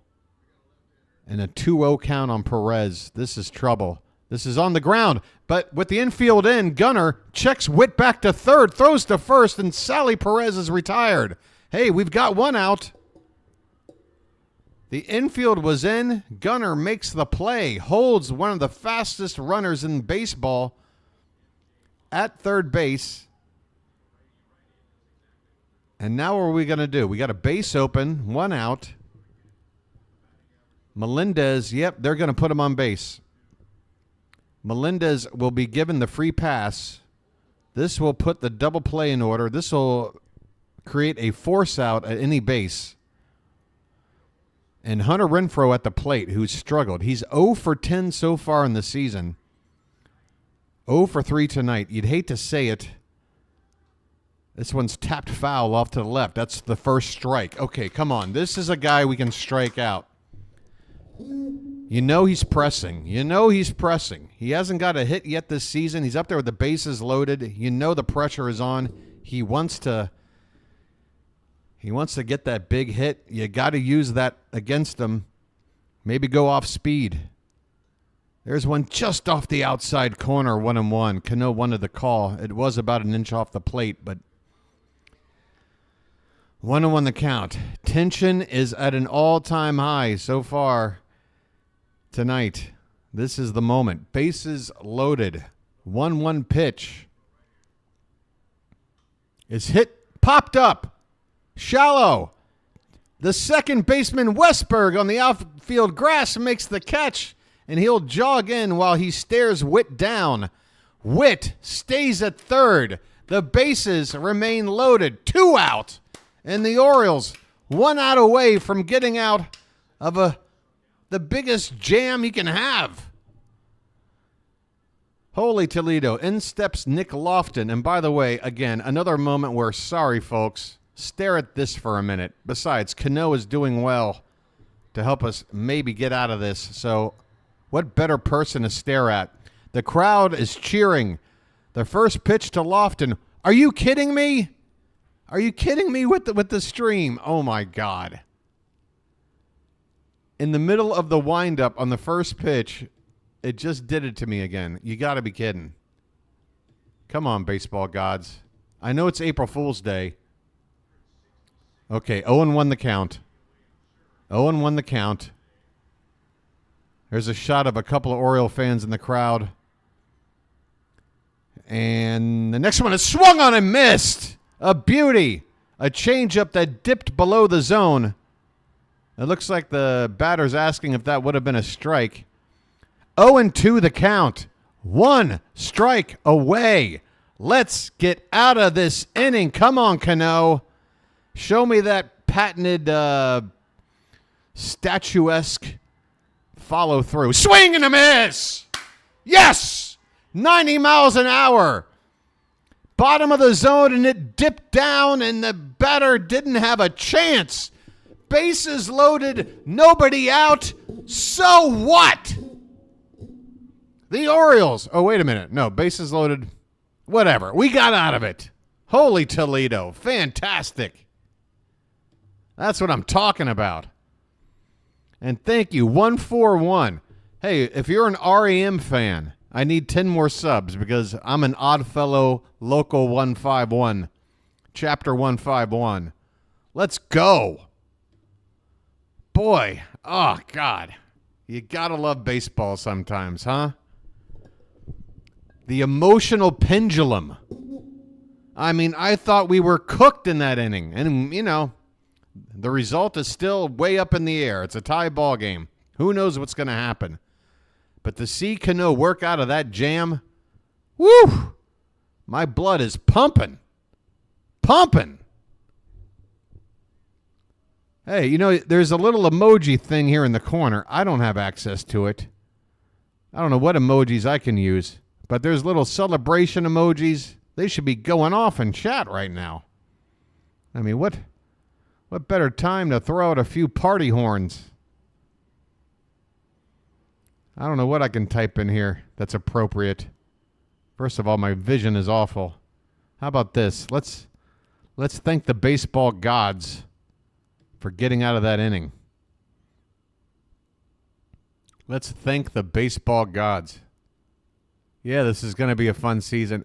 And a 2-0 count on Perez. This is trouble. This is on the ground. But with the infield in, Gunnar checks Witt back to third, throws to first, and Sally Perez is retired. Hey, we've got one out. The infield was in. Gunnar makes the play, holds one of the fastest runners in baseball at third base. And now what are we going to do? We got a base open, one out. Melendez, yep, they're going to put him on base. Melendez will be given the free pass. This will put the double play in order. This will create a force out at any base. And Hunter Renfroe at the plate, who's struggled. He's 0 for 10 so far in the season. 0 for 3 tonight. You'd hate to say it. This one's tapped foul off to the left. That's the first strike. Okay, come on. This is a guy we can strike out. You know he's pressing. You know he's pressing. He hasn't got a hit yet this season. He's up there with the bases loaded. You know the pressure is on. He wants to get that big hit. You got to use that against him. Maybe go off speed. There's one just off the outside corner, 1-1. Cano wanted the call. It was about an inch off the plate, but 1-1 the count. Tension is at an all-time high so far tonight. This is the moment. Bases loaded. 1-1 pitch. It's hit, popped up. Shallow. The second baseman, Westberg, on the outfield grass makes the catch, and he'll jog in while he stares Witt down. Witt stays at third. The bases remain loaded. 2 out. And the Orioles, 1 out away from getting out of the biggest jam he can have. Holy Toledo. In steps Nick Lofton. And by the way, again, another moment where, sorry, folks, stare at this for a minute. Besides, Cano is doing well to help us maybe get out of this. So what better person to stare at? The crowd is cheering. The first pitch to Lofton. Are you kidding me? Are you kidding me with the stream? Oh, my God. In the middle of the windup on the first pitch, it just did it to me again. You got to be kidding. Come on, baseball gods. I know it's April Fool's Day. Okay, 0-1 the count. 0-1 the count. There's a shot of a couple of Oriole fans in the crowd. And the next one is swung on and missed. A beauty. A changeup that dipped below the zone. It looks like the batter's asking if that would have been a strike. 0-2 the count. 1 strike away. Let's get out of this inning. Come on, Cano. Show me that patented statuesque follow through. Swing and a miss. Yes. 90 miles an hour. Bottom of the zone, and it dipped down, and the batter didn't have a chance. Bases loaded, nobody out. So what? The Orioles. Oh, wait a minute. No, bases loaded. Whatever. We got out of it. Holy Toledo. Fantastic. That's what I'm talking about. And thank you. 141. Hey, if you're an REM fan, I need 10 more subs because I'm an Oddfellow Local 151. Chapter 151. Let's go. Boy. Oh, God. You got to love baseball sometimes, huh? The emotional pendulum. I mean, I thought we were cooked in that inning. And, you know, the result is still way up in the air. It's a tie ball game. Who knows what's going to happen? But to see Cano work out of that jam, woo! My blood is pumping. Pumping. Hey, you know, there's a little emoji thing here in the corner. I don't have access to it. I don't know what emojis I can use. But there's little celebration emojis. They should be going off in chat right now. I mean, what better time to throw out a few party horns? I don't know what I can type in here that's appropriate. First of all, my vision is awful. How about this? Let's thank the baseball gods for getting out of that inning. Let's thank the baseball gods. Yeah, this is going to be a fun season.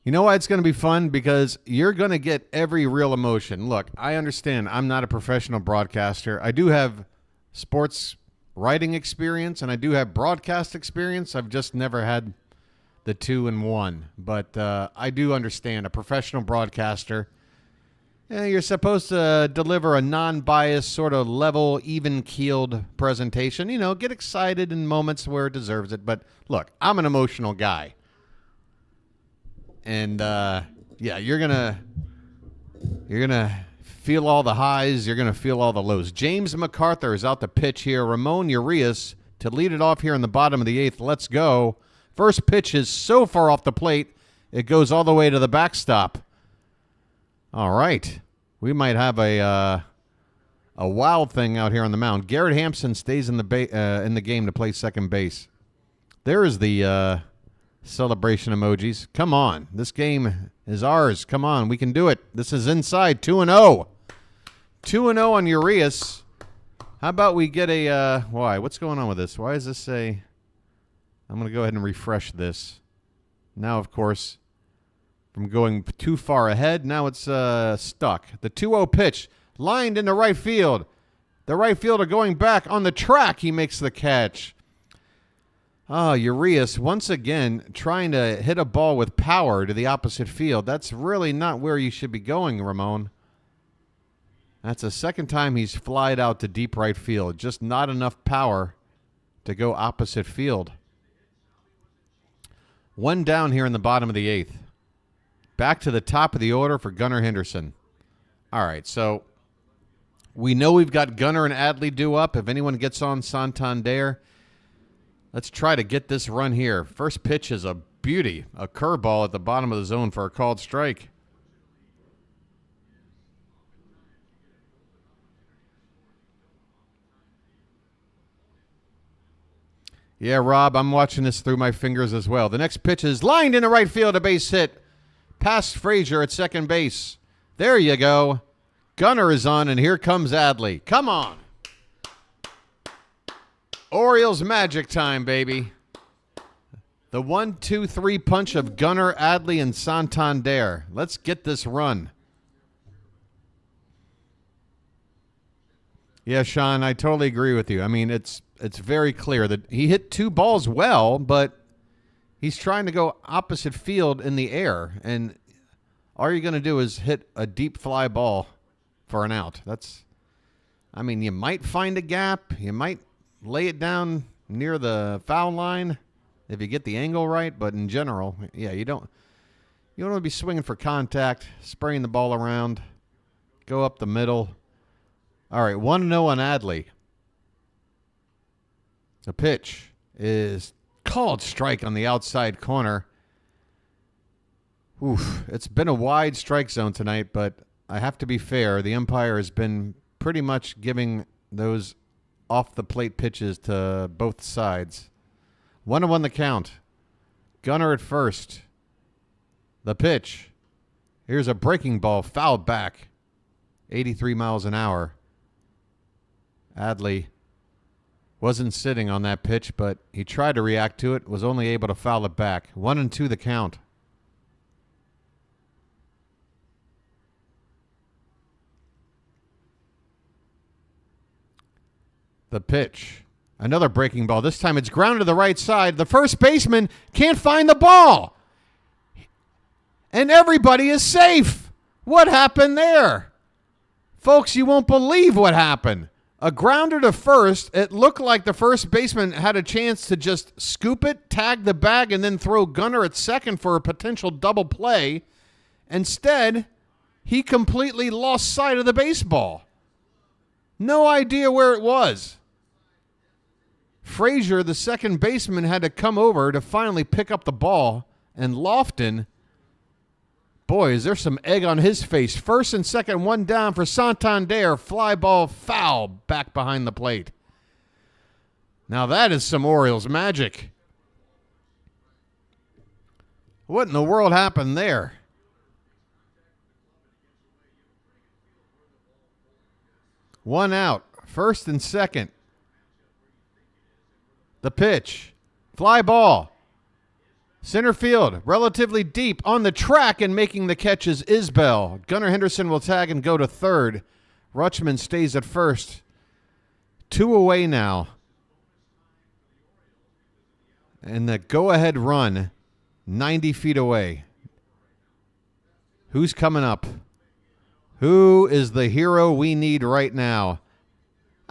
You know why it's going to be fun? Because you're going to get every real emotion. Look, I understand I'm not a professional broadcaster. I do have sports writing experience, and I do have broadcast experience. I've just never had the two in one. But I do understand a professional broadcaster. You're supposed to deliver a non-biased, sort of level, even-keeled presentation. You know, get excited in moments where it deserves it. But look, I'm an emotional guy. And, yeah, you're gonna feel all the highs. You're going to feel all the lows. James MacArthur is out to pitch here. Ramon Urias to lead it off here in the bottom of the eighth. Let's go. First pitch is so far off the plate, it goes all the way to the backstop. All right. We might have a wild thing out here on the mound. Garrett Hampson stays in the game to play second base. There is the celebration emojis. Come on. This game is ours. Come on. We can do it. This is inside 2-0. 2-0 on Urias. How about we get a why? What's going on with this? Why is this I'm going to go ahead and refresh this. Now, of course, from going too far ahead, now it's stuck. The 2-0 pitch, lined into right field. The right fielder going back on the track. He makes the catch. Urias, once again, trying to hit a ball with power to the opposite field. That's really not where you should be going, Ramon. That's the second time he's flied out to deep right field. Just not enough power to go opposite field. One down here in the bottom of the eighth. Back to the top of the order for Gunnar Henderson. All right, so we know we've got Gunnar and Adley due up. If anyone gets on Santander, Let's try to get this run here. First pitch is a beauty. A curveball at the bottom of the zone for a called strike. Yeah, Rob, I'm watching this through my fingers as well. The next pitch is lined into right field, a base hit. Past Frazier at second base. There you go. Gunnar is on, and here comes Adley. Come on. Orioles magic time, baby. The 1-2-3 punch of Gunnar, Adley, and Santander. Let's get this run. Yeah, Sean, I totally agree with you. I mean, it's very clear that he hit two balls well, but he's trying to go opposite field in the air, and all you're going to do is hit a deep fly ball for an out. I mean, you might find a gap. You might lay it down near the foul line if you get the angle right, but in general, yeah, you don't want to be swinging for contact, spraying the ball around, go up the middle. All right, 1-0 on Adley. The pitch is called strike on the outside corner. Oof, it's been a wide strike zone tonight, but I have to be fair. The umpire has been pretty much giving those off-the-plate pitches to both sides. 1-1 the count. Gunnar at first. The pitch. Here's a breaking ball, fouled back. 83 miles an hour. Adley wasn't sitting on that pitch, but he tried to react to it, was only able to foul it back. 1-2 the count. The pitch. Another breaking ball. This time it's grounded to the right side. The first baseman can't find the ball. And everybody is safe. What happened there? Folks, you won't believe what happened. A grounder to first. It looked like the first baseman had a chance to just scoop it, tag the bag, and then throw Gunnar at second for a potential double play. Instead, he completely lost sight of the baseball. No idea where it was. Frazier, the second baseman, had to come over to finally pick up the ball. And Lofton, boy, is there some egg on his face. First and second, one down for Santander. Fly ball foul back behind the plate. Now that is some Orioles magic. What in the world happened there? One out. First and second. The pitch. Fly ball. Center field. Relatively deep. On the track and making the catch is Isbell. Gunnar Henderson will tag and go to third. Rutschman stays at first. 2 away now. And the go-ahead run 90 feet away. Who's coming up? Who is the hero we need right now?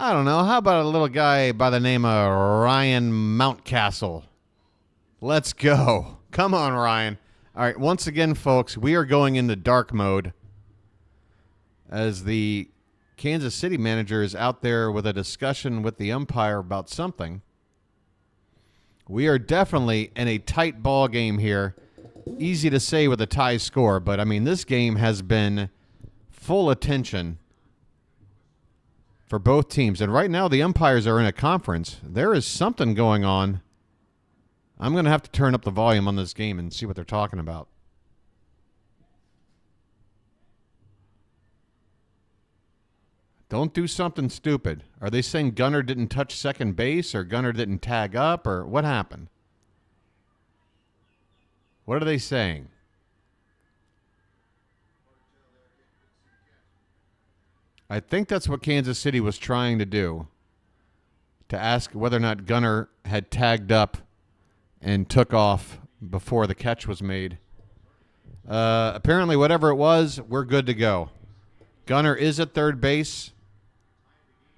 I don't know. How about a little guy by the name of Ryan Mountcastle? Let's go. Come on, Ryan. All right, once again, folks, we are going into dark mode as the Kansas City manager is out there with a discussion with the umpire about something. We are definitely in a tight ball game here. Easy to say with a tie score, but, I mean, this game has been full attention for both teams. And right now the umpires are in a conference. There is something going on. I'm going to have to turn up the volume on this game and see what they're talking about. Don't do something stupid. Are they saying Gunnar didn't touch second base or Gunnar didn't tag up or what happened? What are they saying? I think that's what Kansas City was trying to do, to ask whether or not Gunnar had tagged up and took off before the catch was made. Apparently, whatever it was, we're good to go. Gunnar is at third base.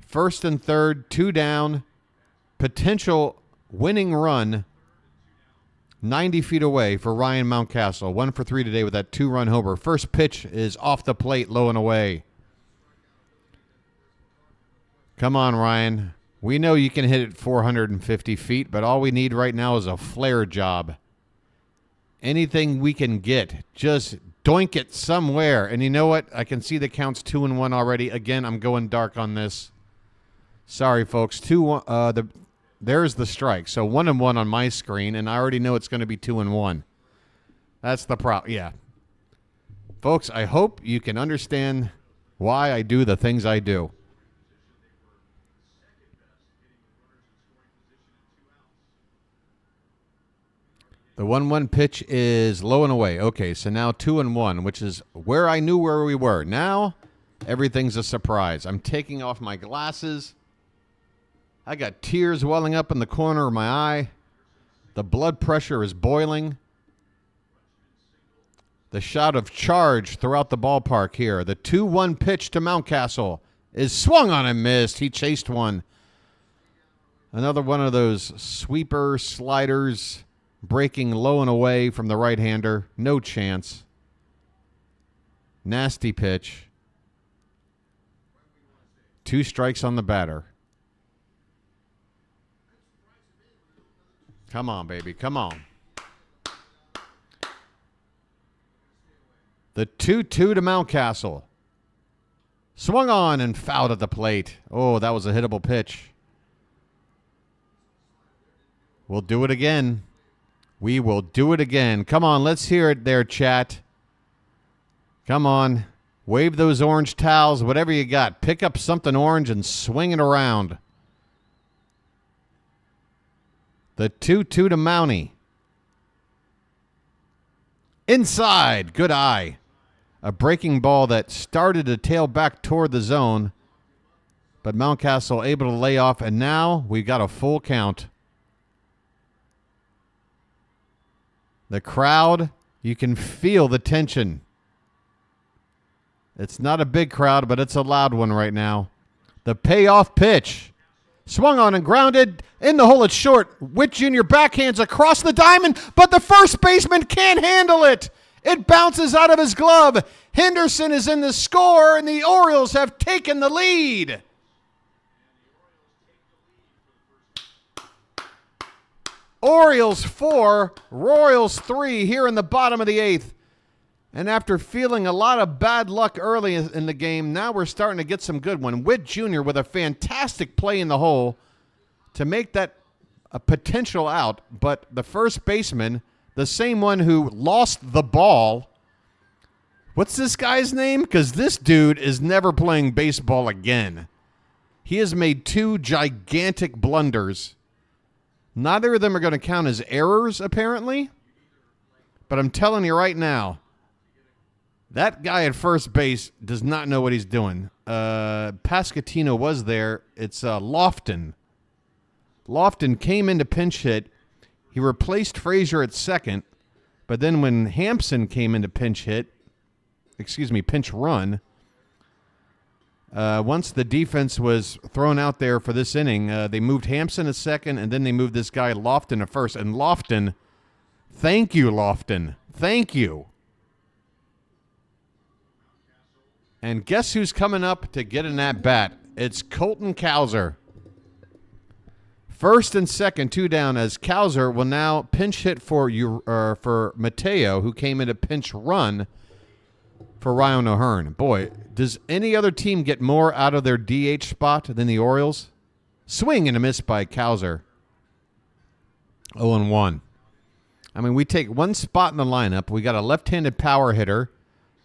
First and third, 2 down. Potential winning run 90 feet away for Ryan Mountcastle. 1 for 3 today with that 2-run homer. First pitch is off the plate, low and away. Come on, Ryan. We know you can hit it 450 feet, but all we need right now is a flare job. Anything we can get, just doink it somewhere. And you know what? I can see the counts 2-1 already. Again, I'm going dark on this. Sorry, folks. 2-1. There's the strike. So 1-1 on my screen, and I already know it's going to be 2-1. That's the problem. Yeah. Folks, I hope you can understand why I do the things I do. The 1-1 pitch is low and away. Okay, so now 2-1, which is where I knew where we were. Now, everything's a surprise. I'm taking off my glasses. I got tears welling up in the corner of my eye. The blood pressure is boiling. The shot of charge throughout the ballpark here. The 2-1 pitch to Mountcastle is swung on and missed. He chased one. Another one of those sweeper sliders breaking low and away from the right-hander. No chance. Nasty pitch. 2 strikes on the batter. Come on, baby. Come on. The 2-2 to Mountcastle. Swung on and fouled at the plate. Oh, that was a hittable pitch. We'll do it again. We will do it again. Come on, let's hear it there, chat. Come on. Wave those orange towels, whatever you got. Pick up something orange and swing it around. The 2-2 to Mountie. Inside. Good eye. A breaking ball that started to tail back toward the zone, but Mountcastle able to lay off, and now we've got a full count. The crowd, you can feel the tension. It's not a big crowd, but it's a loud one right now. The payoff pitch. Swung on and grounded. In the hole, it's short. Witt Jr. backhands across the diamond, but the first baseman can't handle it. It bounces out of his glove. Henderson is in the score, and the Orioles have taken the lead. Orioles 4, Royals 3 here in the bottom of the 8th. And after feeling a lot of bad luck early in the game, now we're starting to get some good one. Witt Jr. with a fantastic play in the hole to make that a potential out. But the first baseman, the same one who lost the ball, what's this guy's name? Because this dude is never playing baseball again. He has made 2 gigantic blunders. Neither of them are going to count as errors, apparently. But I'm telling you right now, that guy at first base does not know what he's doing. Pascatino was there. It's Lofton. Lofton came in to pinch hit. He replaced Frazier at second. But then when Hampson came in to pinch run, once the defense was thrown out there for this inning, they moved Hampson to second, and then they moved this guy Lofton to first. And Lofton, thank you, Lofton. Thank you. And guess who's coming up to get an at-bat? It's Colton Cowser. First and second, 2 down, as Cowser will now pinch hit for Mateo, who came in to pinch run for Ryan O'Hearn. Boy, does any other team get more out of their DH spot than the Orioles? Swing and a miss by Cowser. 0-1. I mean, we take one spot in the lineup. We got a left-handed power hitter.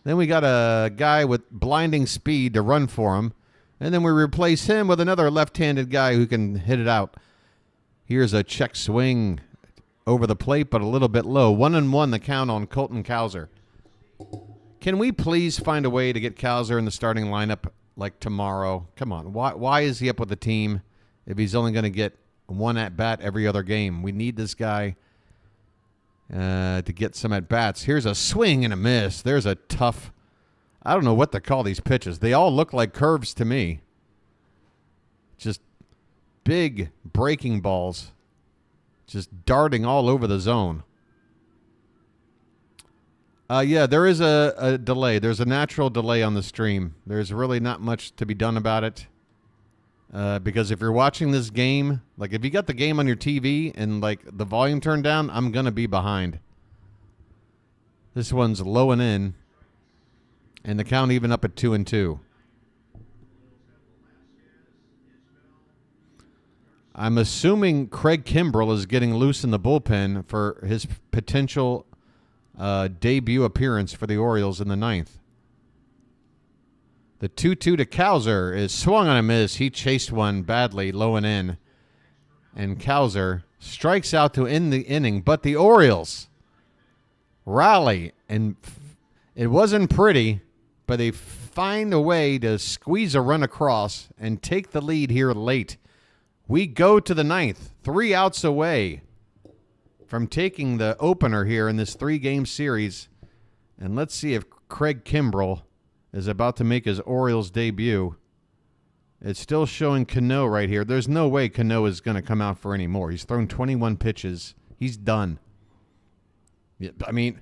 Then we got a guy with blinding speed to run for him. And then we replace him with another left-handed guy who can hit it out. Here's a check swing over the plate, but a little bit low. 1-1 the count on Colton Cowser. Can we please find a way to get Cowser in the starting lineup like tomorrow? Come on. Why is he up with the team if he's only going to get one at-bat every other game? We need this guy to get some at-bats. Here's a swing and a miss. There's a tough, I don't know what to call these pitches. They all look like curves to me. Just big breaking balls. Just darting all over the zone. Yeah, there is a delay. There's a natural delay on the stream. There's really not much to be done about it. Because if you're watching this game, like if you got the game on your TV and like the volume turned down, I'm going to be behind. This one's low and in, and the count even up at 2-2. I'm assuming Craig Kimbrell is getting loose in the bullpen for his potential debut appearance for the Orioles in the ninth. The 2-2 to Cowser is swung on a miss. He chased one badly, low and in. And Cowser strikes out to end the inning. But the Orioles rally, and it wasn't pretty, but they find a way to squeeze a run across and take the lead here late. We go to the ninth, 3 outs away from taking the opener here in this 3-game series. And let's see if Craig Kimbrell is about to make his Orioles debut. It's still showing Cano right here. There's no way Cano is going to come out for any more. He's thrown 21 pitches. He's done. I mean,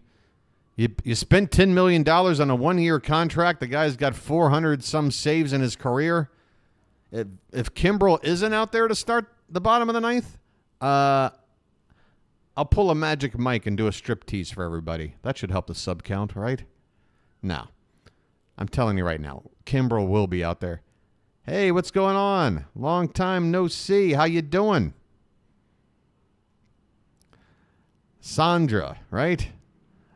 you spent $10 million on a 1-year contract. The guy's got 400-some saves in his career. If Kimbrell isn't out there to start the bottom of the ninth, I'll pull a magic mic and do a striptease for everybody. That should help the sub count, right? No. I'm telling you right now, Kimbrell will be out there. Hey, what's going on? Long time no see. How you doing? Sandra, right?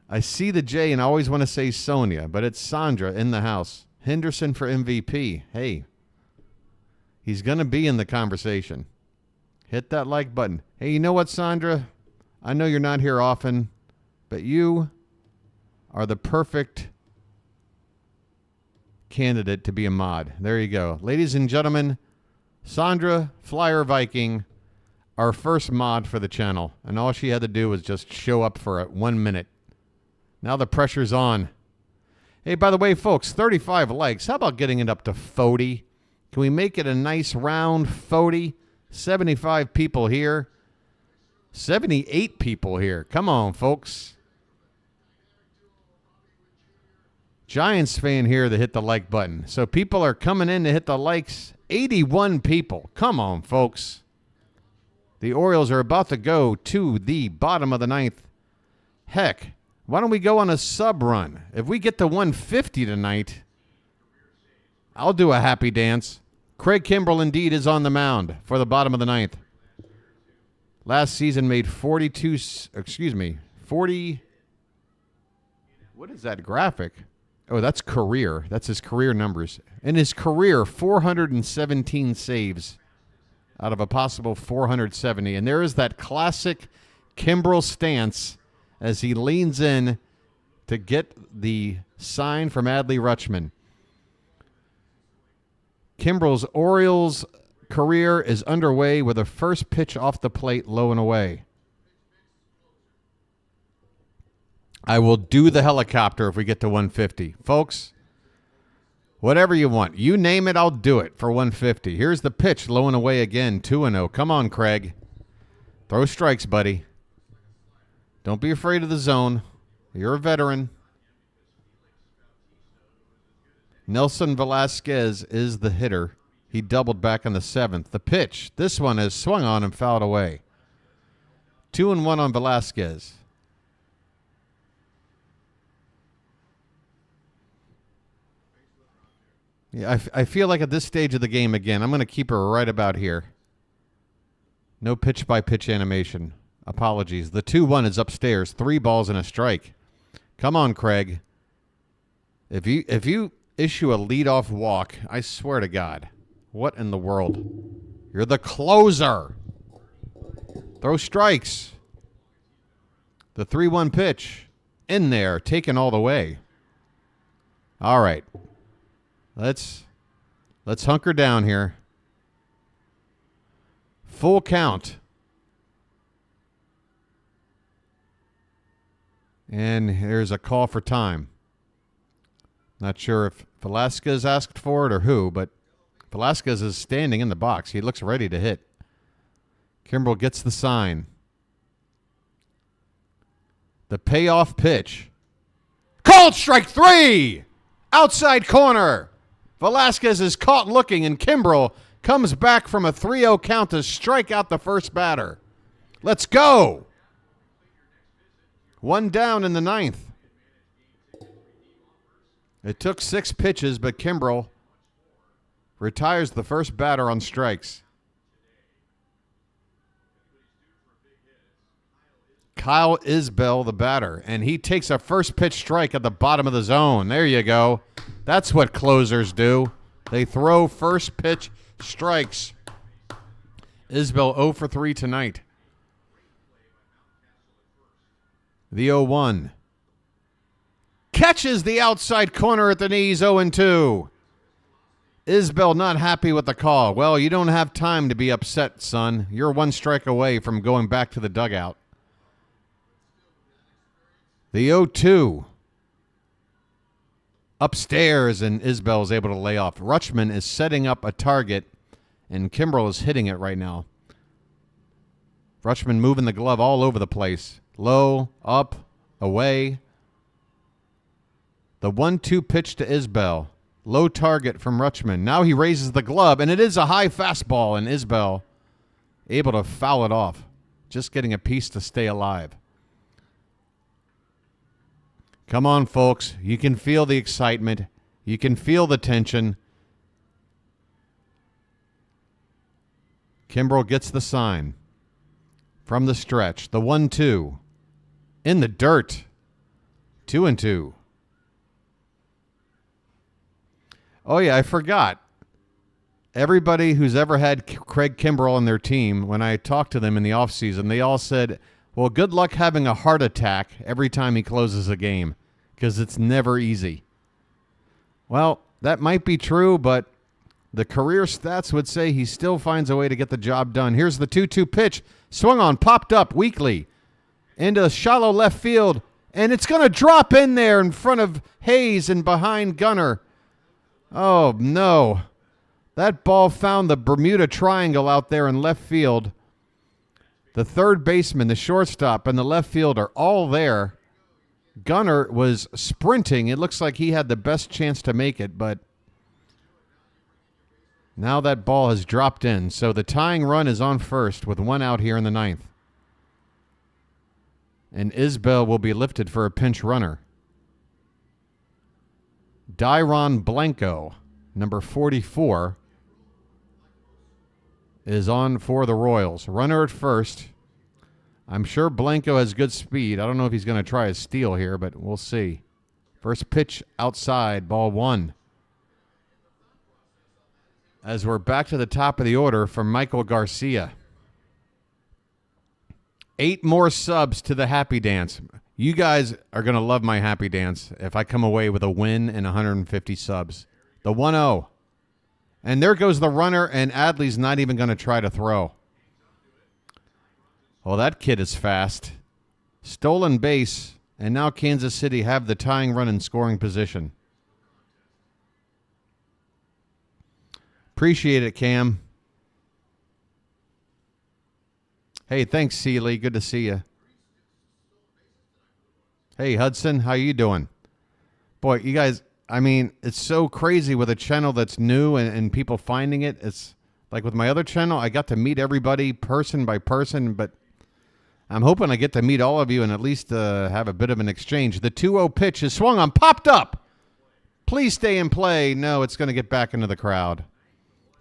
I see the J and I always want to say Sonia, but it's Sandra in the house. Henderson for MVP. Hey. He's going to be in the conversation. Hit that like button. Hey, you know what, Sandra? I know you're not here often, but you are the perfect candidate to be a mod. There you go. Ladies and gentlemen, Sandra, Flyer Viking, our first mod for the channel. And all she had to do was just show up for 1 minute. Now the pressure's on. Hey, by the way, folks, 35 likes. How about getting it up to 40? Can we make it a nice round 40? 75 people here. 78 people here. Come on, folks. Giants fan here to hit the like button. So people are coming in to hit the likes. 81 people. Come on, folks. The Orioles are about to go to the bottom of the ninth. Heck, why don't we go on a sub run? If we get to 150 tonight, I'll do a happy dance. Craig Kimbrell indeed is on the mound for the bottom of the ninth. Last season made 40. What is that graphic? Oh, that's career. That's his career numbers. In his career, 417 saves out of a possible 470. And there is that classic Kimbrell stance as he leans in to get the sign from Adley Rutschman. Kimbrell's Orioles career is underway with a first pitch off the plate, low and away. I will do the helicopter if we get to 150. Folks, whatever you want. You name it, I'll do it for 150. Here's the pitch, low and away again, 2-0. Come on, Craig. Throw strikes, buddy. Don't be afraid of the zone. You're a veteran. Nelson Velasquez is the hitter. He doubled back in the 7th. The pitch, this one is swung on and fouled away. 2-1 on Velasquez. Yeah, I feel like at this stage of the game again, I'm going to keep her right about here. No pitch-by-pitch animation. Apologies. The 2-1 is upstairs. 3 balls and a strike. Come on, Craig. If you issue a leadoff walk, I swear to God, what in the world? You're the closer. Throw strikes. The 3-1 pitch in there, taken all the way. All right. Let's hunker down here. Full count. And here's a call for time. Not sure if Velasquez asked for it or who, but Velasquez is standing in the box. He looks ready to hit. Kimbrell gets the sign. The payoff pitch. Called strike 3! Outside corner. Velasquez is caught looking, and Kimbrell comes back from a 3-0 count to strike out the first batter. Let's go. One down in the ninth. It took 6 pitches, but Kimbrel retires the first batter on strikes. Kyle Isbell, the batter, and he takes a first pitch strike at the bottom of the zone. There you go. That's what closers do. They throw first pitch strikes. Isbell 0 for 3 tonight. The 0-1. Catches the outside corner at the knees, 0-2. Isbell not happy with the call. Well, you don't have time to be upset, son. You're 1 strike away from going back to the dugout. The 0-2. Upstairs, and Isbell is able to lay off. Rutschman is setting up a target, and Kimbrel is hitting it right now. Rutschman moving the glove all over the place. Low, up, away. The 1-2 pitch to Isbell. Low target from Rutschman. Now he raises the glove, and it is a high fastball, and Isbell able to foul it off. Just getting a piece to stay alive. Come on, folks. You can feel the excitement. You can feel the tension. Kimbrel gets the sign from the stretch. The 1-2. In the dirt. 2-2. Oh, yeah, I forgot. Everybody who's ever had Craig Kimbrel on their team, when I talked to them in the offseason, they all said, well, good luck having a heart attack every time he closes a game, because it's never easy. Well, that might be true, but the career stats would say he still finds a way to get the job done. Here's the 2-2 pitch. Swung on, popped up weakly into shallow left field, and it's going to drop in there in front of Hayes and behind Gunnar. Oh, no. That ball found the Bermuda Triangle out there in left field. The third baseman, the shortstop, and the left field are all there. Gunnar was sprinting. It looks like he had the best chance to make it, but now that ball has dropped in. So the tying run is on first with 1 out here in the ninth. And Isbell will be lifted for a pinch runner. Dairon Blanco, number 44, is on for the Royals. Runner at first. I'm sure Blanco has good speed. I don't know if he's going to try a steal here, but we'll see. First pitch outside, ball 1. As we're back to the top of the order from Michael Garcia. 8 more subs to the happy dance. You guys are going to love my happy dance if I come away with a win and 150 subs. The 1-0. And there goes the runner, and Adley's not even going to try to throw. Well, that kid is fast. Stolen base, and now Kansas City have the tying run in scoring position. Appreciate it, Cam. Hey, thanks, Seeley. Good to see you. Hey, Hudson, how you doing? Boy, you guys, I mean, it's so crazy with a channel that's new and people finding it. It's like with my other channel, I got to meet everybody person by person, but I'm hoping I get to meet all of you and at least have a bit of an exchange. The 2-0 pitch is swung on, popped up. Please stay in play. No, it's going to get back into the crowd.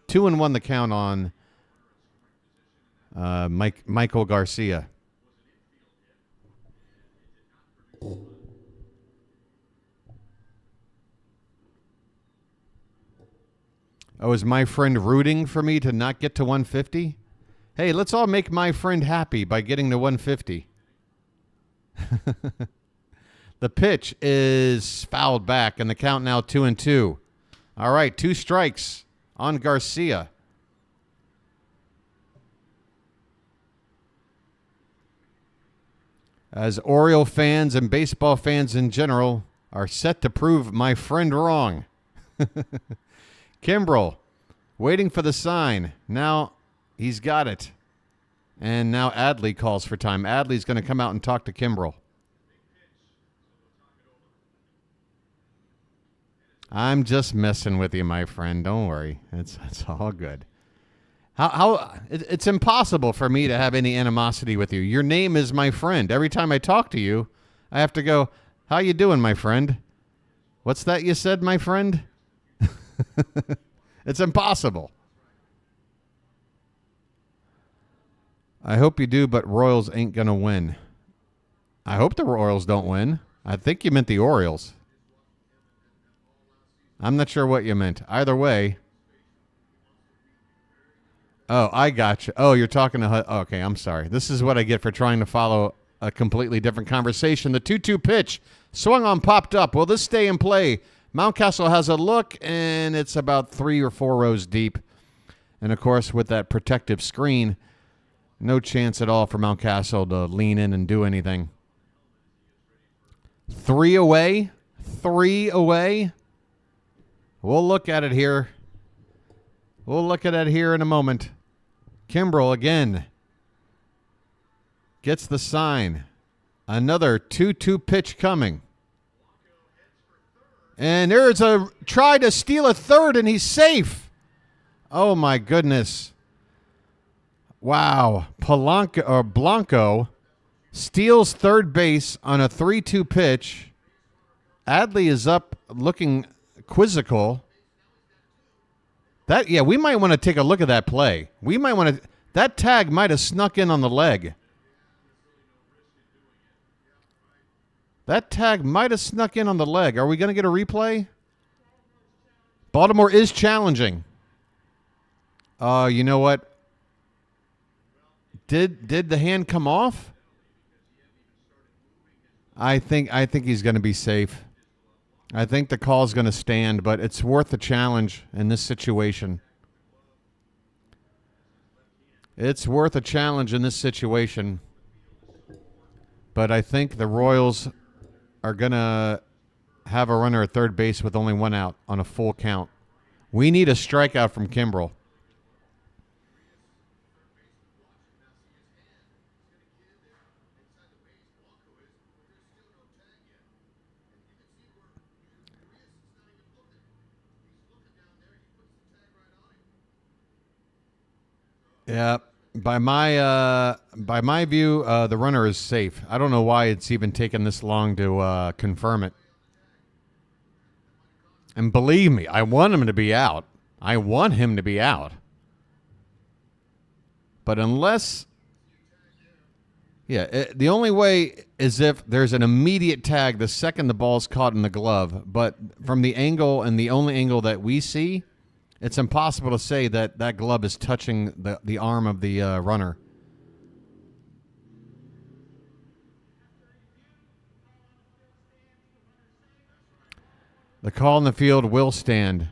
2-1 the count on Michael Garcia. Oh, is my friend rooting for me to not get to 150? Hey, let's all make my friend happy by getting to 150. The pitch is fouled back, and the count now 2-2. All right, 2 strikes on Garcia. As Oriole fans and baseball fans in general are set to prove my friend wrong. Kimbrel waiting for the sign. Now he's got it. And now Adley calls for time. Adley's going to come out and talk to Kimbrel. I'm just messing with you, my friend. Don't worry. It's all good. It's impossible for me to have any animosity with you. Your name is my friend. Every time I talk to you, I have to go, how you doing, my friend? What's that you said, my friend? It's impossible. I hope you do, but Royals ain't going to win. I hope the Royals don't win. I think you meant the Orioles. I'm not sure what you meant. Either way. Oh, I got you. Oh, you're talking to... Okay, I'm sorry. This is what I get for trying to follow a completely different conversation. The 2-2 pitch. Swung on, popped up. Will this stay in play? Mountcastle has a look, and it's about 3 or 4 rows deep. And, of course, with that protective screen, no chance at all for Mountcastle to lean in and do anything. 3 away. 3 away. We'll look at it here. We'll look at it here in a moment. Kimbrel again gets the sign. Another 2-2 pitch coming. And there's a try to steal a third, and he's safe. Oh, my goodness. Wow. Blanco steals third base on a 3-2 pitch. Adley is up looking quizzical. We might want to take a look at that play. We might want to... That tag might have snuck in on the leg. That tag might have snuck in on the leg. Are we going to get a replay? Baltimore is challenging. You know what? Did the hand come off? I think he's going to be safe. I think the call's going to stand, but it's worth the challenge in this situation. It's worth a challenge in this situation. But I think the Royals are going to have a runner at third base with only 1 out on a full count. We need a strikeout from Kimbrel. Yeah, by my view, the runner is safe. I don't know why it's even taken this long to confirm it. And believe me, I want him to be out. But unless, the only way is if there's an immediate tag the second the ball's caught in the glove. But from the angle, and the only angle that we see, it's impossible to say that that glove is touching the arm of the runner. The call in the field will stand.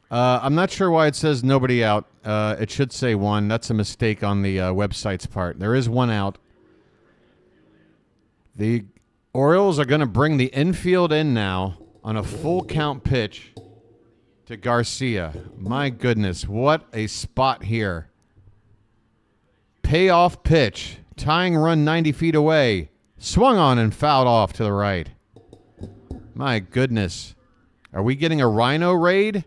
I'm not sure why it says nobody out. It should say 1. That's a mistake on the website's part. There is 1 out. The Orioles are going to bring the infield in now on a full count pitch to Garcia. My goodness, what a spot here. Payoff pitch. Tying run 90 feet away. Swung on and fouled off to the right. My goodness. Are we getting a Rhino raid?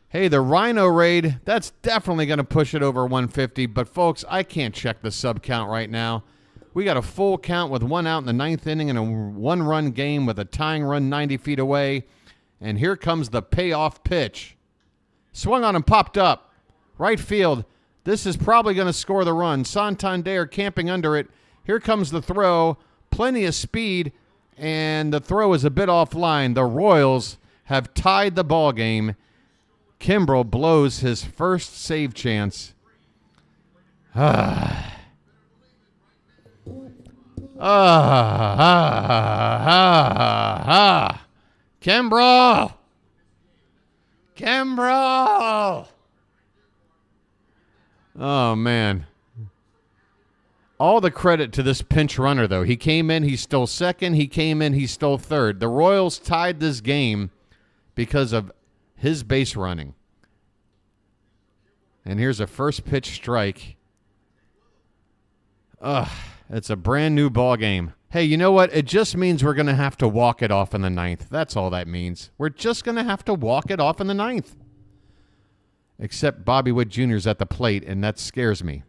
Hey, the Rhino raid, that's definitely going to push it over 150. But, folks, I can't check the sub count right now. We got a full count with 1 out in the 9th inning and a 1-run game with a tying run 90 feet away. And here comes the payoff pitch. Swung on and popped up. Right field. This is probably going to score the run. Santander camping under it. Here comes the throw. Plenty of speed. And the throw is a bit offline. The Royals have tied the ball game. Kimbrel blows his first save chance. Kimbrel! Kimbrel! Oh, man. All the credit to this pinch runner, though. He came in, he stole second. He came in, he stole third. The Royals tied this game because of his base running. And here's a first pitch strike. It's a brand new ball game. Hey, you know what? It just means we're going to have to walk it off in the 9th. That's all that means. We're just going to have to walk it off in the 9th. except Bobby Witt Jr.'s at the plate, and that scares me.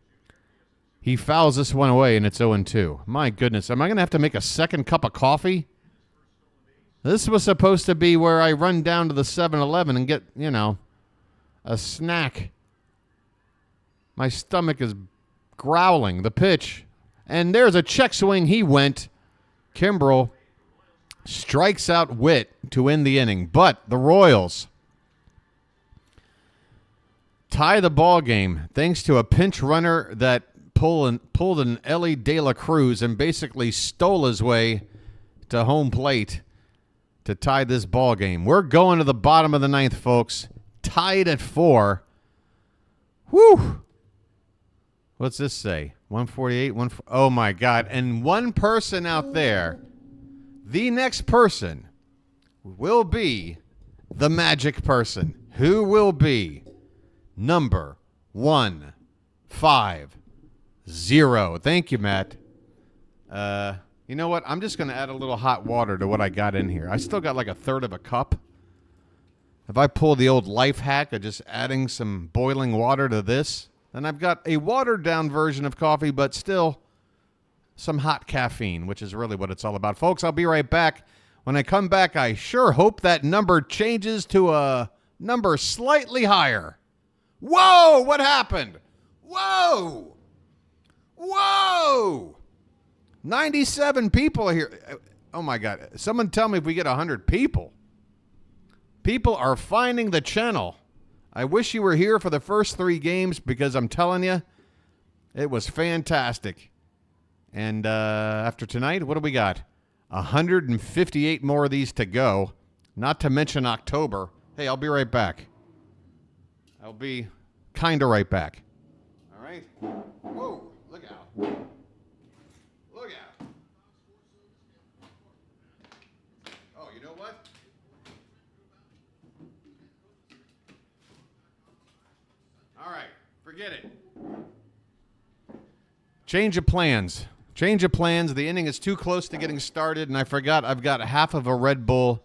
He fouls this one away, and it's 0-2. My goodness, am I going to have to make a second cup of coffee? This was supposed to be where I run down to the 7-Eleven and get, a snack. My stomach is growling. The pitch. And there's a check swing. He went. Kimbrel strikes out Witt to end the inning. But the Royals tie the ball game thanks to a pinch runner that pulled an Ellie De La Cruz and basically stole his way to home plate to tie this ball game. We're going to the bottom of the ninth, folks. Tied at 4. Whew. What's this say? 148? Oh, my God. And one person out there, the next person, will be the magic person. Who will be number 150? Thank you, Matt. You know what? I'm just going to add a little hot water to what I got in here. I still got like a third of a cup. If I pull the old life hack of just adding some boiling water to this, then I've got a watered-down version of coffee, but still some hot caffeine, which is really what it's all about. Folks, I'll be right back. When I come back, I sure hope that number changes to a number slightly higher. Whoa! What happened? Whoa! Whoa! 97 people here. Oh, my God. Someone tell me if we get 100 people. People are finding the channel. I wish you were here for the first 3 games because I'm telling you, it was fantastic. And after tonight, what do we got? 158 more of these to go, not to mention October. Hey, I'll be right back. I'll be kind of right back. All right? Whoa, look out. Look out. Oh, you know what? All right, forget it. Change of plans. Change of plans. The inning is too close to getting started, and I forgot I've got half of a Red Bull.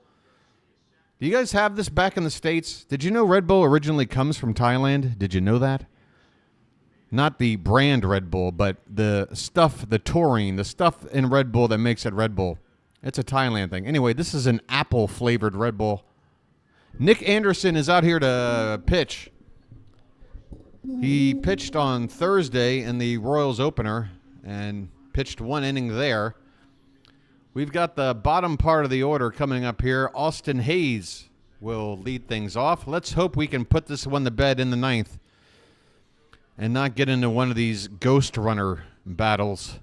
Do you guys have this back in the States? Did you know Red Bull originally comes from Thailand? Did you know that? Not the brand Red Bull, but the stuff, the taurine, the stuff in Red Bull that makes it Red Bull. It's a Thailand thing. Anyway, this is an apple-flavored Red Bull. Nick Anderson is out here to pitch. He pitched on Thursday in the Royals opener and pitched 1 inning there. We've got the bottom part of the order coming up here. Austin Hayes will lead things off. Let's hope we can put this one to bed in the 9th and not get into one of these ghost runner battles.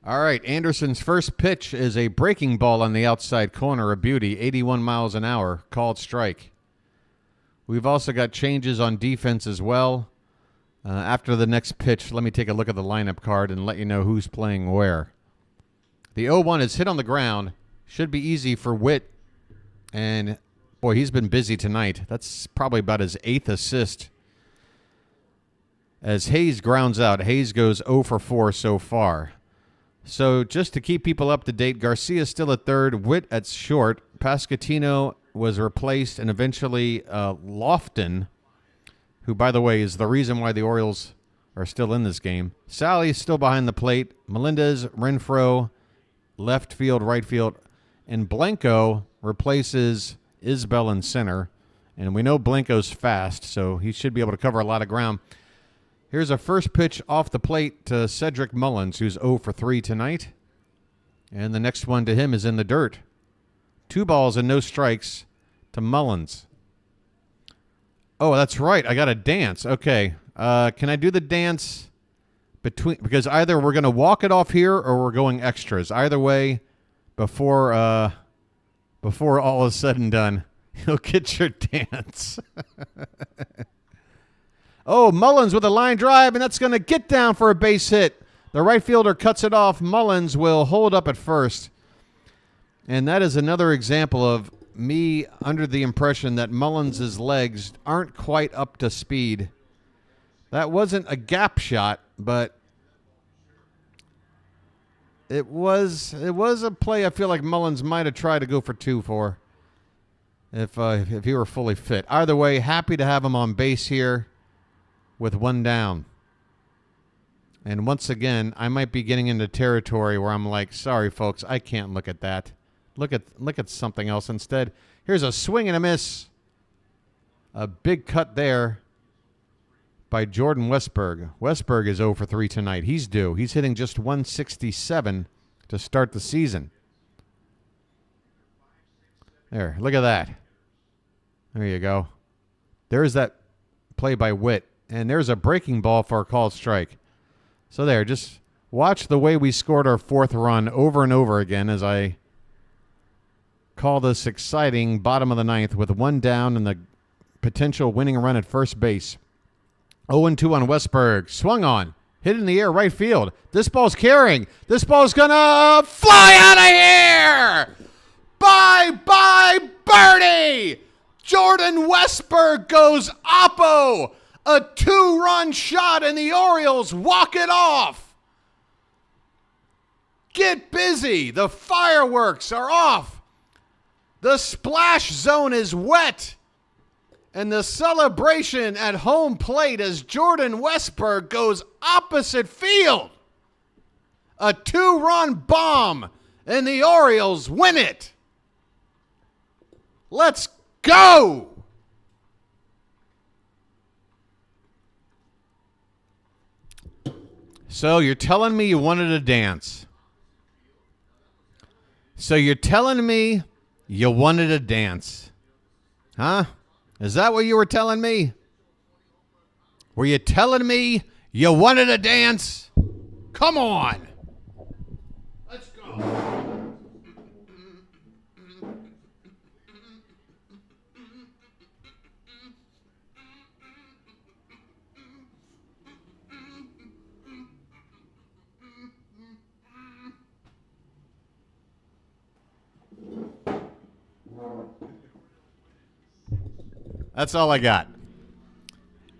All right, Anderson's first pitch is a breaking ball on the outside corner, a beauty, 81 miles an hour, called strike. We've also got changes on defense as well. After the next pitch, let me take a look at the lineup card and let you know who's playing where. The 0-1 is hit on the ground. Should be easy for Witt. And, boy, he's been busy tonight. That's probably about his 8th assist. As Hayes grounds out, Hayes goes 0 for 4 so far. So just to keep people up to date, Garcia's still at third, Witt at short. Pasquantino was replaced, and eventually Lofton, who, by the way, is the reason why the Orioles are still in this game. Sally's still behind the plate. Melendez, Renfroe, left field, right field. And Blanco replaces Isbell in center. And we know Blanco's fast, so he should be able to cover a lot of ground. Here's a first pitch off the plate to Cedric Mullins, who's 0 for 3 tonight. And the next one to him is in the dirt. 2 balls and no strikes to Mullins. Oh, that's right. I got to dance. Okay. Can I do the dance between? Because either we're going to walk it off here or we're going extras. Either way, before all is said and done, you'll get your dance. Oh, Mullins with a line drive, and that's going to get down for a base hit. The right fielder cuts it off. Mullins will hold up at first. And that is another example of me under the impression that Mullins' legs aren't quite up to speed. That wasn't a gap shot, but it was a play I feel like Mullins might have tried to go for 2 for. if he were fully fit. Either way, happy to have him on base here with one down. And once again, I might be getting into territory where I'm like, sorry, folks, I can't look at that. Look at something else instead. Here's a swing and a miss. A big cut there by Jordan Westburg. Westburg is 0 for 3 tonight. He's due. He's hitting just 167 to start the season. There, look at that. There you go. There's that play by Witt. And there's a breaking ball for a called strike. So there, just watch the way we scored our fourth run over and over again as I call this exciting bottom of the ninth with one down and the potential winning run at first base. 0-2 on Westburg. Swung on. Hit in the air right field. This ball's carrying. This ball's going to fly out of here. Bye-bye, birdie. Jordan Westburg goes oppo. A 2-run shot and the Orioles walk it off. Get busy. The fireworks are off. The splash zone is wet. And the celebration at home plate as Jordan Westburg goes opposite field. A 2-run bomb and the Orioles win it. Let's go. So you're telling me you wanted to dance. So you're telling me you wanted to dance. Huh? Is that what you were telling me? Were you telling me you wanted to dance? Come on. Let's go. That's all I got.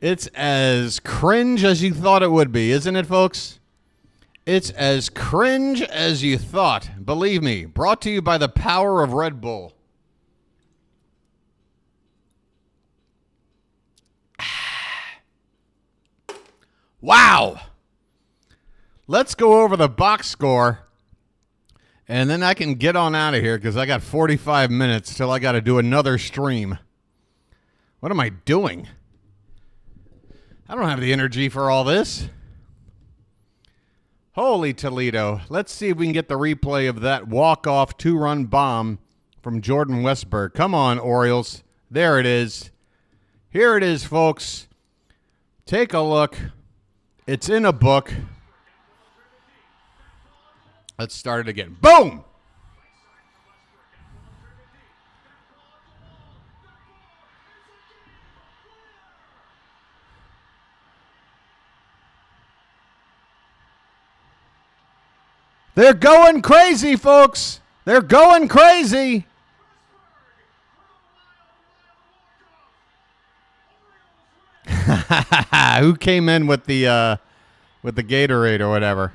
It's as cringe as you thought it would be, isn't it, folks? It's as cringe as you thought. Believe me, brought to you by the power of Red Bull. Wow. Let's go over the box score, and then I can get on out of here because I got 45 minutes till I got to do another stream. What am I doing? I don't have the energy for all this. Holy Toledo. Let's see if we can get the replay of that walk-off 2-run bomb from Jordan Westburg. Come on, Orioles. There it is. Here it is, folks. Take a look. It's in a book. Let's start it again. Boom! They're going crazy, folks. They're going crazy. Who came in with the Gatorade or whatever?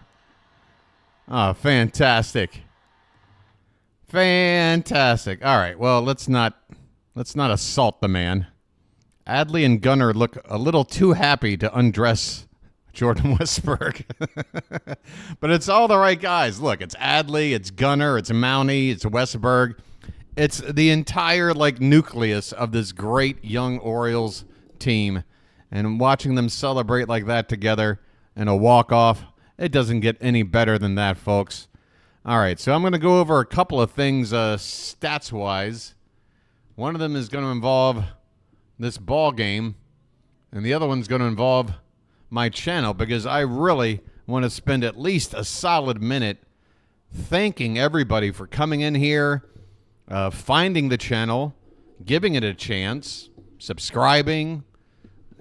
Oh, fantastic. Fantastic. All right. Well, let's not assault the man. Adley and Gunnar look a little too happy to undress Jordan Westburg. But it's all the right guys. Look, it's Adley, it's Gunnar, it's Mountie, it's Westburg. It's the entire nucleus of this great young Orioles team. And watching them celebrate like that together in a walk-off, it doesn't get any better than that, folks. All right, so I'm going to go over a couple of things stats-wise. One of them is going to involve this ball game, and the other one's going to involve my channel, because I really want to spend at least a solid minute thanking everybody for coming in here, finding the channel, giving it a chance, subscribing,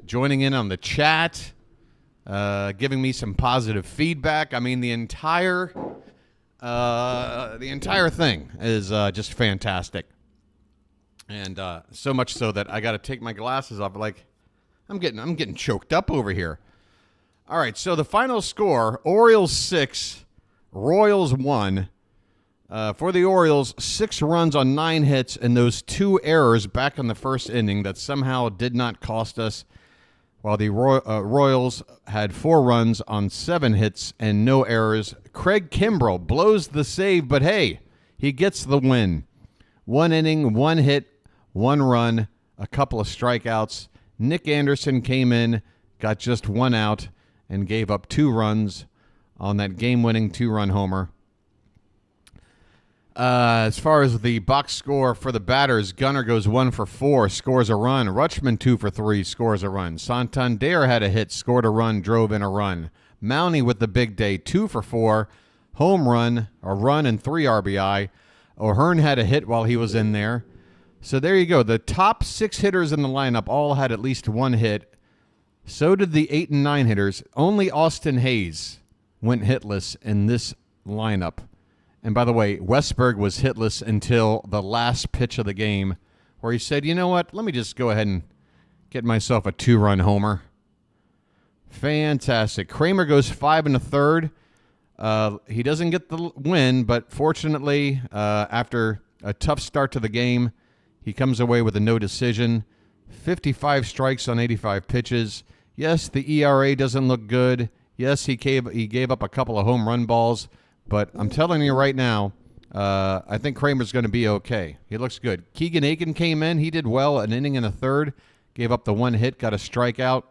joining in on the chat, giving me some positive feedback. I mean, the entire thing is just fantastic, and so much so that I got to take my glasses off. I'm getting choked up over here. All right, so the final score, Orioles 6, Royals 1. For the Orioles, 6 runs on 9 hits and those 2 errors back in the first inning that somehow did not cost us, while the Royals had 4 runs on 7 hits and no errors. Craig Kimbrell blows the save, but hey, he gets the win. 1 inning, 1 hit, 1 run, a couple of strikeouts. Nick Anderson came in, got just 1 out, and gave up 2 runs on that game-winning 2-run homer. As far as the box score for the batters, Gunnar goes 1 for 4, scores a run. Rutschman 2 for 3, scores a run. Santander had a hit, scored a run, drove in a run. Mountie with the big day, 2 for 4, home run, a run, and 3 RBI. O'Hearn had a hit while he was in there. So there you go. The top 6 hitters in the lineup all had at least 1 hit. So did the 8 and 9 hitters. Only Austin Hayes went hitless in this lineup. And by the way, Westberg was hitless until the last pitch of the game, where he said, you know what, let me just go ahead and get myself a 2-run homer. Fantastic. Kremer goes 5 1/3. He doesn't get the win, but fortunately, after a tough start to the game, he comes away with a no decision. 55 strikes on 85 pitches. Yes, the ERA doesn't look good. Yes, he gave up a couple of home run balls. But I'm telling you right now, I think Kramer's going to be okay. He looks good. Keegan Aiken came in. He did well, an inning and a third. Gave up the 1 hit, got a strikeout.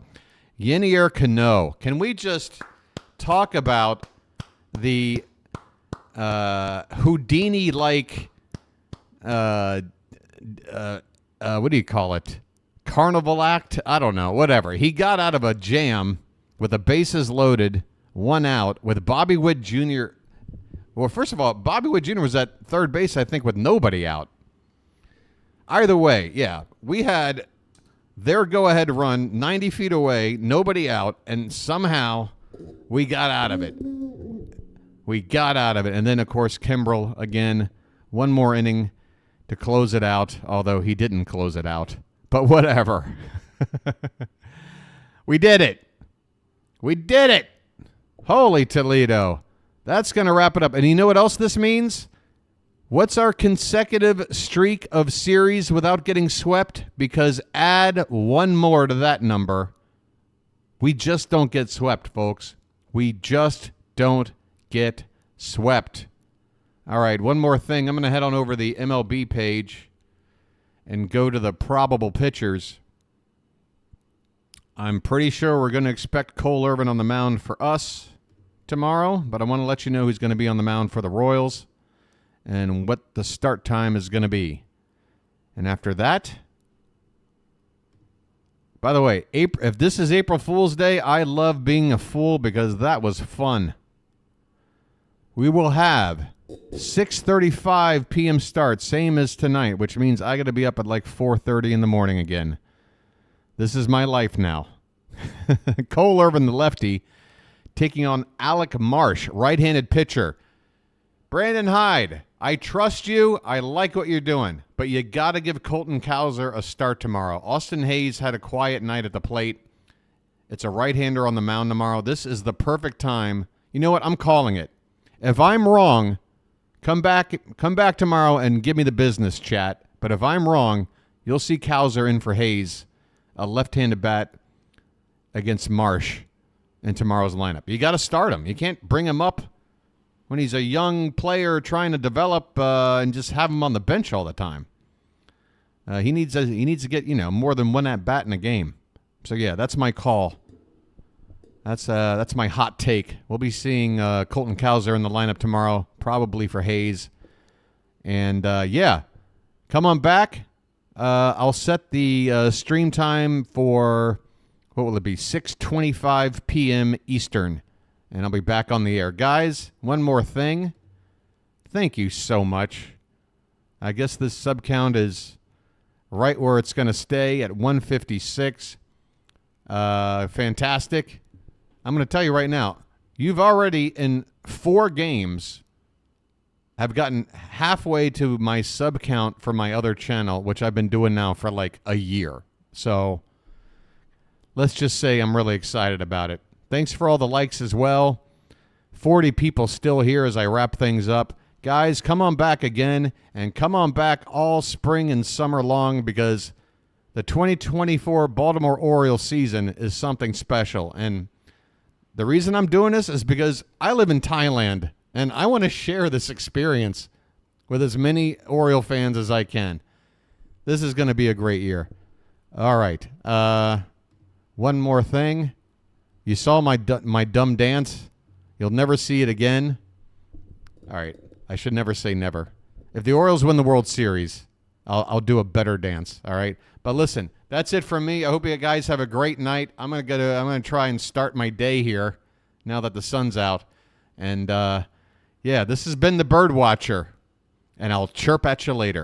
Yenier Cano. Can we just talk about the Houdini-like, what do you call it? Carnival act? I don't know. Whatever. He got out of a jam with the bases loaded, 1 out, with Bobby Witt Jr. Well, first of all, Bobby Witt Jr. was at third base, I think, with nobody out. Either way, yeah, we had their go-ahead run 90 feet away, nobody out, and somehow we got out of it. We got out of it. And then, of course, Kimbrell, again, 1 more inning to close it out, although he didn't close it out. But whatever. We did it. We did it. Holy Toledo. That's going to wrap it up. And you know what else this means? What's our consecutive streak of series without getting swept? Because add 1 more to that number. We just don't get swept, folks. We just don't get swept. All right, 1 more thing. I'm going to head on over the MLB page and go to the probable pitchers. I'm pretty sure we're going to expect Cole Irvin on the mound for us tomorrow, but I want to let you know who's going to be on the mound for the Royals and what the start time is going to be. And after that, by the way, if this is April Fool's Day, I love being a fool because that was fun. We will have 6:35 p.m. start, same as tonight, which means I got to be up at like 4:30 in the morning again. This is my life now. Cole Irvin, the lefty, taking on Alec Marsh, right-handed pitcher. Brandon Hyde, I trust you. I like what you're doing. But you got to give Colton Cowser a start tomorrow. Austin Hayes had a quiet night at the plate. It's a right-hander on the mound tomorrow. This is the perfect time. You know what? I'm calling it. If I'm wrong, come back tomorrow and give me the business, chat. But if I'm wrong, you'll see Cowser in for Hayes, a left-handed bat against Marsh in tomorrow's lineup. You got to start him. You can't bring him up when he's a young player trying to develop and just have him on the bench all the time. He needs to get more than 1 at bat in a game. So yeah, that's my call. That's my hot take. We'll be seeing Colton Cowser in the lineup tomorrow, probably for Hayes. And yeah, come on back. I'll set the stream time for, what will it be, 6:25 p.m. Eastern, and I'll be back on the air. Guys, one more thing. Thank you so much. I guess this sub count is right where it's going to stay at 156. Fantastic. I'm going to tell you right now, you've already, in 4 games, have gotten halfway to my sub count for my other channel, which I've been doing now for like a year. So let's just say I'm really excited about it. Thanks for all the likes as well. 40 people still here as I wrap things up. Guys, come on back again, and come on back all spring and summer long, because the 2024 Baltimore Orioles season is something special. And the reason I'm doing this is because I live in Thailand, and I want to share this experience with as many Oriole fans as I can. This is going to be a great year. All right. One more thing. You saw my dumb dance. You'll never see it again. All right. I should never say never. If the Orioles win the World Series, I'll do a better dance. All right. But listen, that's it from me. I hope you guys have a great night. I'm gonna try and start my day here now that the sun's out. And yeah, this has been the BirdWatcher, and I'll chirp at you later.